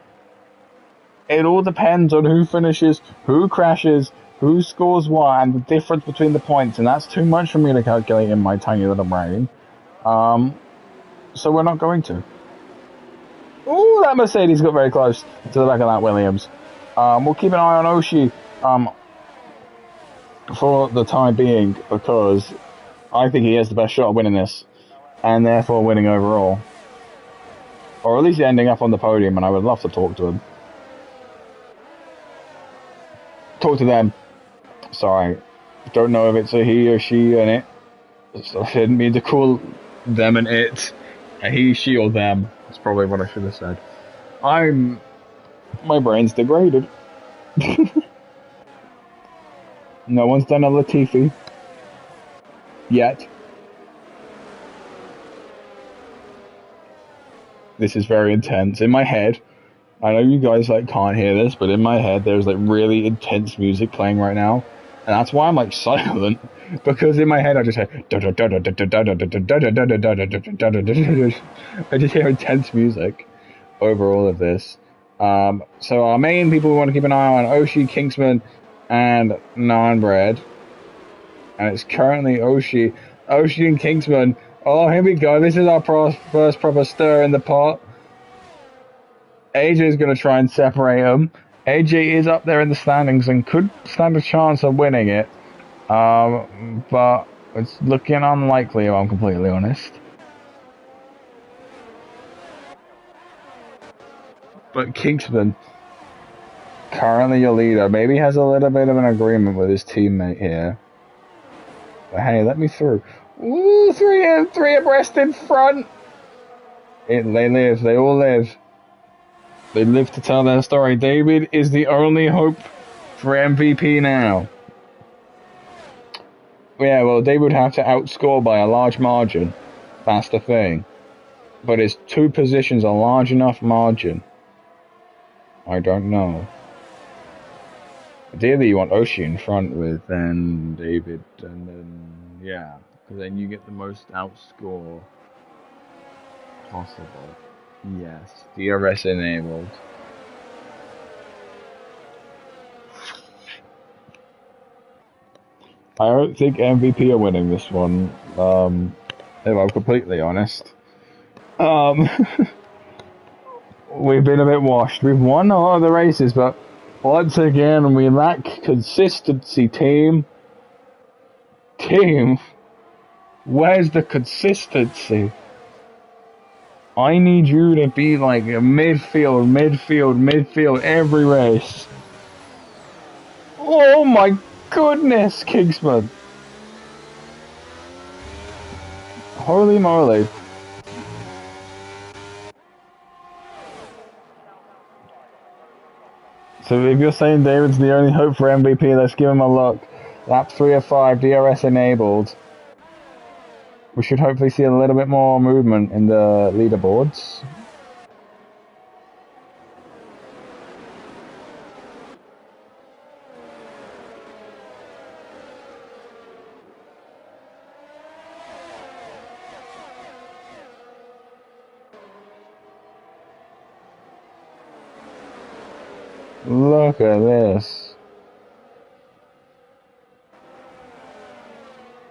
It all depends on who finishes, who crashes, who scores what, and the difference between the points. And that's too much for me to calculate in my tiny little brain. So we're not going to. Ooh, that Mercedes got very close to the back of that Williams. We'll keep an eye on Oshie for the time being, because I think he has the best shot of winning this, and therefore winning overall. Or at least ending up on the podium, and I would love to talk to him. Talk to them. Sorry. Don't know if it's a he or she and it. So I didn't mean to call them and it a he, she, or them. That's probably what I should have said. My brain's degraded. No one's done a Latifi. Yet. This is very intense. In my head, I know you guys can't hear this, but in my head there's really intense music playing right now. And that's why I'm silent. Because in my head I just hear I just hear intense music over all of this. So our main people we want to keep an eye on: Oshie, Kingsman, and Nanbread. And it's currently Oshie and Kingsman. Oh, here we go. This is our first proper stir in the pot. AJ is going to try and separate them. AJ is up there in the standings and could stand a chance of winning it. But it's looking unlikely, if I'm completely honest. But Kingsman, currently your leader, maybe has a little bit of an agreement with his teammate here. But hey, let me through. Ooh, three abreast in front. They live. They all live. They live to tell their story. David is the only hope for MVP now. Yeah, well, David would have to outscore by a large margin. That's the thing. But is 2 positions a large enough margin? I don't know. Ideally, you want Oshie in front with then David, and then, yeah. Because then you get the most outscore possible. Yes, DRS enabled. I don't think MVP are winning this one, if I'm completely honest. We've been a bit washed. We've won a lot of the races, but once again, we lack consistency, team. Team? Where's the consistency? I need you to be like a midfield every race. Oh my goodness, Kingsman. Holy moly. So if you're saying David's the only hope for MVP, let's give him a look. Lap 3 of 5, DRS enabled. We should hopefully see a little bit more movement in the leaderboards. Look at this.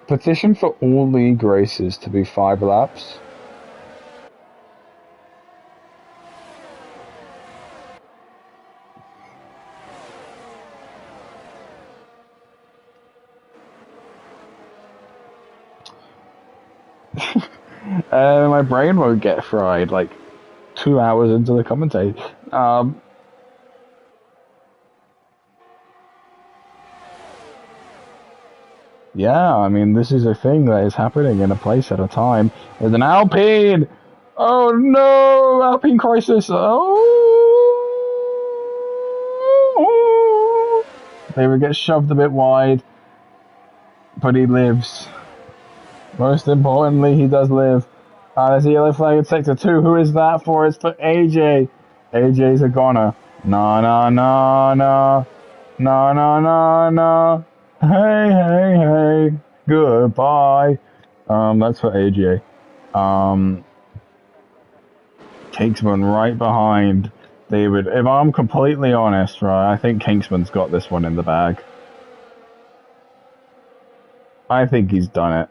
Petition for all league races to be 5 laps. My brain won't get fried like 2 hours into the commentate. Yeah, I mean, this is a thing that is happening in a place at a time. There's an Alpine! Oh no! Alpine crisis! Oh! David gets shoved a bit wide, but he lives. Most importantly, he does live. There's a yellow flag in Sector 2. Who is that for? It's for AJ. AJ's a goner. Nah, nah, nah, nah. Nah, nah, nah, nah. Hey, hey, hey. Goodbye. That's for AJ. Kingsman right behind David. If I'm completely honest, right, I think Kingsman's got this one in the bag. I think he's done it.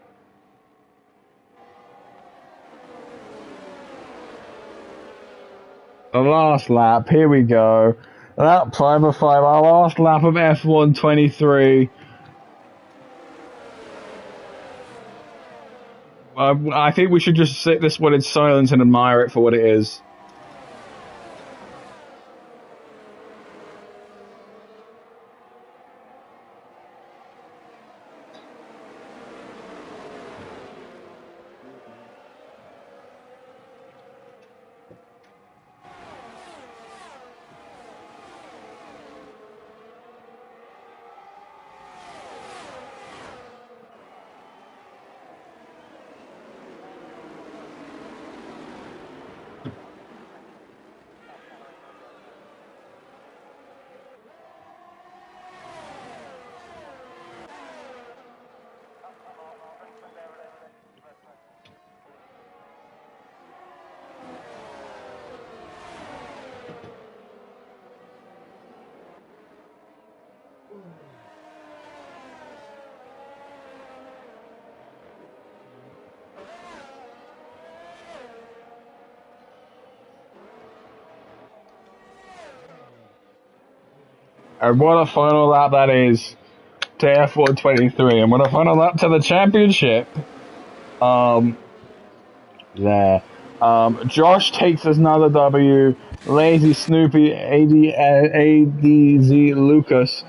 The last lap, here we go. Lap 5 of 5, our last lap of F1 23. I think we should just sit this one in silence and admire it for what it is. And what a final lap that is to F1 23, and what a final lap to the championship. Josh takes another W. Lazy Snoopy, ADZ Lucas,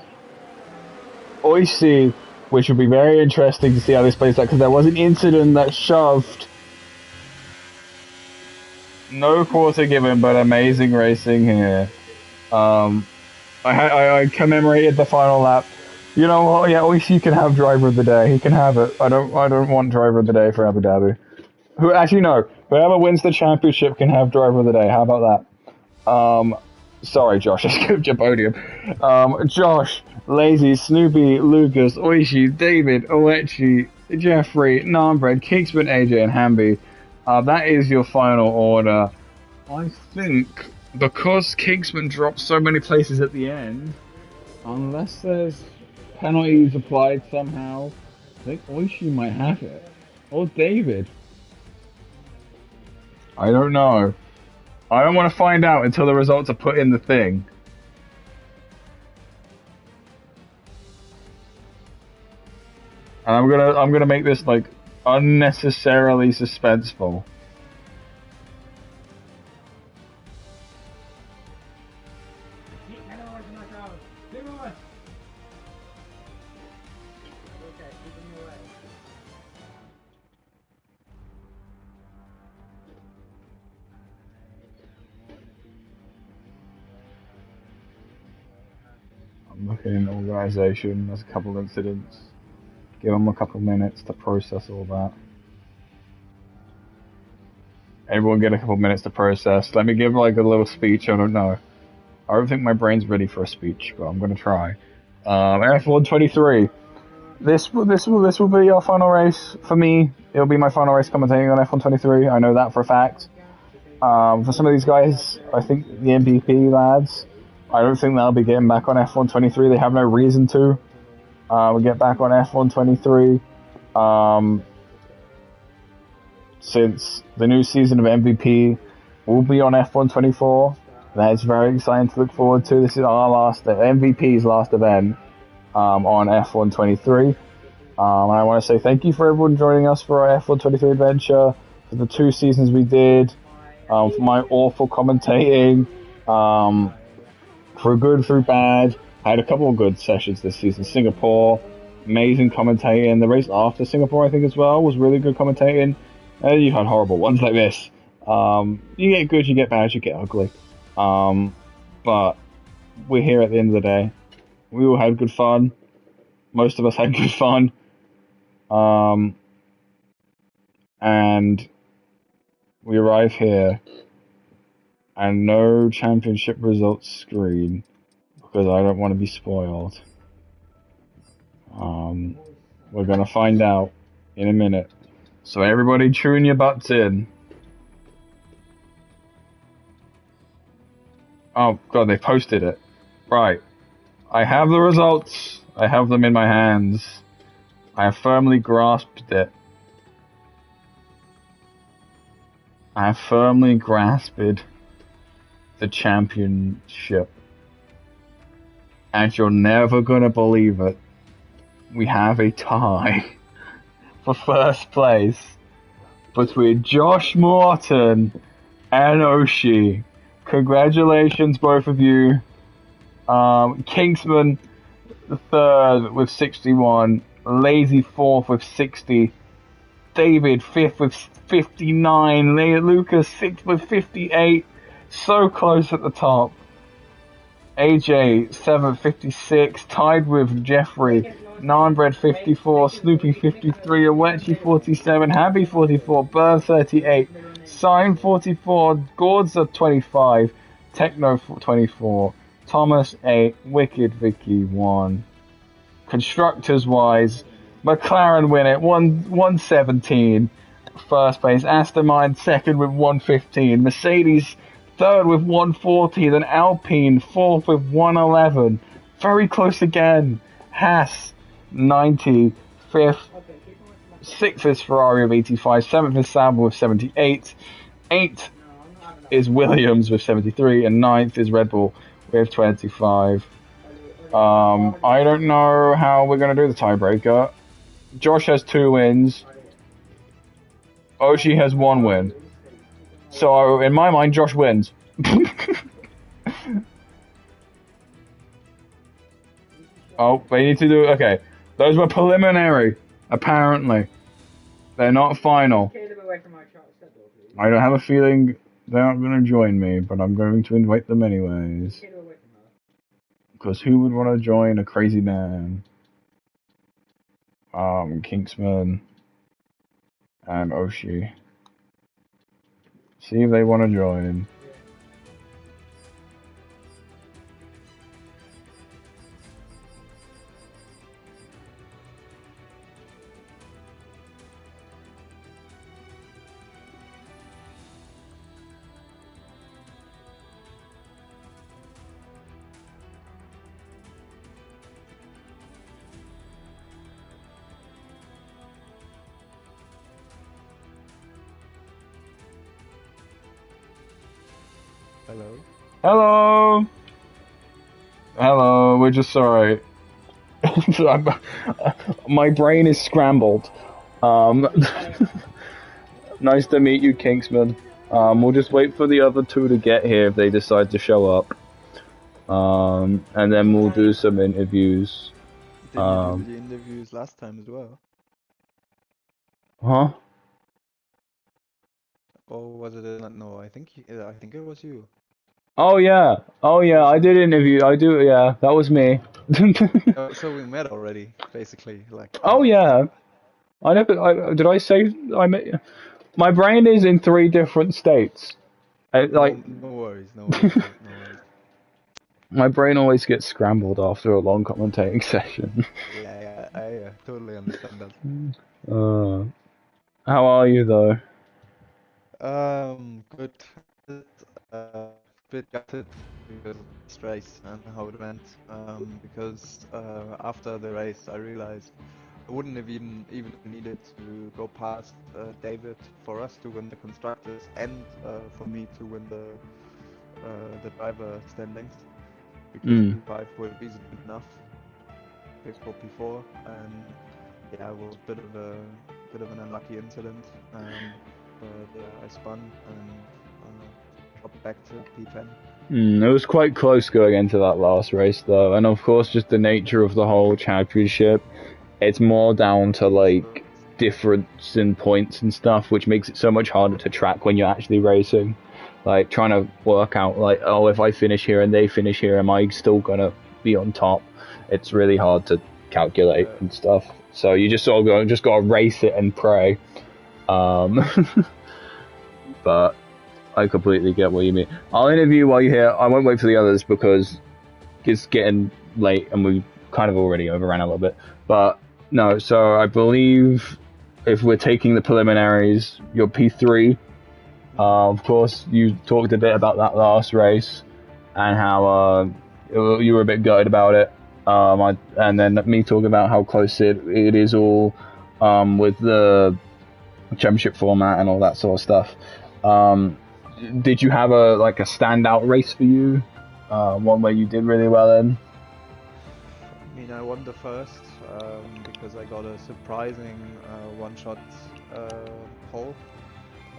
Oishi, which would be very interesting to see how this plays out, because there was an incident that shoved. No quarter given, but amazing racing here. I commemorated the final lap. You know what? Yeah, Oishi can have driver of the day. He can have it. I don't want driver of the day for Abu Dhabi. Who actually no? Whoever wins the championship can have driver of the day. How about that? Sorry, Josh. I skipped your podium. Josh, Lazy, Snoopy, Lucas, Oishi, David, Oechi, Jeffrey, Nambred, Kingsman, AJ, and Hamby. That is your final order. I think because Kingsman dropped so many places at the end, unless there's penalties applied somehow, I think Oishi might have it. Or David. I don't know. I don't want to find out until the results are put in the thing. And I'm gonna make this like unnecessarily suspenseful. fucking organisation. There's a couple incidents. Give them a couple minutes to process all that. Everyone get a couple minutes to process. Let me give like a little speech. I don't know. I don't think my brain's ready for a speech, but I'm gonna try. F123. This will be our final race for me. It'll be my final race commentating on F123. I know that for a fact. For some of these guys, I think the MvP lads, I don't think they'll be getting back on F123. They have no reason to get back on F123. Since the new season of MVP will be on F124. That's very exciting to look forward to. This is our MVP's last event on F123. And I want to say thank you for everyone joining us for our F123 adventure, for the 2 seasons we did, for my awful commentating, through good, through bad. I had a couple of good sessions this season. Singapore, amazing commentating. The race after Singapore, I think, as well, was really good commentating. You've had horrible ones like this. You get good, you get bad, you get ugly. But we're here at the end of the day. We all had good fun. Most of us had good fun. And we arrive here and no championship results screen because I don't want to be spoiled. We're gonna find out in a minute. So everybody tune your butts in. Oh god, they posted it. Right. I have the results. I have them in my hands. I have firmly grasped it. I have firmly grasped the championship. And you're never gonna believe it. We have a tie for first place between Josh Morton and Oshi. Congratulations, both of you. Kingsman third with 61, Lazy fourth with 60, David fifth with 59, Lucas sixth with 58, so close at the top. AJ 7th 56, tied with Jeffrey, Nanbread 54, Snoopy 53, Awechi 47, Happy 44, Burr 38, Sign 44, Gordza 25, Techno 24, Thomas 8, Wicked Vicky 1. Constructors wise, McLaren win it, 117, first place. Aston Martin second with 115, Mercedes third with 140, then Alpine fourth with 111. Very close again. Haas 90, fifth. Sixth is Ferrari with 85, seventh is Sauber with 78, eighth is Williams with 73, and ninth is Red Bull with 25. I don't know how we're going to do the tiebreaker. Josh has 2 wins. Oshi has 1 win. So, in my mind, Josh wins. Oh, they need to do... Okay. Those were preliminary, apparently. They're not final. I don't have a feeling they're not going to join me, but I'm going to invite them anyways. Because who would want to join a crazy man? Kinksman and Oshi. See if they want to join. Hello. Hello! Hello, we're just sorry. My brain is scrambled. Nice to meet you, Kinksman. We'll just wait for the other 2 to get here if they decide to show up. And then we'll do some interviews. Did you do the interviews last time as well? Huh? Or was it no? I think it was you. Oh yeah, oh yeah. I did interview. I do. Yeah, that was me. Oh, so we met already, basically. Like, Oh yeah. I never. Did I say I met? My brain is in three different states. Like no worries, no worries, mate, no worries. my brain always gets scrambled after a long commentating session. Yeah, I totally understand that. uh, how are you though? Good. Uh, Bit gutted because of this race and how it went. Because after the race, I realized I wouldn't have even needed to go past David for us to win the constructors and for me to win the driver standings because Mm. P5 would have easily been enough. Place for P4 and yeah, it was a bit of an unlucky incident. But yeah, I spun and dropped back to P10. It was quite close going into that last race though, and of course, just the nature of the whole championship. It's more down to like difference in points and stuff, which makes it so much harder to track when you're actually racing. Like trying to work out like, oh, if I finish here and they finish here, am I still gonna be on top? It's really hard to calculate and stuff. So you just sort of just gotta race it and pray. Um, but I completely get what you mean. I'll interview while you're here. I won't wait for the others because it's getting late and we kind of already overran a little bit. But no, so I believe if we're taking the preliminaries, you're P3. Of course, you talked a bit about that last race and how you were a bit gutted about it. And then me talking about how close it is all with the championship format and all that sort of stuff. Did you have a standout race for you? One where you did really well in? I mean, I won the first because I got a surprising one-shot pole.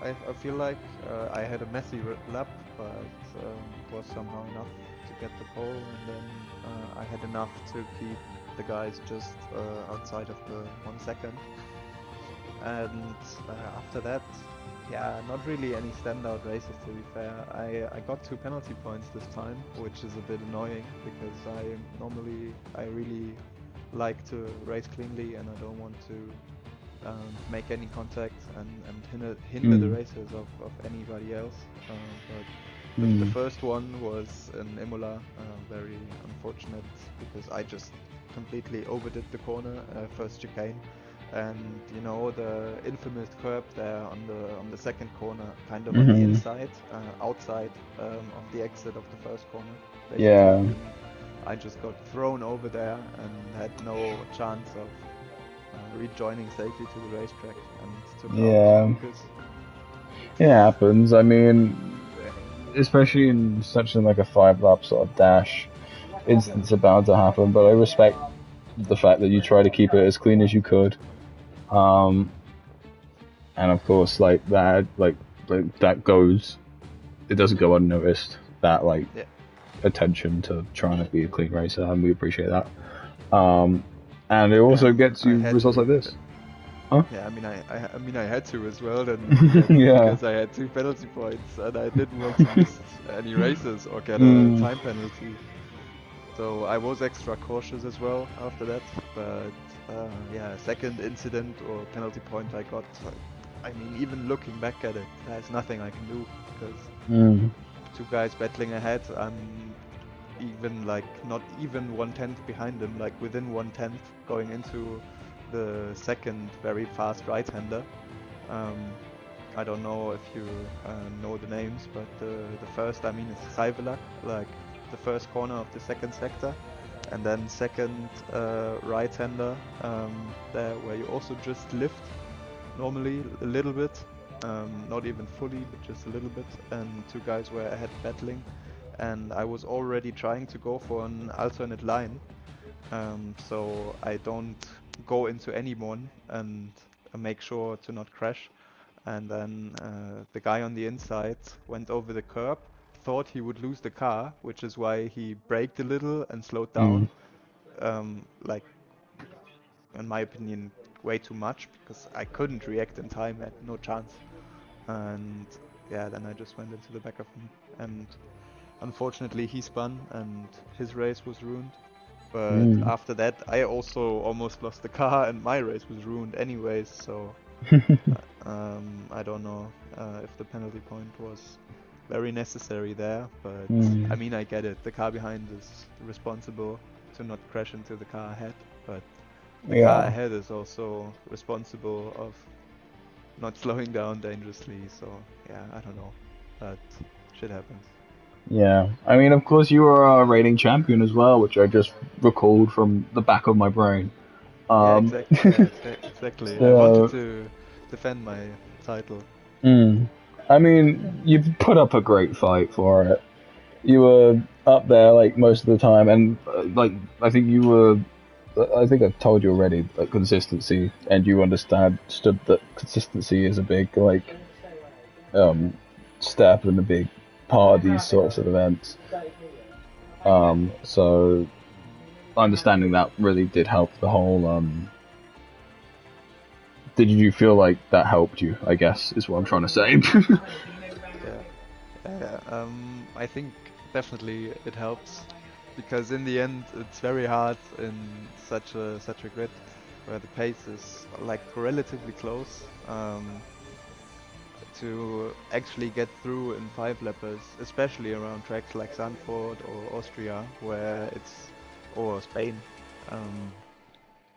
I feel like I had a messy lap, but it was somehow enough to get the pole, and then I had enough to keep the guys just outside of the 1 second. And after that, yeah, not really any standout races to be fair. I got 2 penalty points this time, which is a bit annoying because I really like to race cleanly and I don't want to make any contact and hinder the races of anybody else. But the first one was in Imola, very unfortunate because I just completely overdid the corner, first chicane, and you know the infamous curb there on the second corner, kind of on the inside, outside of the exit of the first corner, basically. Yeah. And I just got thrown over there and had no chance of rejoining safely to the racetrack and took out because it happens. I mean, especially in such like a 5-lap sort of dash, incidents are bound to happen. But I respect the fact that you try to keep it as clean as you could. And of course, that goes. It doesn't go unnoticed. That attention to trying to be a clean racer, and we appreciate that. And it also gets you results like this. Huh? Yeah, I mean, I had to as well, then Yeah. because I had 2 penalty points and I didn't want to miss any races or get a time penalty. So I was extra cautious as well after that. But yeah, second incident or penalty point I got. I mean, even looking back at it, there's nothing I can do because 2 guys battling ahead. I'm even not even 1/10 behind them, like within 1/10 going into the second very fast right-hander. I don't know if you know the names, but the first, I mean, is Rijvelak, like the first corner of the second sector, and then second right-hander there where you also just lift normally a little bit, not even fully, but just a little bit, and 2 guys were ahead battling, and I was already trying to go for an alternate line, so I don't go into anyone and make sure to not crash. And then the guy on the inside went over the curb, thought he would lose the car, which is why he braked a little and slowed down. Like, in my opinion, way too much because I couldn't react in time, had no chance. And yeah, then I just went into the back of him. And unfortunately he spun and his race was ruined. But after that, I also almost lost the car and my race was ruined anyways. So I don't know if the penalty point was very necessary there. But I mean, I get it. The car behind is responsible to not crash into the car ahead, but the car ahead is also responsible of not slowing down dangerously. So yeah, I don't know, but shit happens. Yeah, I mean, of course, you were a reigning champion as well, which I just recalled from the back of my brain. Yeah, exactly. Yeah, exactly. I wanted to defend my title. I mean, you put up a great fight for it. You were up there like most of the time, and like I think you were. I think I've told you already that consistency, and you understood that consistency is a big step and a big part of these sorts of events. So understanding that really did help the whole. Did you feel like that helped you? I guess is what I'm trying to say. Yeah. I think definitely it helps, because in the end it's very hard in such a grid where the pace is like relatively close to actually get through in 5-lappers, especially around tracks like Zandvoort or Austria, or Spain,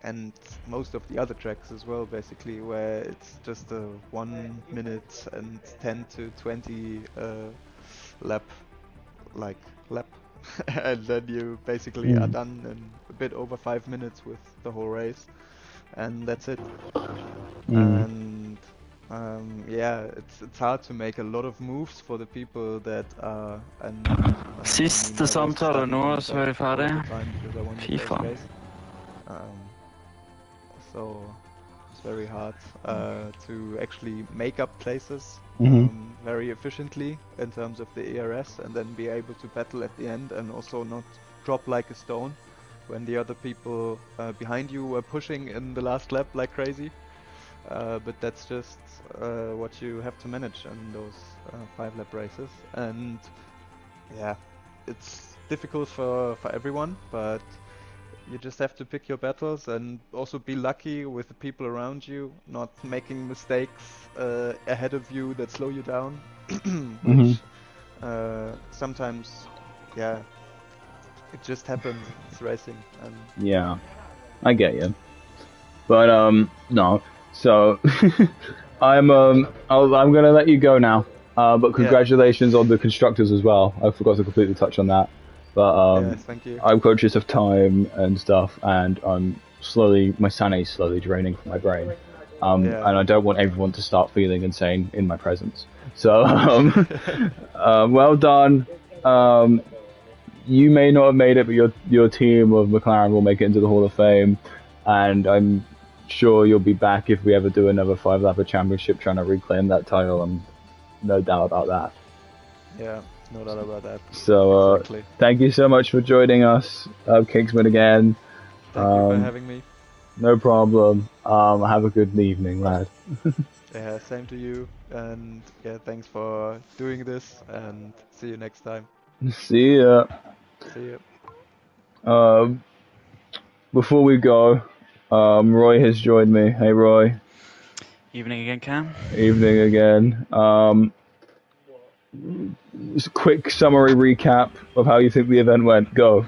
and most of the other tracks as well, basically, where it's just a 1 minute and 10 to 20 lap, and then you basically are done in a bit over 5 minutes with the whole race, and that's it. And yeah, it's hard to make a lot of moves for the people that are. Siste samtale nå, så er vi ferdig. FIFA. So it's very hard to actually make up places very efficiently in terms of the ERS, and then be able to battle at the end and also not drop like a stone when the other people behind you were pushing in the last lap like crazy. But that's just what you have to manage in those 5-lap races, and yeah, it's difficult for everyone, but you just have to pick your battles and also be lucky with the people around you, not making mistakes ahead of you that slow you down, which sometimes, yeah, it just happens. It's racing. And yeah, I get you, but no. So I'm gonna let you go now. But congratulations on the constructors as well. I forgot to completely touch on that. But yes, thank you. I'm conscious of time and stuff, and my sanity's slowly draining from my brain. And I don't want everyone to start feeling insane in my presence. So well done. You may not have made it, but your team of McLaren will make it into the Hall of Fame, and I'm sure you'll be back if we ever do another 5-lapper championship trying to reclaim that title. I'm no doubt about that. Yeah, no doubt about that. So exactly. Thank you so much for joining us, Kingsman, again. Thank you for having me. No problem. Have a good evening, lad. Yeah, same to you, and yeah, thanks for doing this, and see you next time. See ya. See ya. Before we go, Roy has joined me. Hey, Roy. Evening again, Cam. Evening again. Just a quick summary recap of how you think the event went. Go.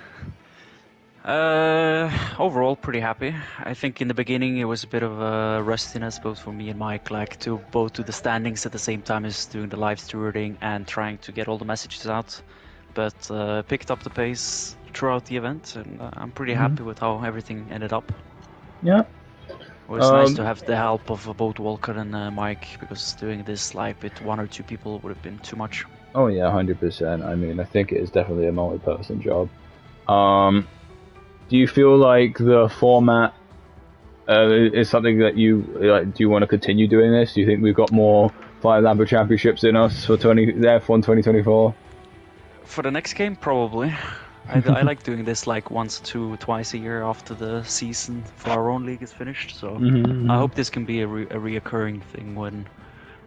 Overall, pretty happy. I think in the beginning it was a bit of a rustiness, both for me and Mike, like to both do the standings at the same time as doing the live stewarding and trying to get all the messages out. But picked up the pace throughout the event, and I'm pretty happy with how everything ended up. Yeah. It was nice to have the help of both Walker and Mike, because doing this live with 1 or 2 people would have been too much. Oh yeah, 100%. I mean, I think it is definitely a multi-person job. Do you feel like the format is something that you like? Do you want to continue doing this? Do you think we've got more 5-lapper championships in us for F1 2024? For the next game, probably. I like doing this like twice a year after the season for our own league is finished. So I hope this can be a reoccurring thing when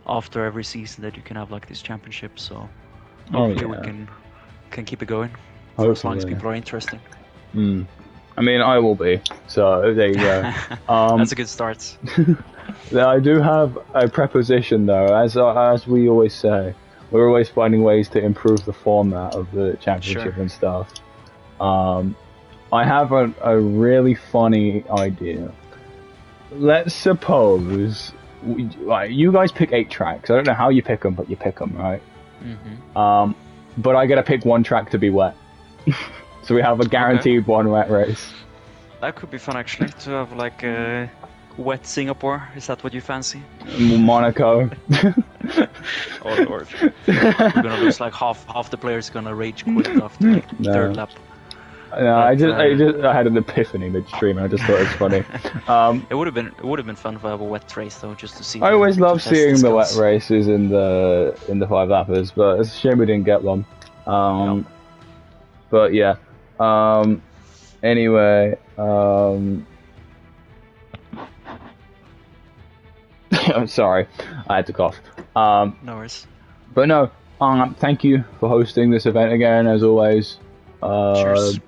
after every season that you can have like these championships. So hopefully we can can keep it going for as long as Hopefully. people are interested. I mean, I will be. So there you go. That's a good start. I do have a preposition though, as we always say. We're always finding ways to improve the format of the championship Sure. and stuff. I have a really funny idea. Let's suppose you guys pick 8 tracks. I don't know how you pick them, but you pick them, right? But I gotta pick 1 track to be wet. So we have a guaranteed 1 wet race. That could be fun actually, to have like a wet Singapore. Is that what you fancy? Monaco. Oh lord. We're gonna lose like half the players gonna rage quit after like third lap. No, I had an epiphany midstream and I just thought it was funny. It would have been fun to have a wet race though, just to see. I always love to test seeing the wet skills. races in the 5 lappers, but it's a shame we didn't get one. But yeah. Anyway, I'm sorry, I had to cough. No worries. But no, thank you for hosting this event again, as always. Cheers.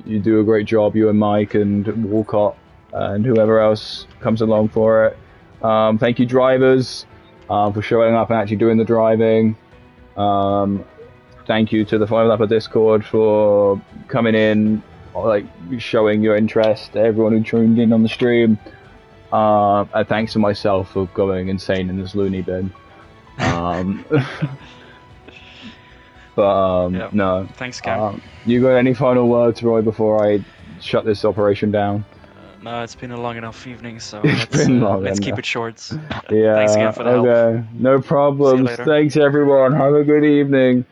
You do a great job, you and Mike and Walcott and whoever else comes along for it. Thank you, drivers, for showing up and actually doing the driving. Thank you to the 5 Lapper Discord for coming in, like showing your interest. Everyone who tuned in on the stream. And thanks to myself for going insane in this loony bin. But no. Thanks, Cam. You got any final words, Roy, before I shut this operation down? No, it's been a long enough evening, so It's let's keep it short. Yeah. Thanks again for the help. No problems. later. Thanks, everyone. Have a good evening.